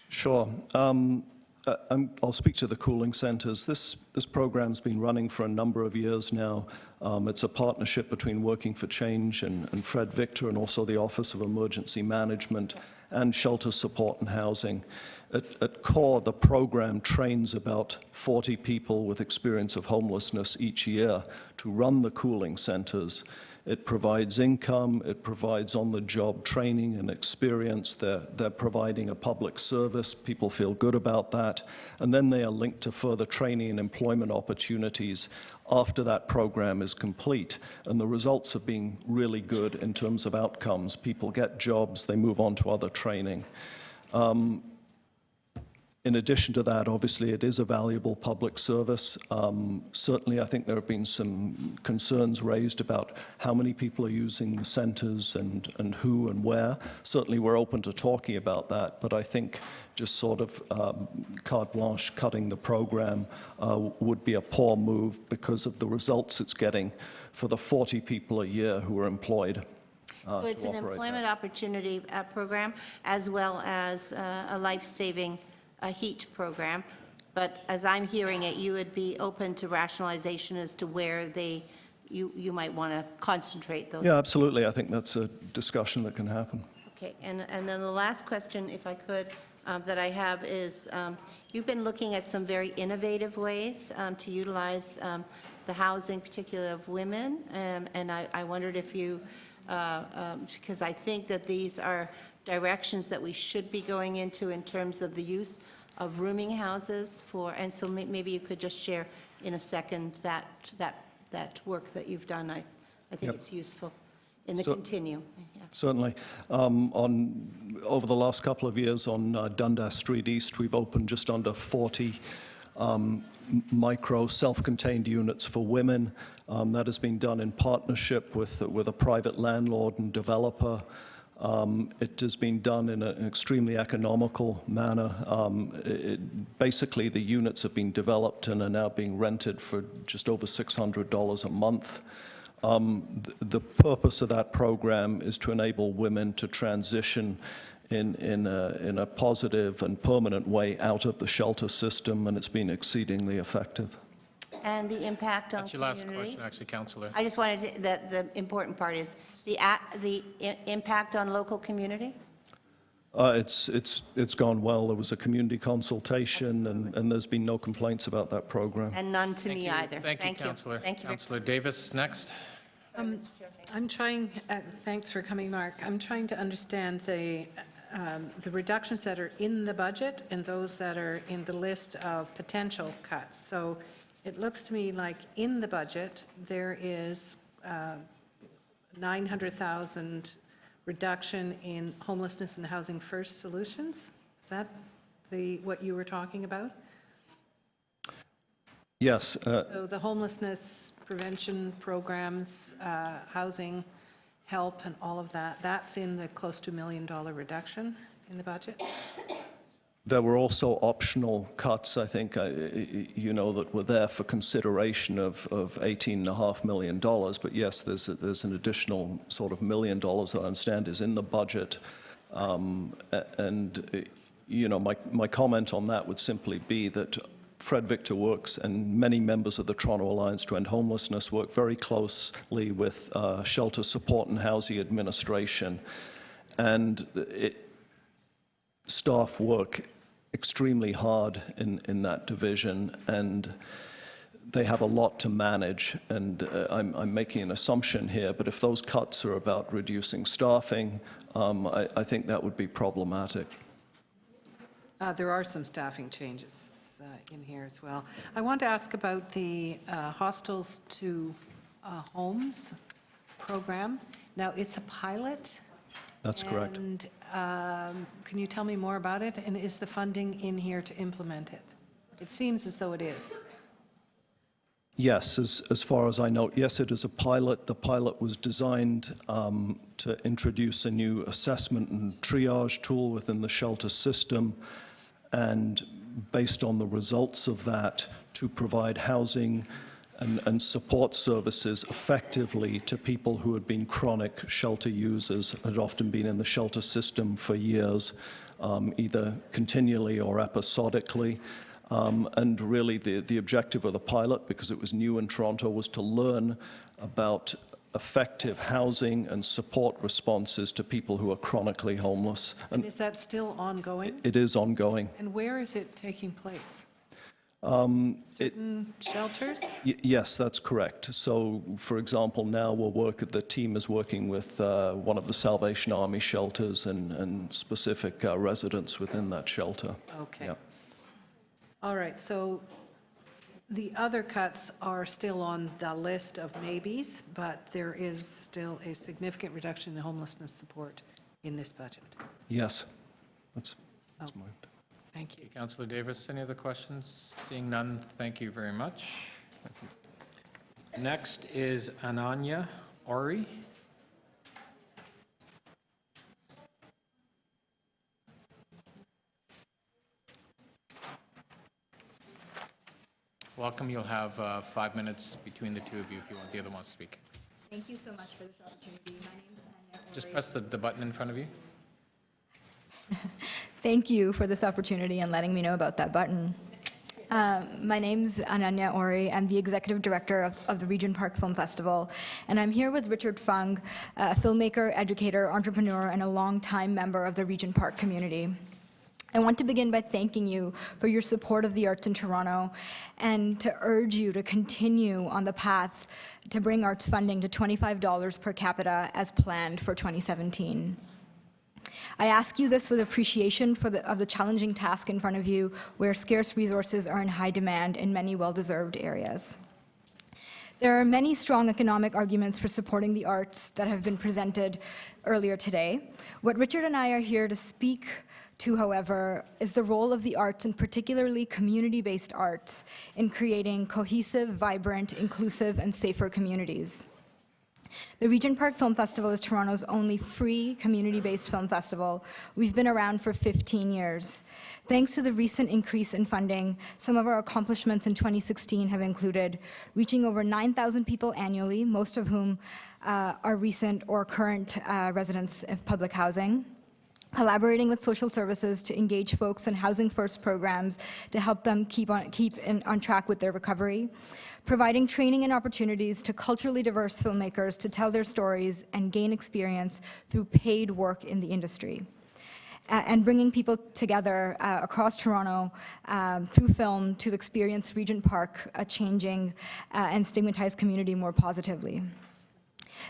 Sure. I'll speak to the cooling centers. This program's been running for a number of years now. It's a partnership between Working for Change and Fred Victor, and also the Office of Emergency Management and Shelter Support and Housing. At core, the program trains about 40 people with experience of homelessness each year to run the cooling centers. It provides income, it provides on-the-job training and experience. They're providing a public service. People feel good about that. And then they are linked to further training and employment opportunities after that program is complete. And the results have been really good in terms of outcomes. People get jobs, they move on to other training. In addition to that, obviously, it is a valuable public service. Certainly, I think there have been some concerns raised about how many people are using the centers and who and where. Certainly, we're open to talking about that, but I think just sort of carte blanche cutting the program would be a poor move because of the results it's getting for the 40 people a year who are employed. So it's an employment opportunity program as well as a life-saving heat program, but as I'm hearing it, you would be open to rationalization as to where you might want to concentrate those. Yeah, absolutely. I think that's a discussion that can happen. Okay, and then the last question, if I could, that I have is, you've been looking at some very innovative ways to utilize the housing, particularly of women, and I wondered if you, because I think that these are directions that we should be going into in terms of the use of rooming houses for, and so maybe you could just share in a second that work that you've done. I think Yep. it's useful in the continuum. Yeah. Certainly. Over the last couple of years on Dundas Street East, we've opened just under 40 micro self-contained units for women. That has been done in partnership with a private landlord and developer. It has been done in an extremely economical manner. Basically, the units have been developed and are now being rented for just over $600 a month. The purpose of that program is to enable women to transition in a positive and permanent way out of the shelter system, and it's been exceedingly effective. And the impact on That's your last community? question, actually, Councillor. I just wanted to, the important part is the impact on local community? It's gone well. There was a community consultation, and there's been no complaints about that program. And none to me either. Thank you, Councillor. Thank you. Councillor Davis, next. I'm trying, thanks for coming, Mark. I'm trying to understand the reductions that are in the budget and those that are in the list of potential cuts. So it looks to me like in the budget, there is 900,000 reduction in homelessness and housing first solutions. Is that what you were talking about? Yes. So the homelessness prevention programs, housing help and all of that, that's in the close to $1 million reduction in the budget? There were also optional cuts, I think, that were there for consideration of $18.5 million. But yes, there's an additional sort of $1 million that I understand is in the budget. My comment on that would simply be that Fred Victor Works and many members of the Toronto Alliance to End Homelessness work very closely with Shelter Support and Housing Administration. And staff work extremely hard in that division, and they have a lot to manage. And I'm making an assumption here, but if those cuts are about reducing staffing, I think that would be problematic. There are some staffing changes in here as well. I want to ask about the hostels to homes program. Now, it's a pilot. That's correct. And can you tell me more about it? And is the funding in here to implement it? It seems as though it is. Yes, as far as I know, yes, it is a pilot. The pilot was designed to introduce a new assessment and triage tool within the shelter system, and based on the results of that, to provide housing and support services effectively to people who had been chronic shelter users, had often been in the shelter system for years, either continually or episodically. And really the objective of the pilot, because it was new in Toronto, was to learn about effective housing and support responses to people who are chronically homeless. And is that still ongoing? It is ongoing. And where is it taking place? Certain shelters? Yes, that's correct. So, for example, now the team is working with one of the Salvation Army shelters and specific residents within that shelter. Okay. Yeah. All right, so the other cuts are still on the list of maybes, but there is still a significant reduction in homelessness support in this budget. Yes, that's mine. Thank you. Councillor Davis, any other questions? Seeing none, thank you very much. Thank you. Next is Ananya Ori. Welcome. You'll have 5 minutes between the two of you if you want the other one to speak. Thank you so much for this opportunity. My name is Ananya Ori. Just press the button in front of you. Thank you for this opportunity and letting me know about that button. My name's Ananya Ori. I'm the executive director of the Regent Park Film Festival, and I'm here with Richard Fung, a filmmaker, educator, entrepreneur, and a longtime member of the Regent Park community. I want to begin by thanking you for your support of the arts in Toronto and to urge you to continue on the path to bring arts funding to $25 per capita as planned for 2017. I ask you this with appreciation of the challenging task in front of you, where scarce resources are in high demand in many well-deserved areas. There are many strong economic arguments for supporting the arts that have been presented earlier today. What Richard and I are here to speak to, however, is the role of the arts, and particularly community-based arts, in creating cohesive, vibrant, inclusive, and safer communities. The Regent Park Film Festival is Toronto's only free community-based film festival. We've been around for 15 years. Thanks to the recent increase in funding, some of our accomplishments in 2016 have included reaching over 9,000 people annually, most of whom are recent or current residents of public housing, collaborating with social services to engage folks in housing first programs to help them keep on track with their recovery, providing training and opportunities to culturally diverse filmmakers to tell their stories and gain experience through paid work in the industry, and bringing people together across Toronto through film to experience Regent Park, a changing and stigmatized community, more positively.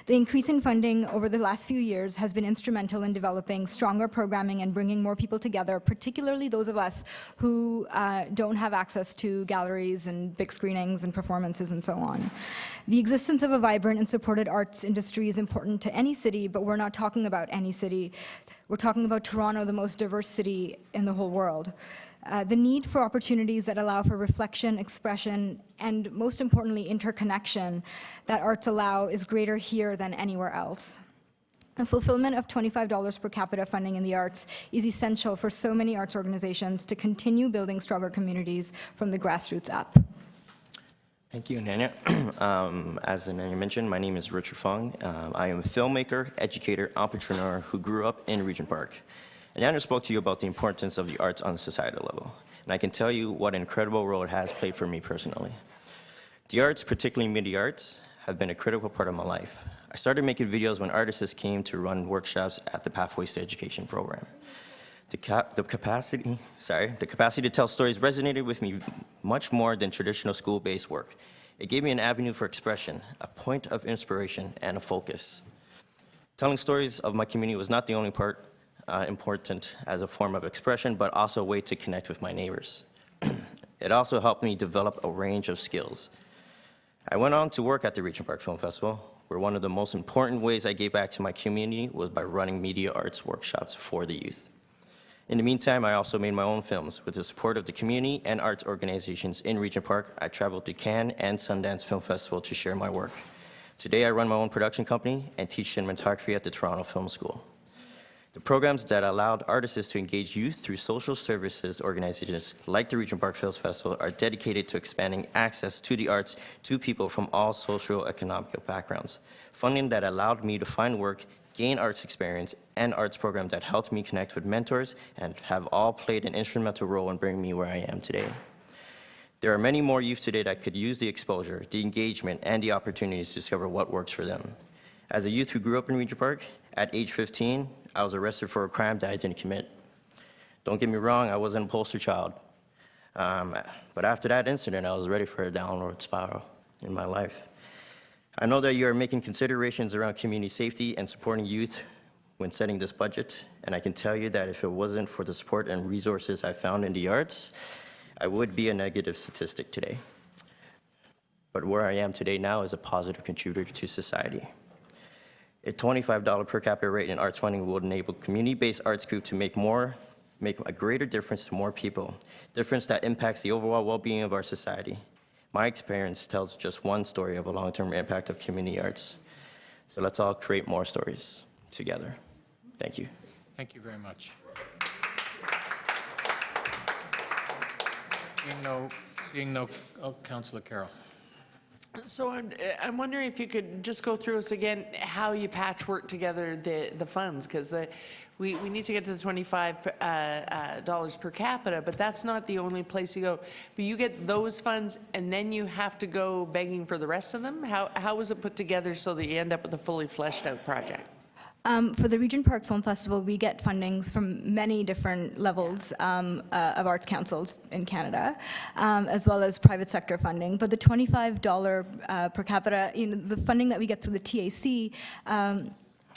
The increase in funding over the last few years has been instrumental in developing stronger programming and bringing more people together, particularly those of us who don't have access to galleries and big screenings and performances and so on. The existence of a vibrant and supported arts industry is important to any city, but we're not talking about any city. We're talking about Toronto, the most diverse city in the whole world. The need for opportunities that allow for reflection, expression, and most importantly, interconnection that arts allow is greater here than anywhere else. The fulfillment of $25 per capita funding in the arts is essential for so many arts organizations to continue building stronger communities from the grassroots up. Thank you, Ananya. As Ananya mentioned, my name is Richard Fung. I am a filmmaker, educator, entrepreneur who grew up in Regent Park. Ananya spoke to you about the importance of the arts on a societal level, and I can tell you what an incredible role it has played for me personally. The arts, particularly media arts, have been a critical part of my life. I started making videos when artists came to run workshops at the Pathways to Education program. The capacity to tell stories resonated with me much more than traditional school-based work. It gave me an avenue for expression, a point of inspiration, and a focus. Telling stories of my community was not the only part important as a form of expression, but also a way to connect with my neighbors. It also helped me develop a range of skills. I went on to work at the Regent Park Film Festival, where one of the most important ways I gave back to my community was by running media arts workshops for the youth. In the meantime, I also made my own films. With the support of the community and arts organizations in Regent Park, I traveled to Cannes and Sundance Film Festival to share my work. Today, I run my own production company and teach cinematography at the Toronto Film School. The programs that allowed artists to engage youth through social services organizations like the Regent Park Film Festival are dedicated to expanding access to the arts to people from all socio-economic backgrounds. Funding that allowed me to find work, gain arts experience, and arts programs that helped me connect with mentors and have all played an instrumental role in bringing me where I am today. There are many more youth today that could use the exposure, the engagement, and the opportunities to discover what works for them. As a youth who grew up in Regent Park, at age 15, I was arrested for a crime that I didn't commit. Don't get me wrong, I wasn't a poster child. But after that incident, I was ready for a downward spiral in my life. I know that you are making considerations around community safety and supporting youth when setting this budget, and I can tell you that if it wasn't for the support and resources I found in the arts, I would be a negative statistic today. But where I am today now is a positive contributor to society. A $25 per capita rate in arts funding will enable community-based arts group to make a greater difference to more people, difference that impacts the overall well-being of our society. My experience tells just one story of a long-term impact of community arts. So let's all create more stories together. Thank you. Thank you very much. Seeing no, oh, Councillor Carroll. So I'm wondering if you could just go through us again how you patchwork together the funds, because we need to get to the $25 per capita, but that's not the only place you go. But you get those funds, and then you have to go begging for the rest of them? How is it put together so that you end up with a fully fleshed out project? For the Regent Park Film Festival, we get fundings from many different levels of arts councils in Canada, as well as private sector funding. But the $25 per capita, the funding that we get through the TAC,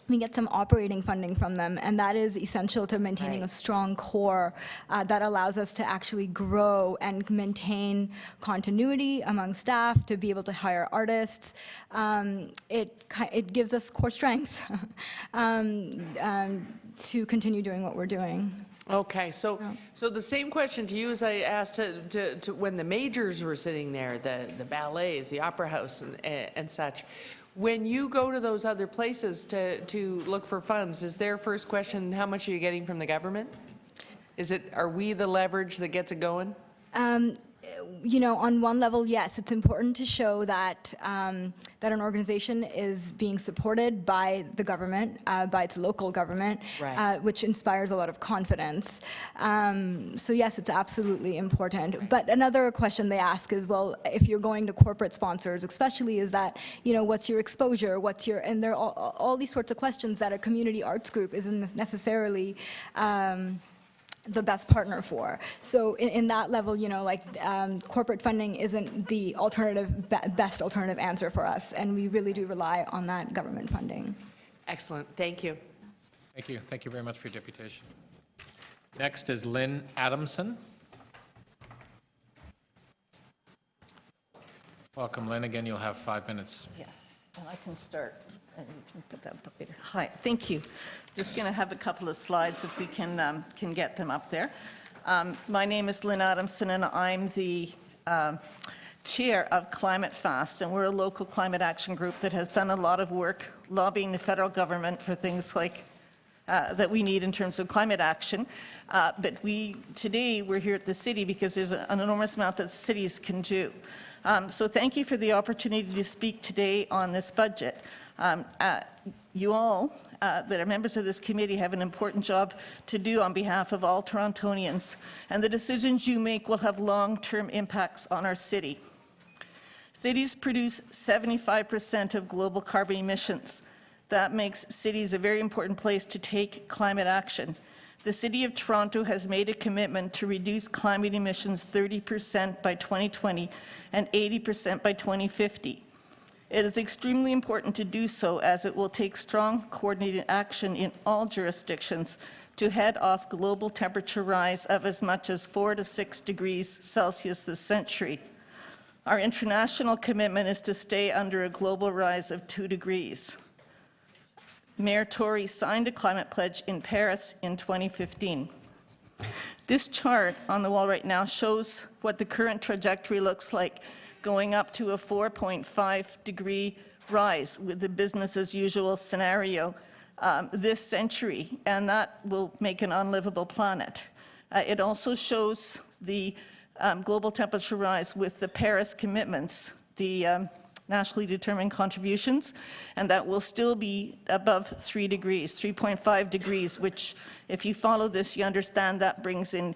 we get some operating funding from them, and that is essential to maintaining a strong core that allows us to actually grow and maintain continuity among staff, to be able to hire artists. It gives us core strength to continue doing what we're doing. Okay, so the same question to you as I asked to when the majors were sitting there, the ballets, the opera house, and such. When you go to those other places to look for funds, is their first question, how much are you getting from the government? Are we the leverage that gets it going? On one level, yes, it's important to show that that an organization is being supported by the government, by its local government, which inspires a lot of confidence. So yes, it's absolutely important. But another question they ask is, well, if you're going to corporate sponsors, especially, is that, what's your exposure? And there are all these sorts of questions that a community arts group isn't necessarily the best partner for. So in that level, corporate funding isn't the best alternative answer for us, and we really do rely on that government funding. Excellent, thank you. Thank you. Thank you very much for your deputation. Next is Lynn Adamson. Welcome, Lynn. Again, you'll have 5 minutes. Yeah, and I can start. And you can put that up later. Hi, thank you. Just going to have a couple of slides if we can get them up there. My name is Lynn Adamson, and I'm the chair of Climate Fast, and we're a local climate action group that has done a lot of work lobbying the federal government for things like that we need in terms of climate action. But today we're here at the city because there's an enormous amount that cities can do. So thank you for the opportunity to speak today on this budget. You all that are members of this committee have an important job to do on behalf of all Torontonians, and the decisions you make will have long-term impacts on our city. Cities produce 75% of global carbon emissions. That makes cities a very important place to take climate action. The City of Toronto has made a commitment to reduce climate emissions 30% by 2020 and 80% by 2050. It is extremely important to do so, as it will take strong, coordinated action in all jurisdictions to head off global temperature rise of as much as 4 to 6 degrees Celsius this century. Our international commitment is to stay under a global rise of 2 degrees. Mayor Tory signed a climate pledge in Paris in 2015. This chart on the wall right now shows what the current trajectory looks like, going up to a 4.5 degree rise with the business as usual scenario this century, and that will make an unlivable planet. It also shows the global temperature rise with the Paris commitments, the nationally determined contributions, and that will still be above 3 degrees, 3.5 degrees, which, if you follow this, you understand that brings in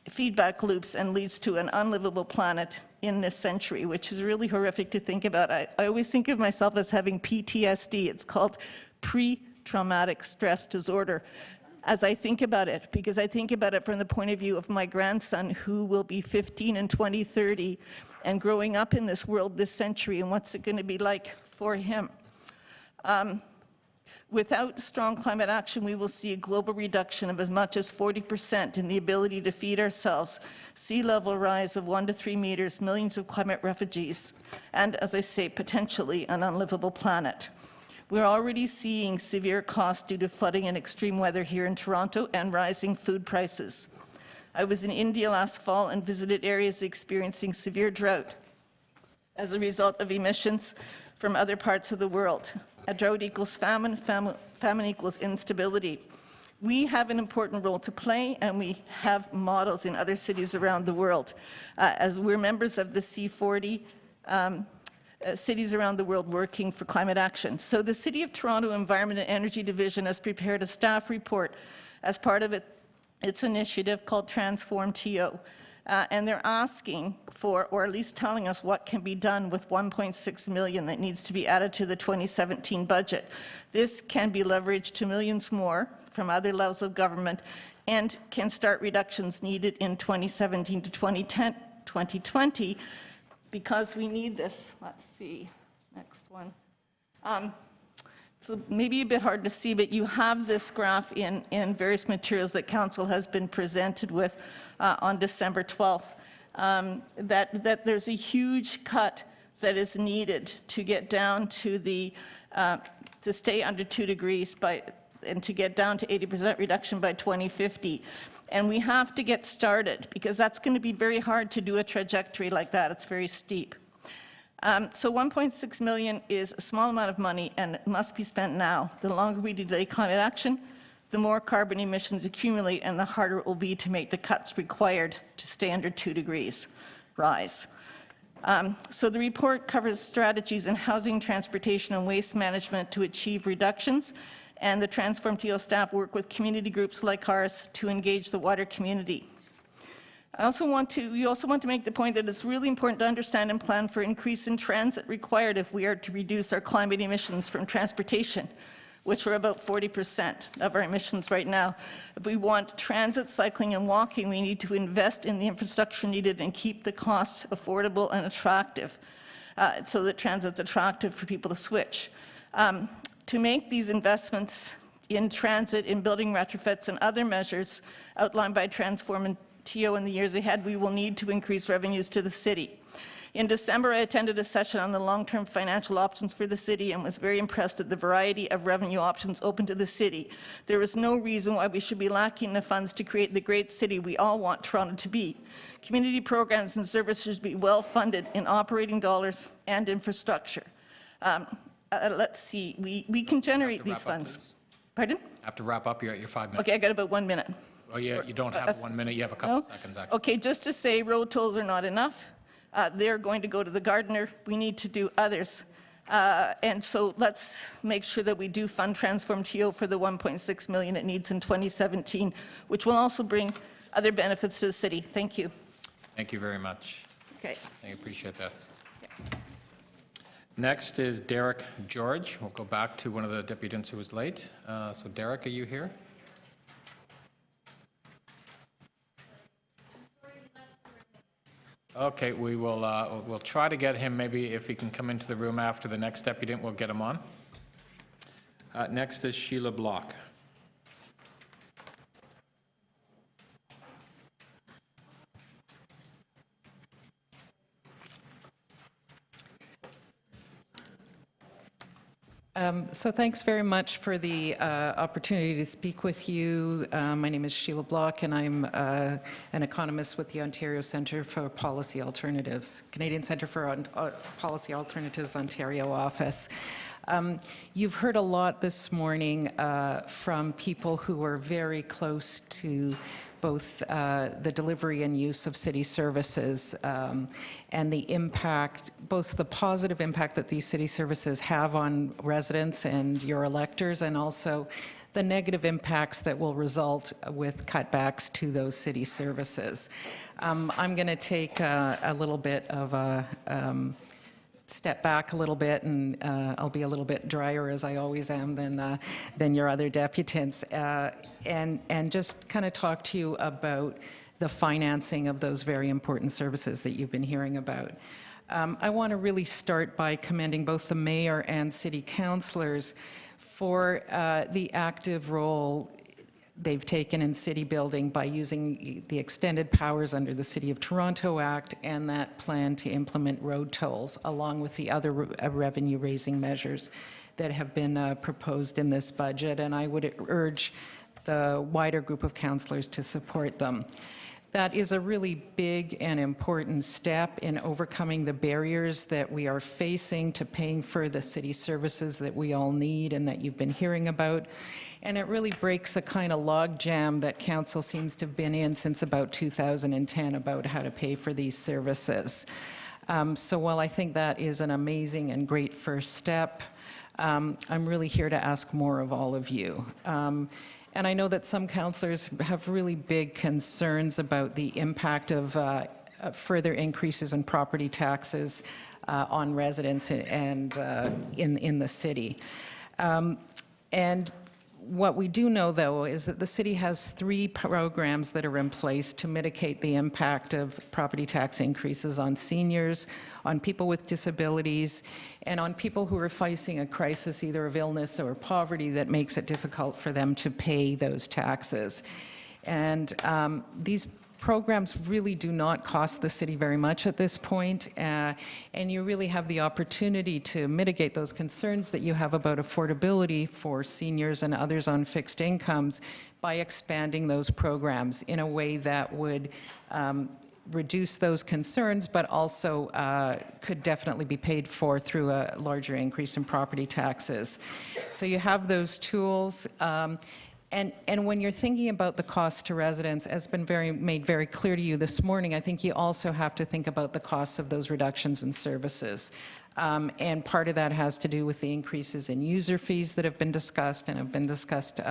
feedback loops and leads to an unlivable planet in this century, which is really horrific to think about. I always think of myself as having PTSD. It's called pre-traumatic stress disorder. As I think about it, because I think about it from the point of view of my grandson, who will be 15 in 2030, and growing up in this world this century, and what's it going to be like for him. Without strong climate action, we will see a global reduction of as much as 40% in the ability to feed ourselves, sea level rise of 1 to 3 meters, millions of climate refugees, and, as I say, potentially an unlivable planet. We're already seeing severe costs due to flooding and extreme weather here in Toronto and rising food prices. I was in India last fall and visited areas experiencing severe drought as a result of emissions from other parts of the world. A drought equals famine, famine equals instability. We have an important role to play, and we have models in other cities around the world. As we're members of the C40, cities around the world working for climate action. So the City of Toronto Environment and Energy Division has prepared a staff report as part of its initiative called Transform TO. And they're asking for, or at least telling us what can be done with $1.6 million that needs to be added to the 2017 budget. This can be leveraged to millions more from other levels of government and can start reductions needed in 2017 to 2020 because we need this. Let's see, next one. It's maybe a bit hard to see, but you have this graph in various materials that Council has been presented with on December 12th, that there's a huge cut that is needed to get down to the, to stay under 2 degrees and to get down to 80% reduction by 2050. And we have to get started because that's going to be very hard to do a trajectory like that. It's very steep. So 1.6 million is a small amount of money and it must be spent now. The longer we delay climate action, the more carbon emissions accumulate and the harder it will be to make the cuts required to stay under 2 degrees rise. So the report covers strategies in housing, transportation, and waste management to achieve reductions, and the Transform TO staff work with community groups like ours to engage the water community. We also want to make the point that it's really important to understand and plan for increase in transit required if we are to reduce our climate emissions from transportation, which are about 40% of our emissions right now. If we want transit, cycling, and walking, we need to invest in the infrastructure needed and keep the costs affordable and attractive so that transit's attractive for people to switch. To make these investments in transit, in building retrofits, and other measures outlined by Transform TO in the years ahead, we will need to increase revenues to the city. In December, I attended a session on the long-term financial options for the city and was very impressed at the variety of revenue options open to the city. There is no reason why we should be lacking the funds to create the great city we all want Toronto to be. Community programs and services should be well funded in operating dollars and infrastructure. Let's see, we can generate these funds. Pardon? I have to wrap up. You're at your 5 minutes. Okay, I got about 1 minute. Oh, yeah, you don't have 1 minute. You have a couple seconds, actually. Okay, just to say road tolls are not enough. They're going to go to the gardener. We need to do others. And so let's make sure that we do fund Transform TO for the $1.6 million it needs in 2017, which will also bring other benefits to the city. Thank you. Thank you very much. Okay. I appreciate that. Next is Derek George. We'll go back to one of the deputants who was late. So Derek, are you here? Okay, we will we'll try to get him. Maybe if he can come into the room after the next deputant, we'll get him on. Next is Sheila Block. So thanks very much for the opportunity to speak with you. My name is Sheila Block, and I'm an economist with the Ontario Centre for Policy Alternatives, Canadian Centre for Policy Alternatives Ontario office. You've heard a lot this morning from people who are very close to both the delivery and use of city services and the impact, both the positive impact that these city services have on residents and your electors, and also the negative impacts that will result with cutbacks to those city services. I'm going to take a little bit of a step back a little bit, and I'll be a little bit drier, as I always am, than your other deputants, and just kind of talk to you about the financing of those very important services that you've been hearing about. I want to really start by commending both the mayor and city councillors for the active role they've taken in city building by using the extended powers under the City of Toronto Act and that plan to implement road tolls, along with the other revenue-raising measures that have been proposed in this budget. And I would urge the wider group of councillors to support them. That is a really big and important step in overcoming the barriers that we are facing to paying for the city services that we all need and that you've been hearing about. And it really breaks a kind of logjam that council seems to have been in since about 2010 about how to pay for these services. So while I think that is an amazing and great first step, I'm really here to ask more of all of you. And I know that some councillors have really big concerns about the impact of further increases in property taxes on residents and in the city. And what we do know, though, is that the city has 3 programs that are in place to mitigate the impact of property tax increases on seniors, on people with disabilities, and on people who are facing a crisis either of illness or poverty that makes it difficult for them to pay those taxes. And these programs really do not cost the city very much at this point, and you really have the opportunity to mitigate those concerns that you have about affordability for seniors and others on fixed incomes by expanding those programs in a way that would reduce those concerns, but also could definitely be paid for through a larger increase in property taxes. So you have those tools. And when you're thinking about the cost to residents, as been made very clear to you this morning, I think you also have to think about the costs of those reductions in services. And part of that has to do with the increases in user fees that have been discussed and have been discussed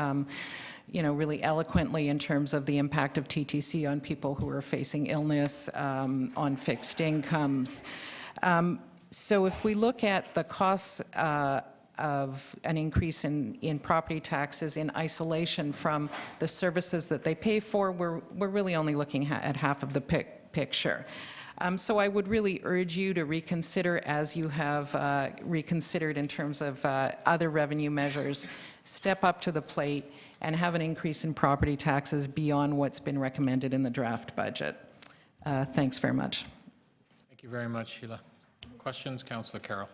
really eloquently in terms of the impact of TTC on people who are facing illness, on fixed incomes. So if we look at the costs of an increase in property taxes in isolation from the services that they pay for, we're really only looking at half of the picture. So I would really urge you to reconsider, as you have reconsidered in terms of other revenue measures, step up to the plate and have an increase in property taxes beyond what's been recommended in the draft budget. Thanks very much. Thank you very much, Sheila. Questions, Councillor Carroll?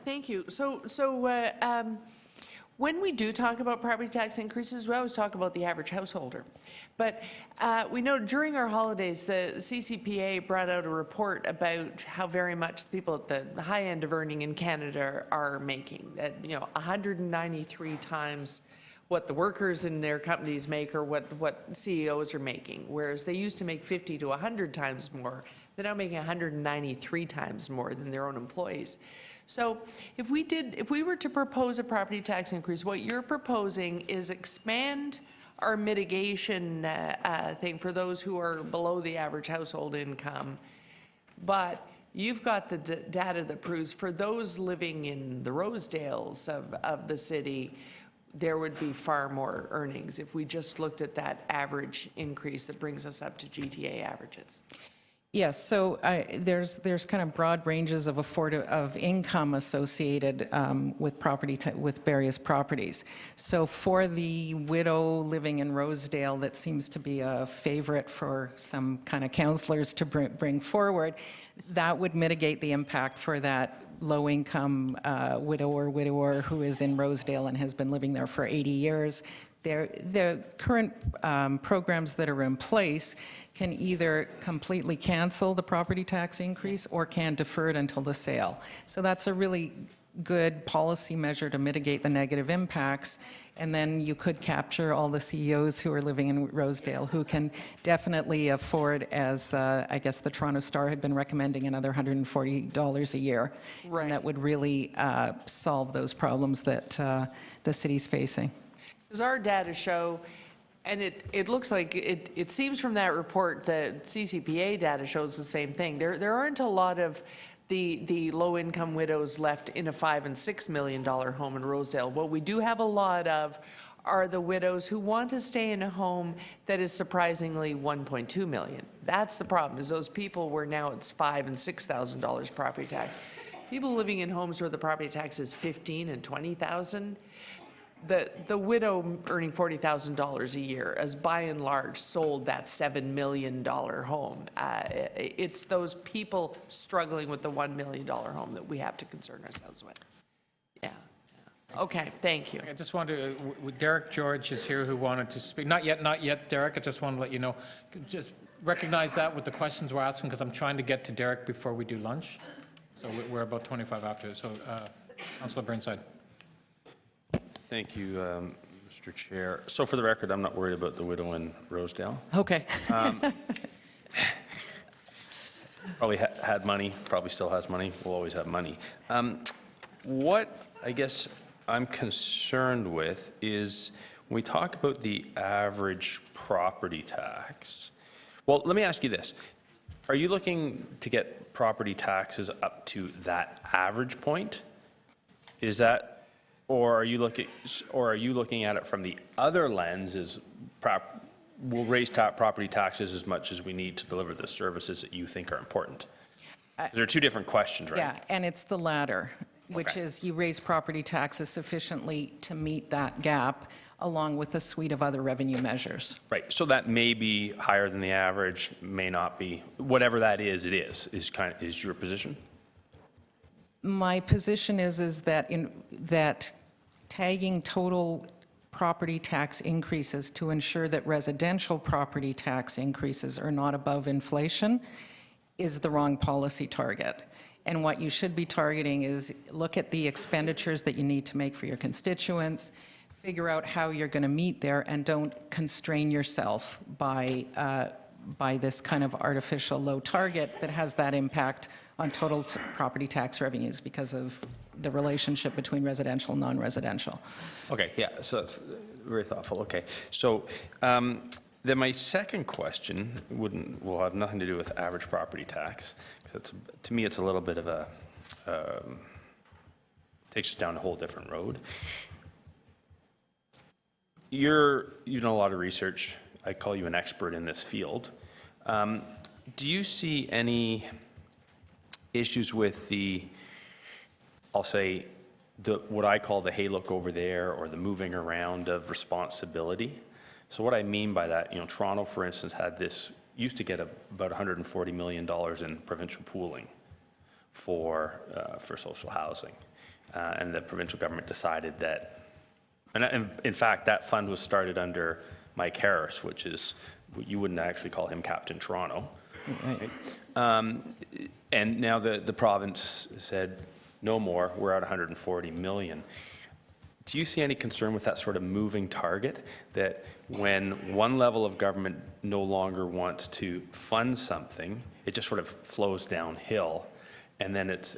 Thank you. So when we do talk about property tax increases, we always talk about the average householder. But we know during our holidays, the CCPA brought out a report about how very much people at the high end of earning in Canada are making. 193 times what the workers in their companies make or what CEOs are making, whereas they used to make 50 to 100 times more. They're now making 193 times more than their own employees. So if we were to propose a property tax increase, what you're proposing is expand our mitigation thing for those who are below the average household income. But you've got the data that proves for those living in the Rosedales of the city, there would be far more earnings if we just looked at that average increase that brings us up to GTA averages. Yes, so there's kind of broad ranges of income associated with with various properties. So for the widow living in Rosedale, that seems to be a favorite for some kind of councillors to bring forward, that would mitigate the impact for that low-income widow or widower who is in Rosedale and has been living there for 80 years. The current programs that are in place can either completely cancel the property tax increase or can defer it until the sale. So that's a really good policy measure to mitigate the negative impacts. And then you could capture all the CEOs who are living in Rosedale, who can definitely afford, as I guess the Toronto Star had been recommending, another $140 a year. Right. And that would really solve those problems that the city's facing. Does our data show, and it looks like, it seems from that report, the CCPA data shows the same thing. There aren't a lot of the low-income widows left in a $5 and $6 million home in Rosedale. What we do have a lot of are the widows who want to stay in a home that is surprisingly $1.2 million. That's the problem, is those people where now it's $5,000 and $6,000 property tax. People living in homes where the property tax is $15,000 and $20,000, the widow earning $40,000 a year has by and large sold that $7 million home. It's those people struggling with the $1 million home that we have to concern ourselves with. Yeah. Okay, thank you. I just wanted to, Derek George is here who wanted to speak. Not yet, Derek. I just want to let you know. Just recognize that with the questions we're asking, because I'm trying to get to Derek before we do lunch. So we're about 25 after. So Councillor Burnside. Thank you, Mr. Chair. So for the record, I'm not worried about the widow in Rosedale. Okay. Probably had money, probably still has money, will always have money. What I guess I'm concerned with is when we talk about the average property tax. Well, let me ask you this. Are you looking to get property taxes up to that average point? Is that, or are you looking at it from the other lens as we'll raise property taxes as much as we need to deliver the services that you think are important? There are two different questions, right? Yeah, and it's the latter, which is you raise property taxes sufficiently to meet that gap, along with a suite of other revenue measures. Right. So that may be higher than the average, may not be. Whatever that is, it is your position? My position is that tagging total property tax increases to ensure that residential property tax increases are not above inflation is the wrong policy target. And what you should be targeting is look at the expenditures that you need to make for your constituents, figure out how you're going to meet there, and don't constrain yourself by this kind of artificial low target that has that impact on total property tax revenues because of the relationship between residential and non-residential. Okay, yeah, so that's very thoughtful. Okay, so then my second question will have nothing to do with average property tax, because to me it's a little bit of a takes us down a whole different road. You've done a lot of research. I call you an expert in this field. Do you see any issues with I'll say, what I call the hey, look over there, or the moving around of responsibility? So what I mean by that, Toronto, for instance, used to get about $140 million in provincial pooling for social housing. And the provincial government decided that, and in fact, that fund was started under Mike Harris, which is, you wouldn't actually call him Captain Toronto. Right? And now the province said, no more, we're at 140 million. Do you see any concern with that sort of moving target, that when one level of government no longer wants to fund something, it just sort of flows downhill, and then it's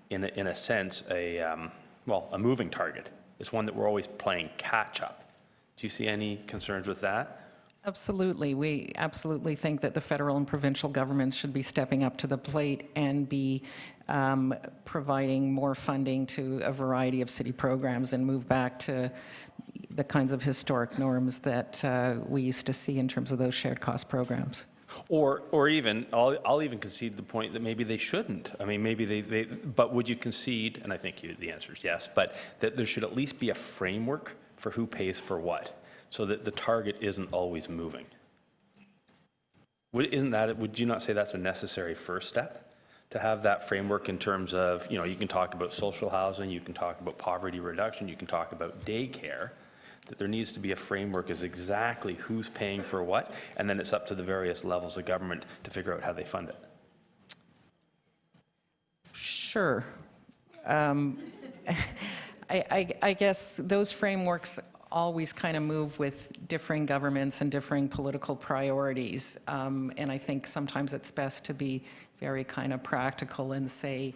in a sense, a moving target? It's one that we're always playing catch up. Do you see any concerns with that? Absolutely. We absolutely think that the federal and provincial governments should be stepping up to the plate and be providing more funding to a variety of city programs and move back to the kinds of historic norms that we used to see in terms of those shared cost programs. Or even, I'll even concede the point that maybe they shouldn't. I mean, maybe but would you concede, and I think the answer is yes, but that there should at least be a framework for who pays for what, so that the target isn't always moving? Would you not say that's a necessary first step? To have that framework in terms of, you can talk about social housing, you can talk about poverty reduction, you can talk about daycare, that there needs to be a framework as exactly who's paying for what, and then it's up to the various levels of government to figure out how they fund it. Sure. I guess those frameworks always kind of move with differing governments and differing political priorities. And I think sometimes it's best to be very kind of practical and say,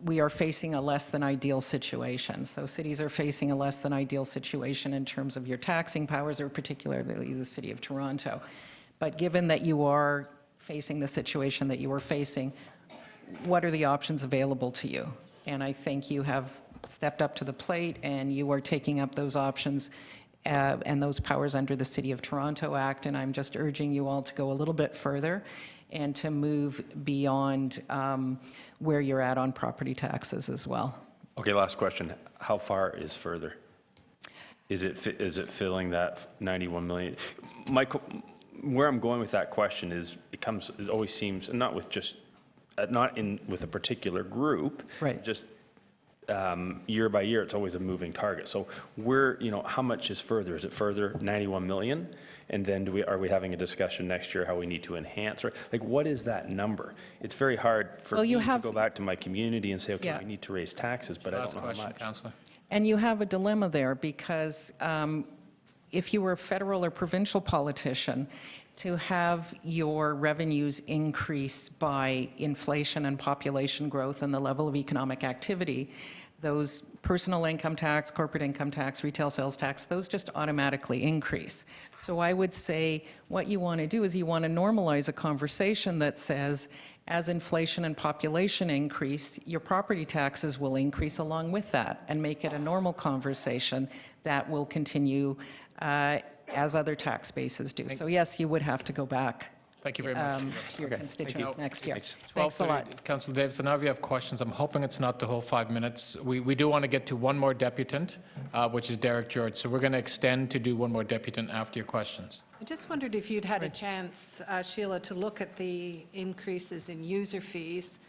we are facing a less than ideal situation. So cities are facing a less than ideal situation in terms of your taxing powers, or particularly the City of Toronto. But given that you are facing the situation that you are facing, what are the options available to you? And I think you have stepped up to the plate and you are taking up those options and those powers under the City of Toronto Act. And I'm just urging you all to go a little bit further and to move beyond where you're at on property taxes as well. Okay, last question. How far is further? Is it filling that 91 million? Michael, where I'm going with that question is it always seems, not with just, with a particular group, right? Just year by year, it's always a moving target. So how much is further? Is it further 91 million? And then are we having a discussion next year how we need to enhance? Or what is that number? It's very hard for me to go back to my community and say, okay, we need to raise taxes, but I don't know how much. Councillor. And you have a dilemma there because if you were a federal or provincial politician, to have your revenues increase by inflation and population growth and the level of economic activity, those personal income tax, corporate income tax, retail sales tax, those just automatically increase. So I would say what you want to do is you want to normalize a conversation that says, as inflation and population increase, your property taxes will increase along with that, and make it a normal conversation that will continue as other tax bases do. So yes, you would have to go back. Thank you very much. To your constituents next year. Thanks. Thanks a lot. Councillor Davidson, now if you have questions, I'm hoping it's not the whole 5 minutes. We do want to get to one more deputant, which is Derek George. So we're going to extend to do one more deputant after your questions. I just wondered if you'd had a chance, Sheila, to look at the increases in user fees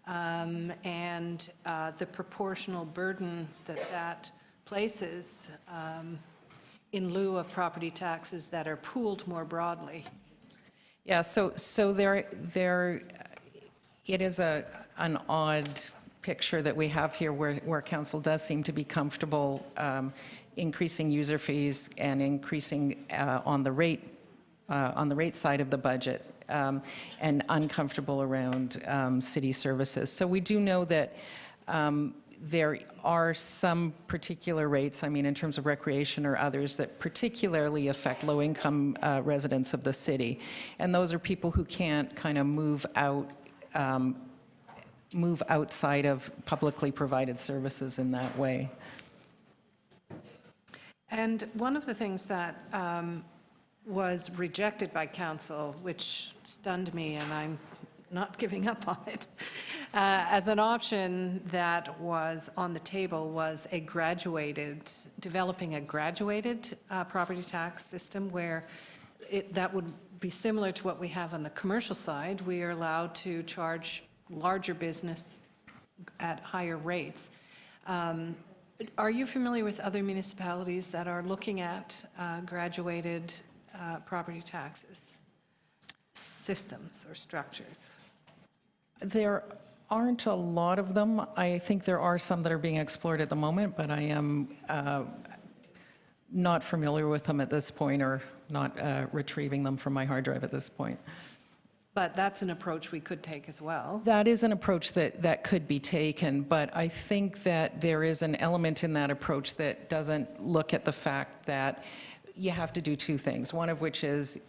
and the proportional burden that places in lieu of property taxes that are pooled more broadly. Yeah, so there it is an odd picture that we have here where council does seem to be comfortable increasing user fees and increasing on the rate side of the budget and uncomfortable around city services. So we do know that there are some particular rates, I mean, in terms of recreation or others, that particularly affect low-income residents of the city. And those are people who can't kind of move outside of publicly provided services in that way. And one of the things that was rejected by council, which stunned me, and I'm not giving up on it, as an option that was on the table was developing a graduated property tax system where that would be similar to what we have on the commercial side. We are allowed to charge larger business at higher rates. Are you familiar with other municipalities that are looking at graduated property taxes systems or structures? There aren't a lot of them. I think there are some that are being explored at the moment, but I am not familiar with them at this point, or not retrieving them from my hard drive at this point. But that's an approach we could take as well. That is an approach that could be taken, but I think that there is an element in that approach that doesn't look at the fact that you have to do two things, one of which is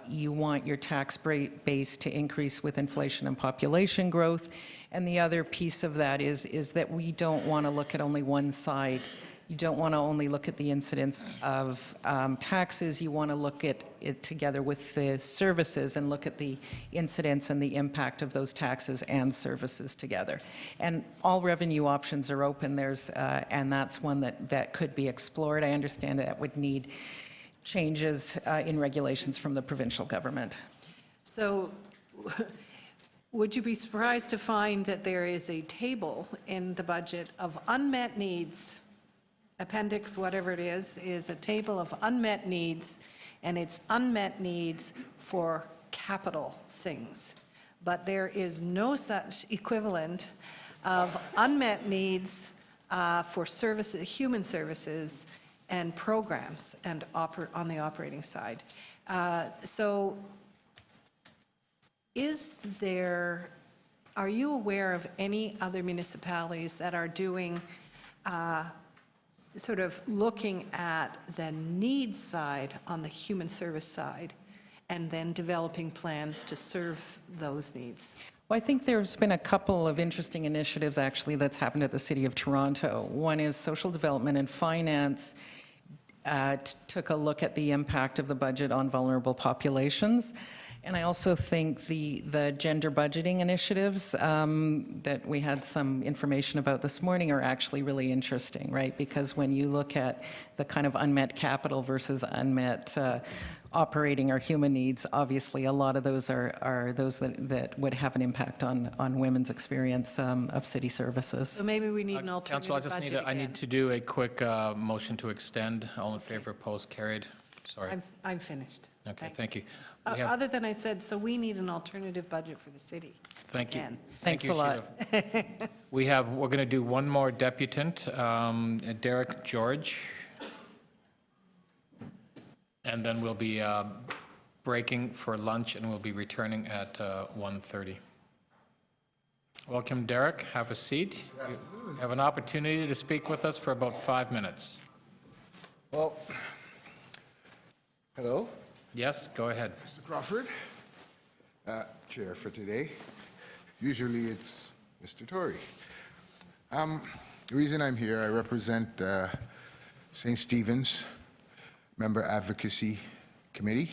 you want your tax base to increase with inflation and population growth, and the other piece of that is that we don't want to look at only one side. You don't want to only look at the incidence of taxes. You want to look at it together with the services and look at the incidence and the impact of those taxes and services together. And all revenue options are open. And that's one that could be explored. I understand that would need changes in regulations from the provincial government. So would you be surprised to find that there is a table in the budget of unmet needs? Appendix, whatever it is a table of unmet needs, and it's unmet needs for capital things. But there is no such equivalent of unmet needs for services, human services and programs and on the operating side. So are you aware of any other municipalities that are doing, sort of looking at the needs side on the human service side and then developing plans to serve those needs? Well, I think there's been a couple of interesting initiatives, actually, that's happened at the City of Toronto. One is Social Development and Finance took a look at the impact of the budget on vulnerable populations. And I also think the gender budgeting initiatives that we had some information about this morning are actually really interesting, right? Because when you look at the kind of unmet capital versus unmet operating or human needs, obviously a lot of those are those that would have an impact on women's experience of city services. So maybe we need an alternative Council, budget I need to do a quick motion to extend. All in favor, opposed, carried. Sorry. I'm finished. Okay, thank you. We have- Other than I said, so we need an alternative budget for the city. Thank you. Again. Thanks Thank you, a lot. Sheila. We're going to do one more deputant, Derek George. And then we'll be breaking for lunch and we'll be returning at 1:30. Welcome, Derek. Have a seat. You have an opportunity to speak with us for about 5 minutes. Well, hello. Yes, go ahead. Mr. Crawford, chair for today. Usually it's Mr. Tory. The reason I'm here, I represent St. Stephen's Member Advocacy Committee.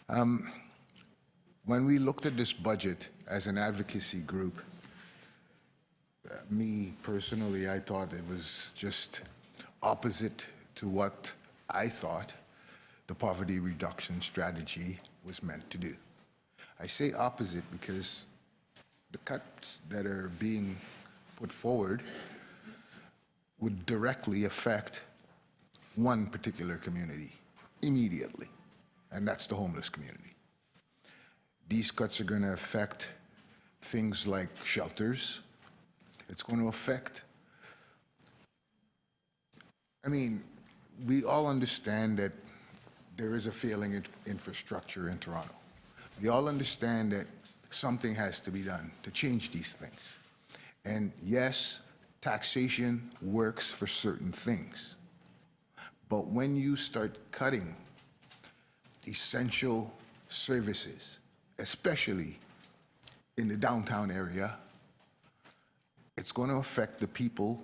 When we looked at this budget as an advocacy group, me personally, I thought it was just opposite to what I thought the poverty reduction strategy was meant to do. I say opposite because the cuts that are being put forward would directly affect one particular community immediately, and that's the homeless community. These cuts are going to affect things like shelters. It's going to affect, I mean, we all understand that there is a failing infrastructure in Toronto. We all understand that something has to be done to change these things. And yes, taxation works for certain things. But when you start cutting essential services, especially in the downtown area, it's going to affect the people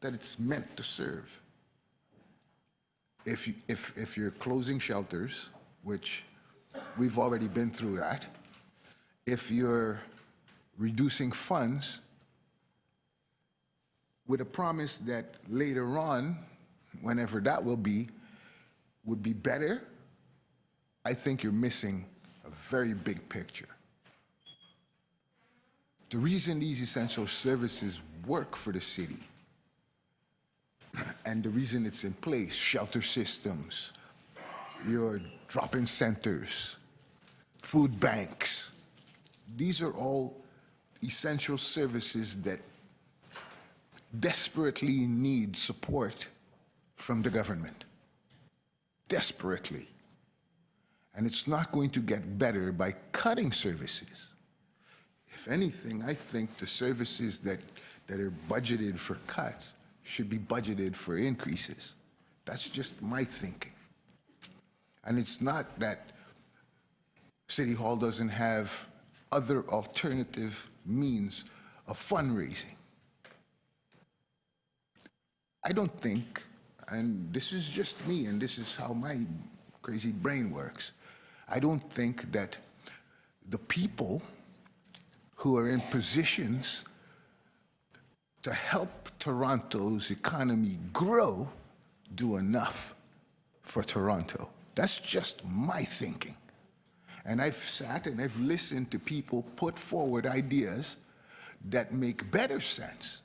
that it's meant to serve. If you're closing shelters, which we've already been through that, if you're reducing funds with a promise that later on, whenever that will be, would be better, I think you're missing a very big picture. The reason these essential services work for the city and the reason it's in place, shelter systems, your drop-in centers, food banks, these are all essential services that desperately need support from the government. Desperately. And it's not going to get better by cutting services. If anything, I think the services that are budgeted for cuts should be budgeted for increases. That's just my thinking. And it's not that City Hall doesn't have other alternative means of fundraising. I don't think, and this is just me, and this is how my crazy brain works, I don't think that the people who are in positions to help Toronto's economy grow do enough for Toronto. That's just my thinking. And I've sat and I've listened to people put forward ideas that make better sense.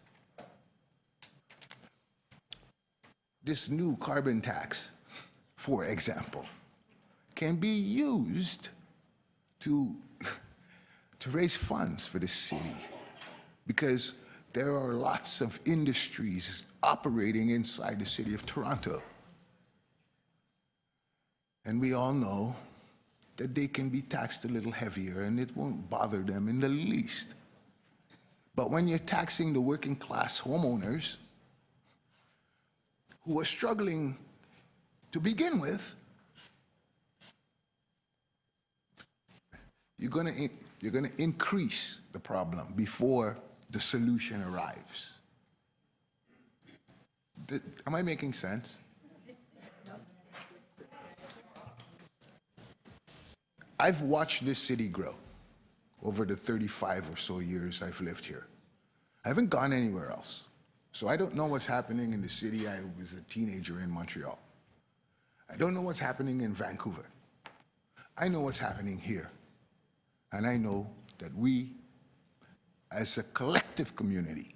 This new carbon tax, for example, can be used to raise funds for the city because there are lots of industries operating inside the city of Toronto. And we all know that they can be taxed a little heavier and it won't bother them in the least. But when you're taxing the working class homeowners who are struggling to begin with, you're going to increase the problem before the solution arrives. Am I making sense? I've watched this city grow over the 35 or so years I've lived here. I haven't gone anywhere else. So I don't know what's happening in the city. I was a teenager in Montreal. I don't know what's happening in Vancouver. I know what's happening here. And I know that we, as a collective community,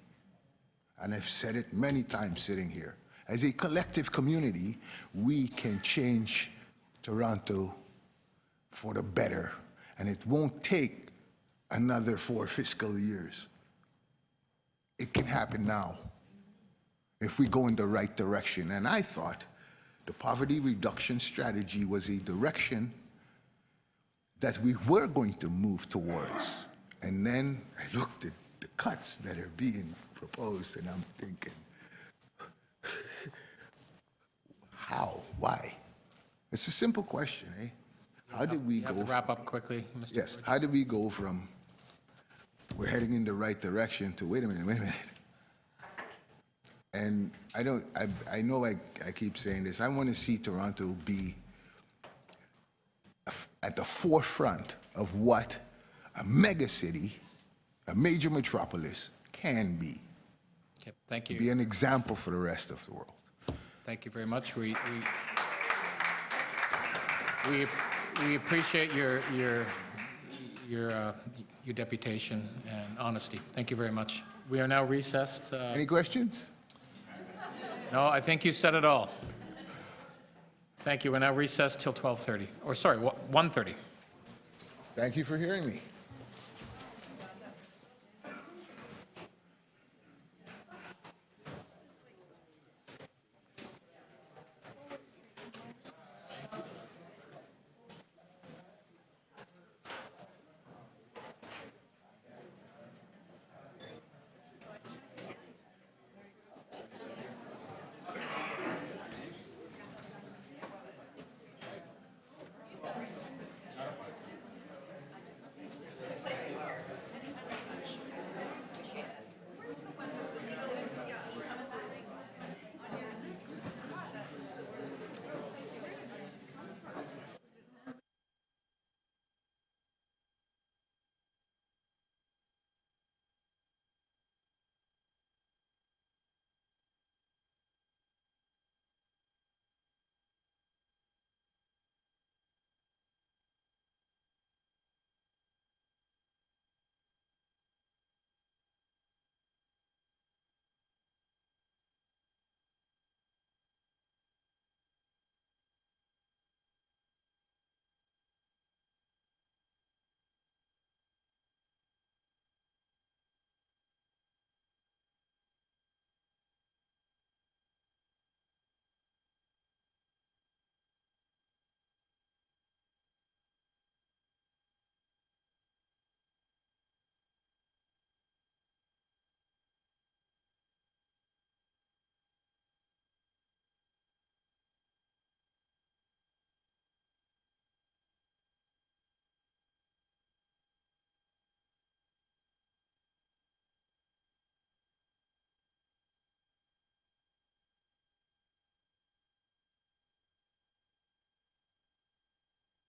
and I've said it many times sitting here, as a collective community, we can change Toronto for the better. And it won't take another 4 fiscal years. It can happen now if we go in the right direction. And I thought the poverty reduction strategy was a direction that we were going to move towards. And then I looked at the cuts that are being proposed and I'm thinking, how? Why? It's a simple question, eh? How did we You have go? to wrap up quickly, Mr. Yes. George. How did we go from we're heading in the right direction to wait a minute? And I know I keep saying this. I want to see Toronto be at the forefront of what a mega city, a major metropolis can be. Okay, thank Be you. an example for the rest of the world. Thank you very much. We appreciate your deputation and honesty. Thank you very much. We are now recessed. Any questions? No, I think you said it all. Thank you. We're now recessed till 12:30, or sorry, 1:30. Thank you for hearing me.